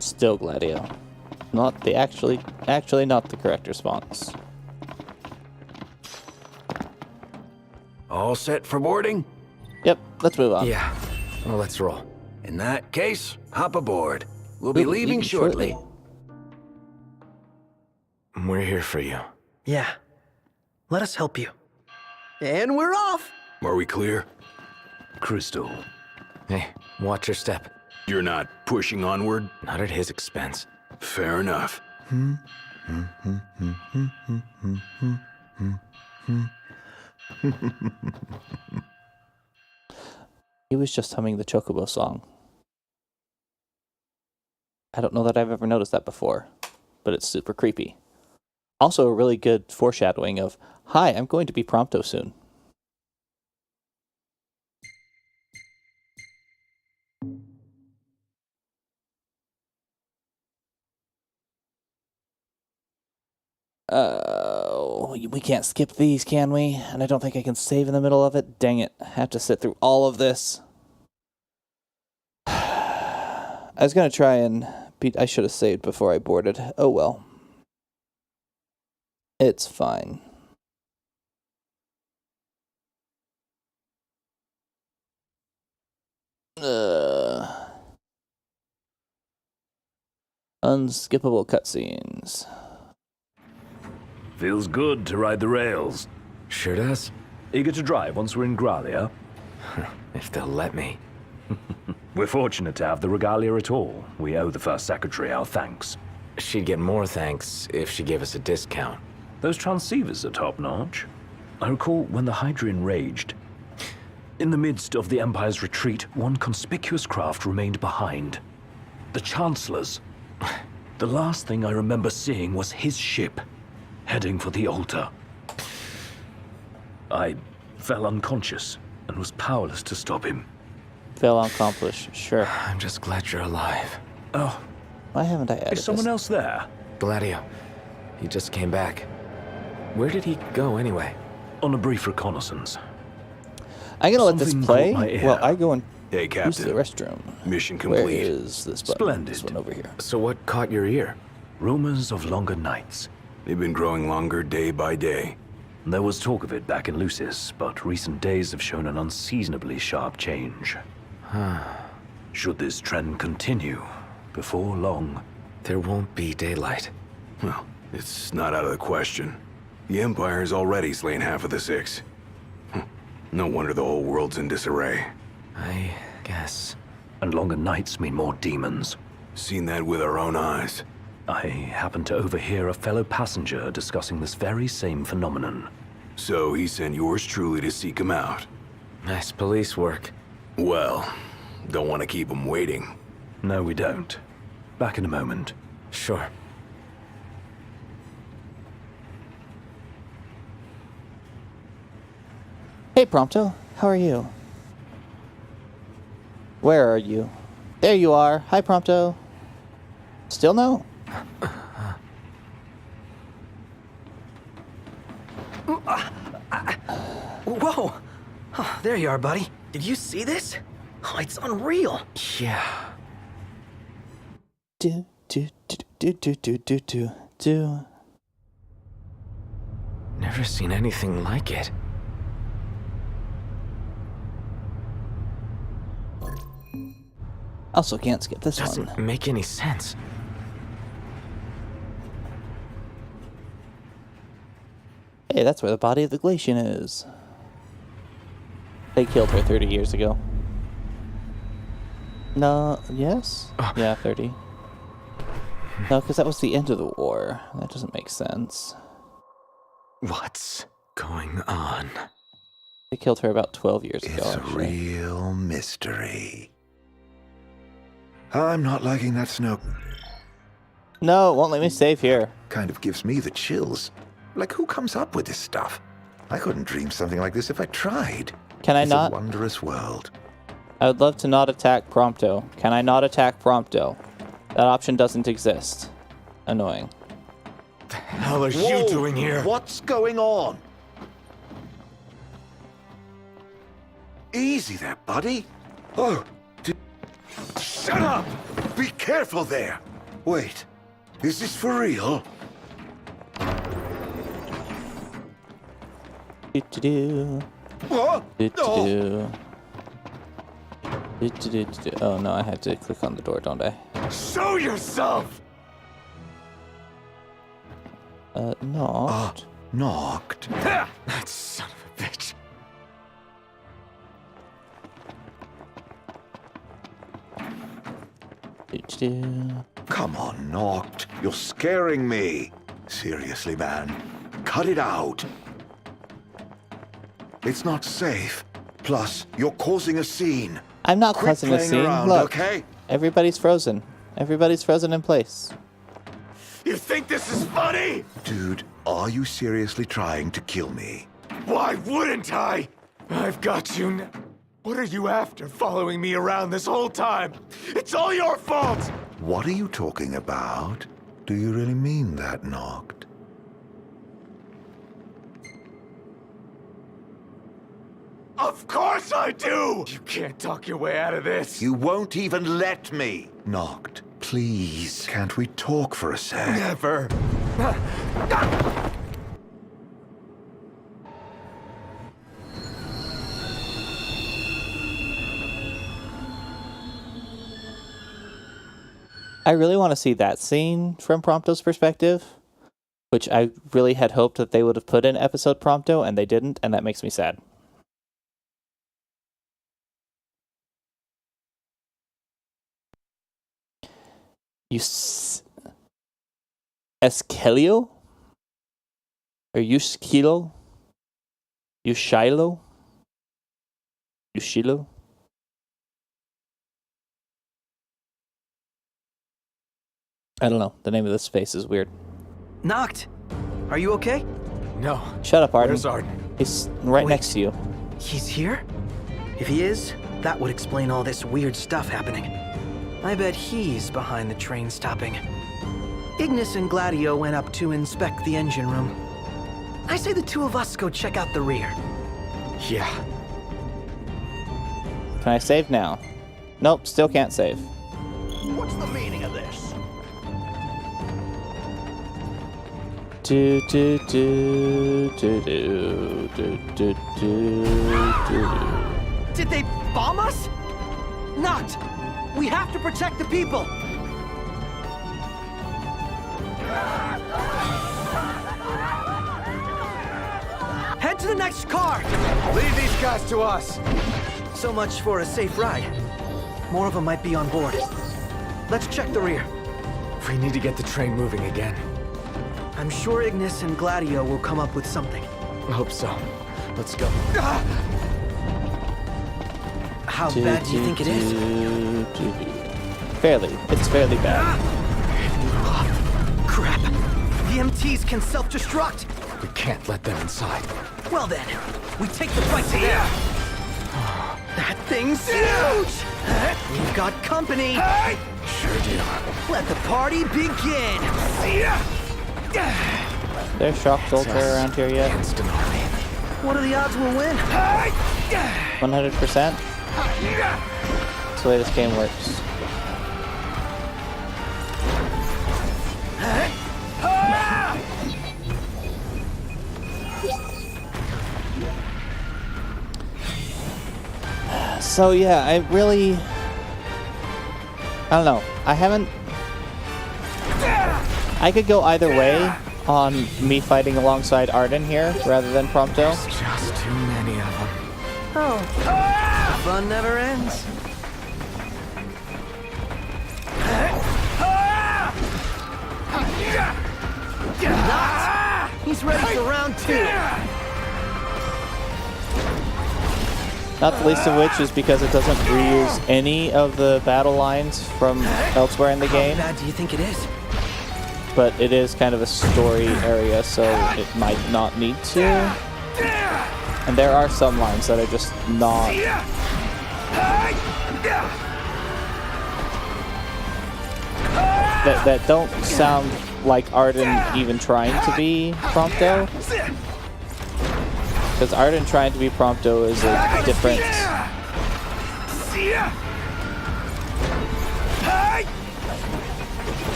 [SPEAKER 1] Still Gladio. Not the actually not the correct response.
[SPEAKER 16] All set for boarding?
[SPEAKER 1] Yep, let's move on.
[SPEAKER 11] Yeah, well, let's roll.
[SPEAKER 16] In that case, hop aboard. We'll be leaving shortly.
[SPEAKER 11] We're here for you.
[SPEAKER 2] Yeah. Let us help you. And we're off!
[SPEAKER 3] Are we clear?
[SPEAKER 11] Crystal. Hey, watch your step.
[SPEAKER 3] You're not pushing onward?
[SPEAKER 11] Not at his expense.
[SPEAKER 3] Fair enough.
[SPEAKER 1] He was just humming the Chocobo song. I don't know that I've ever noticed that before, but it's super creepy. Also a really good foreshadowing of, hi, I'm going to be Prompto soon. We can't skip these, can we? And I don't think I can save in the middle of it. Dang it. I have to sit through all of this. I was going to try and I should have saved before I boarded. Oh well. It's fine. Unskippable cutscenes.
[SPEAKER 5] Feels good to ride the rails.
[SPEAKER 11] Sure does.
[SPEAKER 5] Eager to drive once we're in Gralia?
[SPEAKER 11] If they'll let me.
[SPEAKER 5] We're fortunate to have the regalia at all. We owe the First Secretary our thanks.
[SPEAKER 11] She'd get more thanks if she gave us a discount.
[SPEAKER 5] Those transceivers are top-notch. I recall when the Hydrian raged. In the midst of the Empire's retreat, one conspicuous craft remained behind. The Chancellor's. The last thing I remember seeing was his ship, heading for the altar. I fell unconscious and was powerless to stop him.
[SPEAKER 1] Fell accomplished, sure.
[SPEAKER 11] I'm just glad you're alive.
[SPEAKER 5] Oh.
[SPEAKER 1] Why haven't I added
[SPEAKER 5] Is someone else there?
[SPEAKER 11] Gladio. He just came back. Where did he go anyway?
[SPEAKER 5] On a brief reconnaissance.
[SPEAKER 1] I'm gonna let this play while I go and
[SPEAKER 3] hey,
[SPEAKER 1] use the
[SPEAKER 3] Captain.
[SPEAKER 1] restroom.
[SPEAKER 3] Mission complete.
[SPEAKER 1] Where is this button?
[SPEAKER 5] Splendid.
[SPEAKER 1] This one over here.
[SPEAKER 11] So what caught your ear?
[SPEAKER 5] Rumors of longer nights.
[SPEAKER 3] They've been growing longer day by day.
[SPEAKER 5] There was talk of it back in Lucis, but recent days have shown an unseasonably sharp change. Should this trend continue, before long...
[SPEAKER 11] There won't be daylight.
[SPEAKER 3] Well, it's not out of the question. The Empire's already slain half of the Six. No wonder the whole world's in disarray.
[SPEAKER 11] I guess.
[SPEAKER 5] And longer nights mean more demons.
[SPEAKER 3] Seen that with our own eyes.
[SPEAKER 5] I happened to overhear a fellow passenger discussing this very same phenomenon.
[SPEAKER 3] So he sent yours truly to seek him out.
[SPEAKER 11] Nice police work.
[SPEAKER 3] Well, don't want to keep him waiting.
[SPEAKER 5] No, we don't. Back in a moment.
[SPEAKER 11] Sure.
[SPEAKER 1] Hey, Prompto. How are you? Where are you? There you are. Hi, Prompto. Still no?
[SPEAKER 2] Whoa! Oh, there you are, buddy. Did you see this? Oh, it's unreal.
[SPEAKER 11] Yeah.
[SPEAKER 1] Do.
[SPEAKER 11] Never seen anything like it.
[SPEAKER 1] Also can't skip this
[SPEAKER 11] Doesn't
[SPEAKER 1] one.
[SPEAKER 11] make any sense.
[SPEAKER 1] Hey, that's where the body of the Glacian is. They killed her 30 years ago. No, yes? Yeah, 30. No, because that was the end of the war. That doesn't make sense.
[SPEAKER 11] What's going on?
[SPEAKER 1] They killed her about 12 years ago.
[SPEAKER 6] It's a
[SPEAKER 1] actually.
[SPEAKER 6] real mystery. I'm not liking that snow.
[SPEAKER 1] No, it won't let me save here.
[SPEAKER 6] Kind of gives me the chills. Like, who comes up with this stuff? I couldn't dream something like this if I tried.
[SPEAKER 1] Can I not?
[SPEAKER 6] It's a wondrous world.
[SPEAKER 1] I would love to not attack Prompto. Can I not attack Prompto? That option doesn't exist. Annoying.
[SPEAKER 11] The hell are you doing here?
[SPEAKER 6] What's going on? Easy there, buddy. Oh, shut up! Be careful there. Wait, is this for real?
[SPEAKER 1] What? Oh no, I had to click on the door, don't I?
[SPEAKER 11] Show yourself!
[SPEAKER 1] Knocked.
[SPEAKER 6] Knocked.
[SPEAKER 11] That son of a bitch.
[SPEAKER 6] Come on, Knocked. You're scaring me. Seriously, man. Cut it out. It's not safe. Plus, you're causing a scene.
[SPEAKER 1] I'm not
[SPEAKER 6] Quit
[SPEAKER 1] causing a
[SPEAKER 6] playing
[SPEAKER 1] scene.
[SPEAKER 6] around,
[SPEAKER 1] Look,
[SPEAKER 6] okay?
[SPEAKER 1] everybody's frozen. Everybody's frozen in place.
[SPEAKER 11] You think this is funny?
[SPEAKER 6] Dude, are you seriously trying to kill me?
[SPEAKER 11] Why wouldn't I? I've got you now. What are you after, following me around this whole time? It's all your fault!
[SPEAKER 6] What are you talking about? Do you really mean that, Knocked?
[SPEAKER 11] Of course I do! You can't talk your way out of this.
[SPEAKER 6] You won't even let me. Knocked, please. Can't we talk for a sec?
[SPEAKER 11] Never.
[SPEAKER 1] I really want to see that scene from Prompto's perspective, which I really had hoped that they would have put in episode Prompto, and they didn't, and that makes me sad. Eskelio? Or Yuskilo? Yushilo? Yushilo? I don't know. The name of this face is weird.
[SPEAKER 2] Knocked. Are you okay?
[SPEAKER 11] No.
[SPEAKER 1] Shut up, Arden.
[SPEAKER 11] Where's Arden?
[SPEAKER 1] He's right next to you.
[SPEAKER 2] He's here? If he is, that would explain all this weird stuff happening. I bet he's behind the train stopping. Ignis and Gladio went up to inspect the engine room. I say the two of us go check out the rear.
[SPEAKER 11] Yeah.
[SPEAKER 1] Can I save now? Nope, still can't save.
[SPEAKER 12] What's the meaning of this?
[SPEAKER 1] Do do do do do do do do.
[SPEAKER 2] Did they bomb us? Knocked! We have to protect the people! Head to the next car!
[SPEAKER 11] Leave these guys to us!
[SPEAKER 2] So much for a safe ride. More of them might be on board. Let's check the rear.
[SPEAKER 11] We need to get the train moving again.
[SPEAKER 2] I'm sure Ignis and Gladio will come up with something.
[SPEAKER 11] I hope so. Let's go.
[SPEAKER 2] How bad do you think it is?
[SPEAKER 1] Fairly. It's fairly bad.
[SPEAKER 2] Crap! The MTs can self-destruct!
[SPEAKER 11] We can't let them inside.
[SPEAKER 2] Well then, we take the fight to them! That thing's huge! We've got company!
[SPEAKER 11] Sure do.
[SPEAKER 2] Let the party begin!
[SPEAKER 1] There's shock filter around here yet?
[SPEAKER 2] What are the odds we'll win?
[SPEAKER 1] 100%? That's the way this game works. So yeah, I don't know. I could go either way on me fighting alongside Arden here rather than Prompto.
[SPEAKER 11] There's just too many of them.
[SPEAKER 2] Oh. Fun never ends. Knocked! He's ready for round 2.
[SPEAKER 1] Not the least of which is because it doesn't reuse any of the battle lines from elsewhere in the game.
[SPEAKER 2] How bad do you think it is?
[SPEAKER 1] But it is kind of a story area, so it might not need to. And there are some lines that are just not... that don't sound like Arden even trying to be Prompto. Because Arden trying to be Prompto is a different...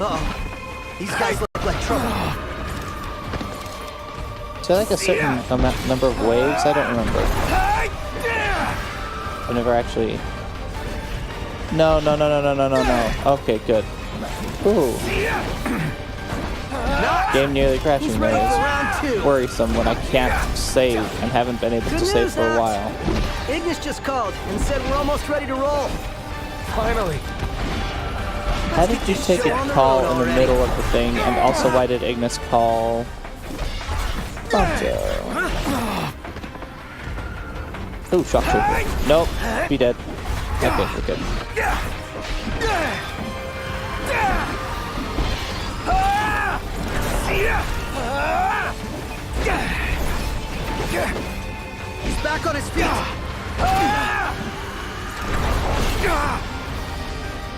[SPEAKER 2] Uh-oh. These guys look like trouble.
[SPEAKER 1] Is there like a certain number of waves? I don't remember. I've never actually... No. Okay, good. Ooh. Game nearly crashing. That is worrisome when I can't save and haven't been able to save for a while.
[SPEAKER 2] Ignis just called and said we're almost ready to roll.
[SPEAKER 11] Finally.
[SPEAKER 1] How did you take a call in the middle of the thing, and also why did Ignis call Prompto? Ooh, shock trooper. Nope, be dead. Okay, we're good.
[SPEAKER 2] He's back on his feet.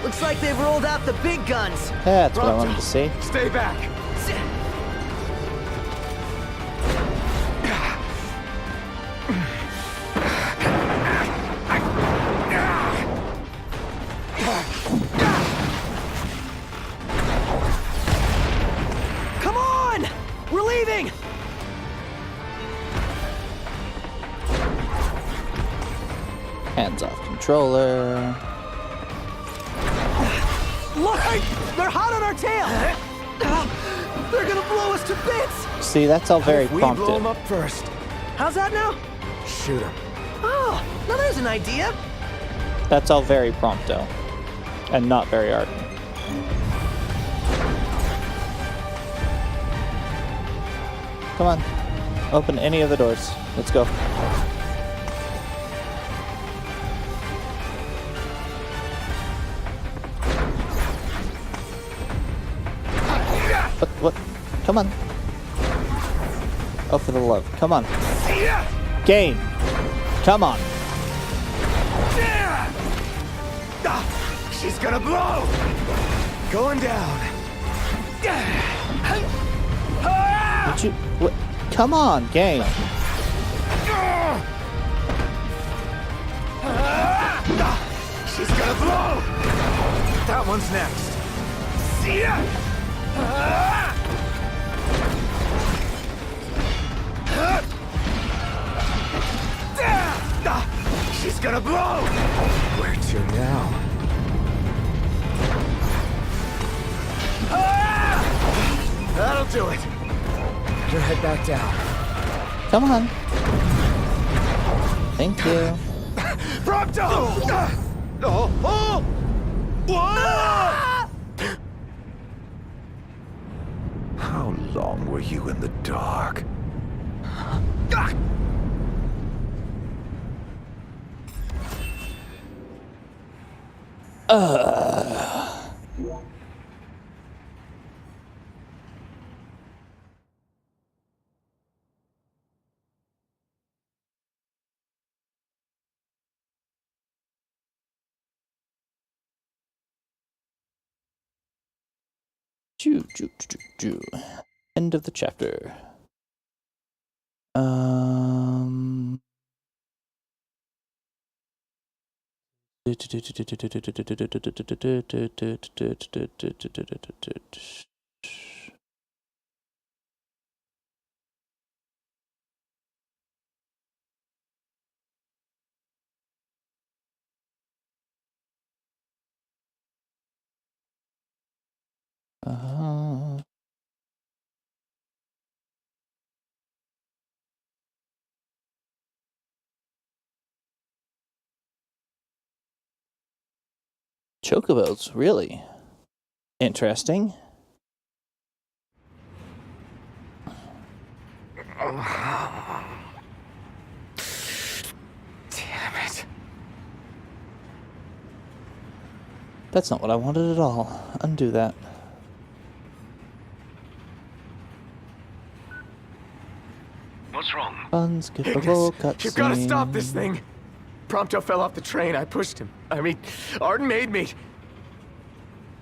[SPEAKER 2] Looks like they've rolled out the big guns.
[SPEAKER 1] Yeah, that's what I wanted to see.
[SPEAKER 11] Stay back.
[SPEAKER 2] Come on! We're leaving!
[SPEAKER 1] Hands off controller.
[SPEAKER 2] Look! They're hot on our tail! They're gonna blow us to bits!
[SPEAKER 1] See, that's all very
[SPEAKER 11] We
[SPEAKER 1] prompted.
[SPEAKER 11] blow them up first.
[SPEAKER 2] How's that now?
[SPEAKER 11] Shoot them.
[SPEAKER 2] Oh, now there's an idea.
[SPEAKER 1] That's all very Prompto. And not very Arden. Come on. Open any of the doors. Let's go. What? Come on. Oh, for the love. Come on. Game. Come on.
[SPEAKER 11] She's gonna blow. Going down.
[SPEAKER 1] Did you? What? Come on, game.
[SPEAKER 11] She's gonna blow. That one's next. See ya. She's gonna blow. Where to now? That'll do it. Better head back down.
[SPEAKER 1] Come on. Thank you.
[SPEAKER 11] Prompto! Oh! Oh! Whoa!
[SPEAKER 6] How long were you in the dark?
[SPEAKER 1] End of the chapter. Chocobos, really interesting.
[SPEAKER 11] Damn it.
[SPEAKER 1] That's not what I wanted at all. Undo that.
[SPEAKER 15] What's wrong?
[SPEAKER 1] Unskippable cutscene.
[SPEAKER 11] You've got to stop this thing. Prompto fell off the train. I pushed him. I mean, Arden made me.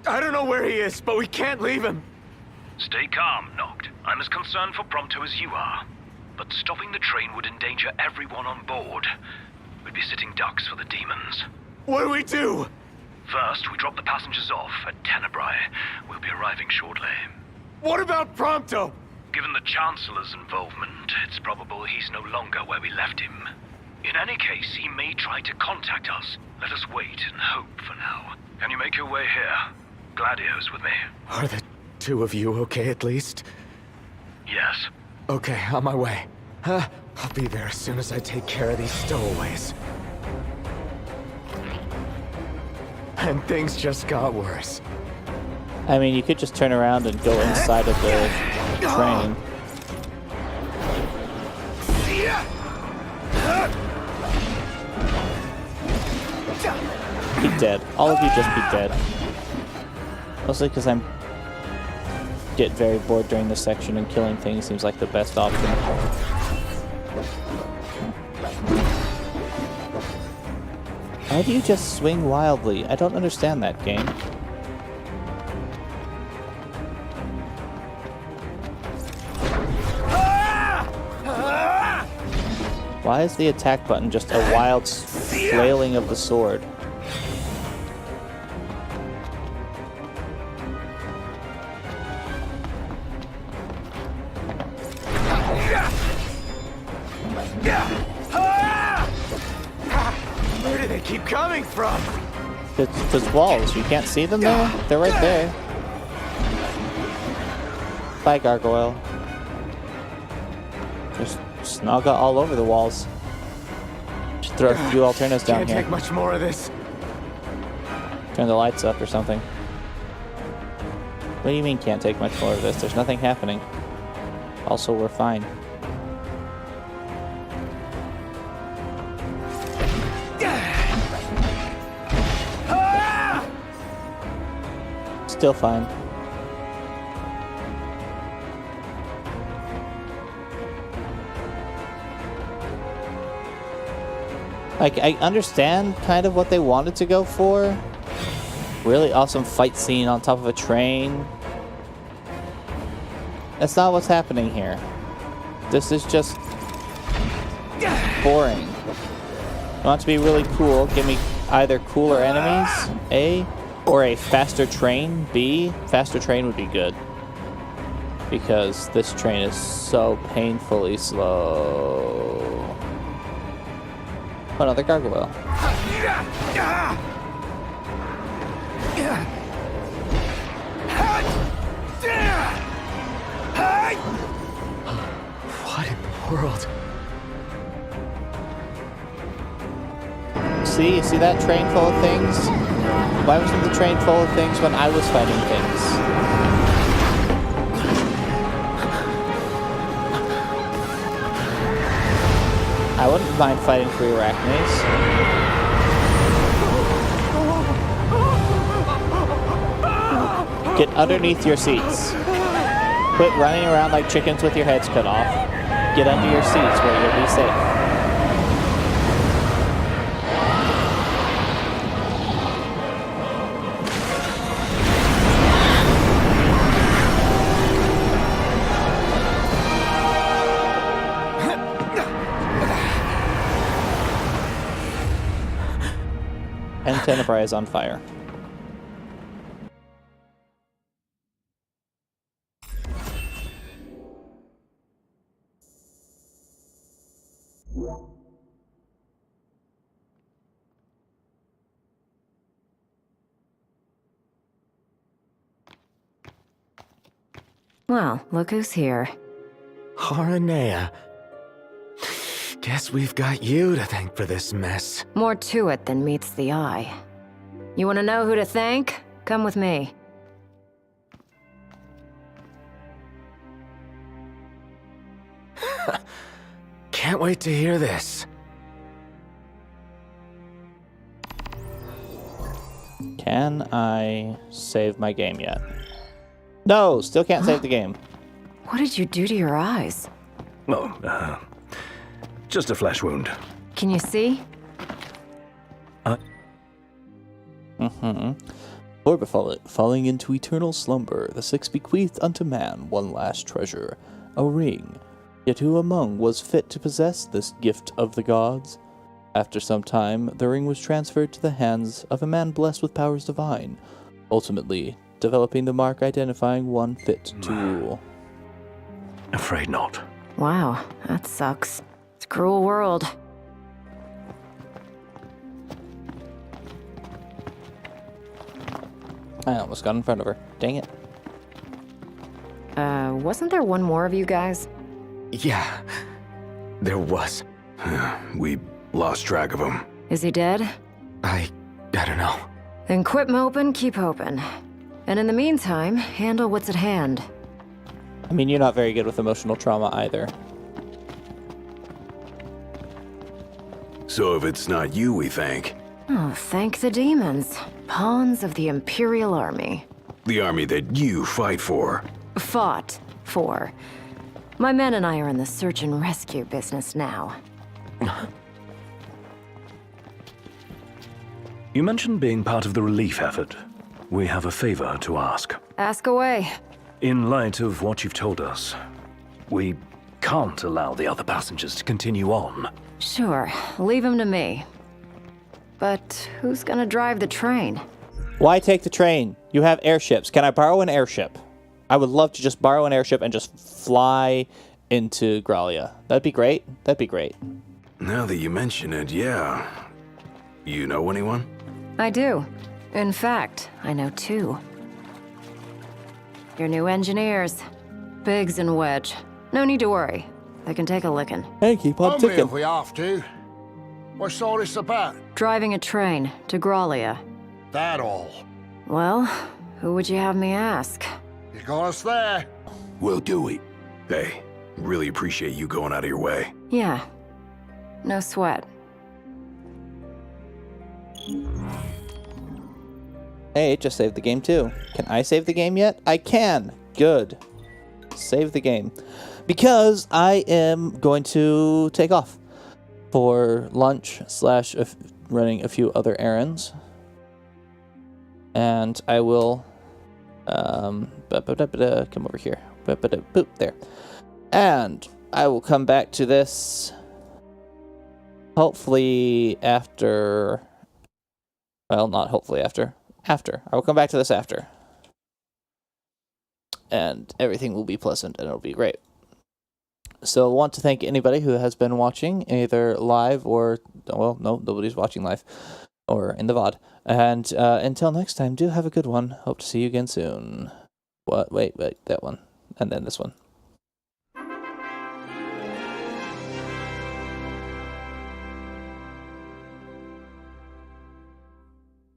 [SPEAKER 11] I don't know where he is, but we can't leave him.
[SPEAKER 5] Stay calm, Noct. I'm as concerned for Prompto as you are. But stopping the train would endanger everyone on board. We'd be sitting ducks for the demons.
[SPEAKER 11] What do we do?
[SPEAKER 5] First, we drop the passengers off at Tenebrae. We'll be arriving shortly.
[SPEAKER 11] What about Prompto?
[SPEAKER 5] Given the Chancellor's involvement, it's probable he's no longer where we left him. In any case, he may try to contact us. Let us wait and hope for now. Can you make your way here? Gladio's with me.
[SPEAKER 11] Are the two of you okay at least?
[SPEAKER 5] Yes.
[SPEAKER 11] Okay, on my way. I'll be there as soon as I take care of these stowaways. And things just got worse.
[SPEAKER 1] I mean, you could just turn around and go inside of the train. Be dead. All of you just be dead. Mostly because I'm get very bored during this section, and killing things seems like the best option. Why do you just swing wildly? I don't understand that game. Why is the attack button just a wild flailing of the sword?
[SPEAKER 11] Where do they keep coming from?
[SPEAKER 1] There's walls. You can't see them there? They're right there. Bye, gargoyle. There's Snaga all over the walls. Should throw a few alternatives down
[SPEAKER 11] Can't
[SPEAKER 1] here.
[SPEAKER 11] take much more of this.
[SPEAKER 1] Turn the lights up or something. What do you mean can't take much more of this? There's nothing happening. Also, we're fine. Still fine. Like, I understand kind of what they wanted to go for. Really awesome fight scene on top of a train. That's not what's happening here. This is just boring. I want it to be really cool. Give me either cooler enemies, A, or a faster train, B. Faster train would be good. Because this train is so painfully slow. Another gargoyle.
[SPEAKER 11] What in the world?
[SPEAKER 1] See that train full of things? Why wasn't the train full of things when I was fighting things? I wouldn't mind fighting 3 arachnes. Get underneath your seats. Quit running around like chickens with your heads cut off. Get under your seats where you'll be safe. And Tenebrae is on fire.
[SPEAKER 10] Well, look who's here.
[SPEAKER 11] Haranea. Guess we've got you to thank for this mess.
[SPEAKER 10] More to it than meets the eye. You want to know who to thank? Come with me.
[SPEAKER 11] Can't wait to hear this.
[SPEAKER 1] Can I save my game yet? No, still can't save the game.
[SPEAKER 10] What did you do to your eyes?
[SPEAKER 5] Oh, just a flesh wound.
[SPEAKER 10] Can you see?
[SPEAKER 1] falling into eternal slumber, the six bequeathed unto man one last treasure, a ring. Yet who among was fit to possess this gift of the gods? After some time, the ring was transferred to the hands of a man blessed with powers divine, ultimately developing the mark identifying one fit to rule.
[SPEAKER 5] Afraid not.
[SPEAKER 10] Wow, that sucks. It's a cruel world.
[SPEAKER 1] I almost got in front of her. Dang it.
[SPEAKER 10] Wasn't there one more of you guys?
[SPEAKER 11] Yeah, there was.
[SPEAKER 3] We lost track of him.
[SPEAKER 10] Is he dead?
[SPEAKER 11] I don't know.
[SPEAKER 10] Then quit moping, keep hoping. And in the meantime, handle what's at hand.
[SPEAKER 1] I mean, you're not very good with emotional trauma either.
[SPEAKER 3] So if it's not you, we think.
[SPEAKER 10] Oh, thank the demons. Pawns of the Imperial Army.
[SPEAKER 3] The army that you fight for.
[SPEAKER 10] Fought for. My men and I are in the search and rescue business now.
[SPEAKER 5] You mentioned being part of the relief effort. We have a favor to ask.
[SPEAKER 10] Ask away.
[SPEAKER 5] In light of what you've told us, we can't allow the other passengers to continue on.
[SPEAKER 10] Sure, leave him to me. But who's gonna drive the train?
[SPEAKER 1] Why take the train? You have airships. Can I borrow an airship? I would love to just borrow an airship and just fly into Gralia. That'd be great. That'd be great.
[SPEAKER 3] Now that you mention it, yeah. You know anyone?
[SPEAKER 10] I do. In fact, I know two. Your new engineers. Biggs and Wedge. No need to worry. They can take a licking.
[SPEAKER 1] Hey, keep on ticking.
[SPEAKER 12] if we have to. What's all this about?
[SPEAKER 10] Driving a train to Gralia.
[SPEAKER 12] That all.
[SPEAKER 10] Well, who would you have me ask?
[SPEAKER 12] You got us there.
[SPEAKER 3] We'll do it. Hey, really appreciate you going out of your way.
[SPEAKER 10] Yeah. No sweat.
[SPEAKER 1] Hey, it just saved the game too. Can I save the game yet? I can. Good. Save the game. Because I am going to take off for lunch / running a few other errands. And I will come over here. Boop, there. And I will come back to this hopefully after. Well, not hopefully after. After. I will come back to this after. And everything will be pleasant and it'll be great. So I want to thank anybody who has been watching, either live or, well, no, nobody's watching live, or in the VOD. And until next time, do have a good one. Hope to see you again soon. What? Wait, that one. And then this one.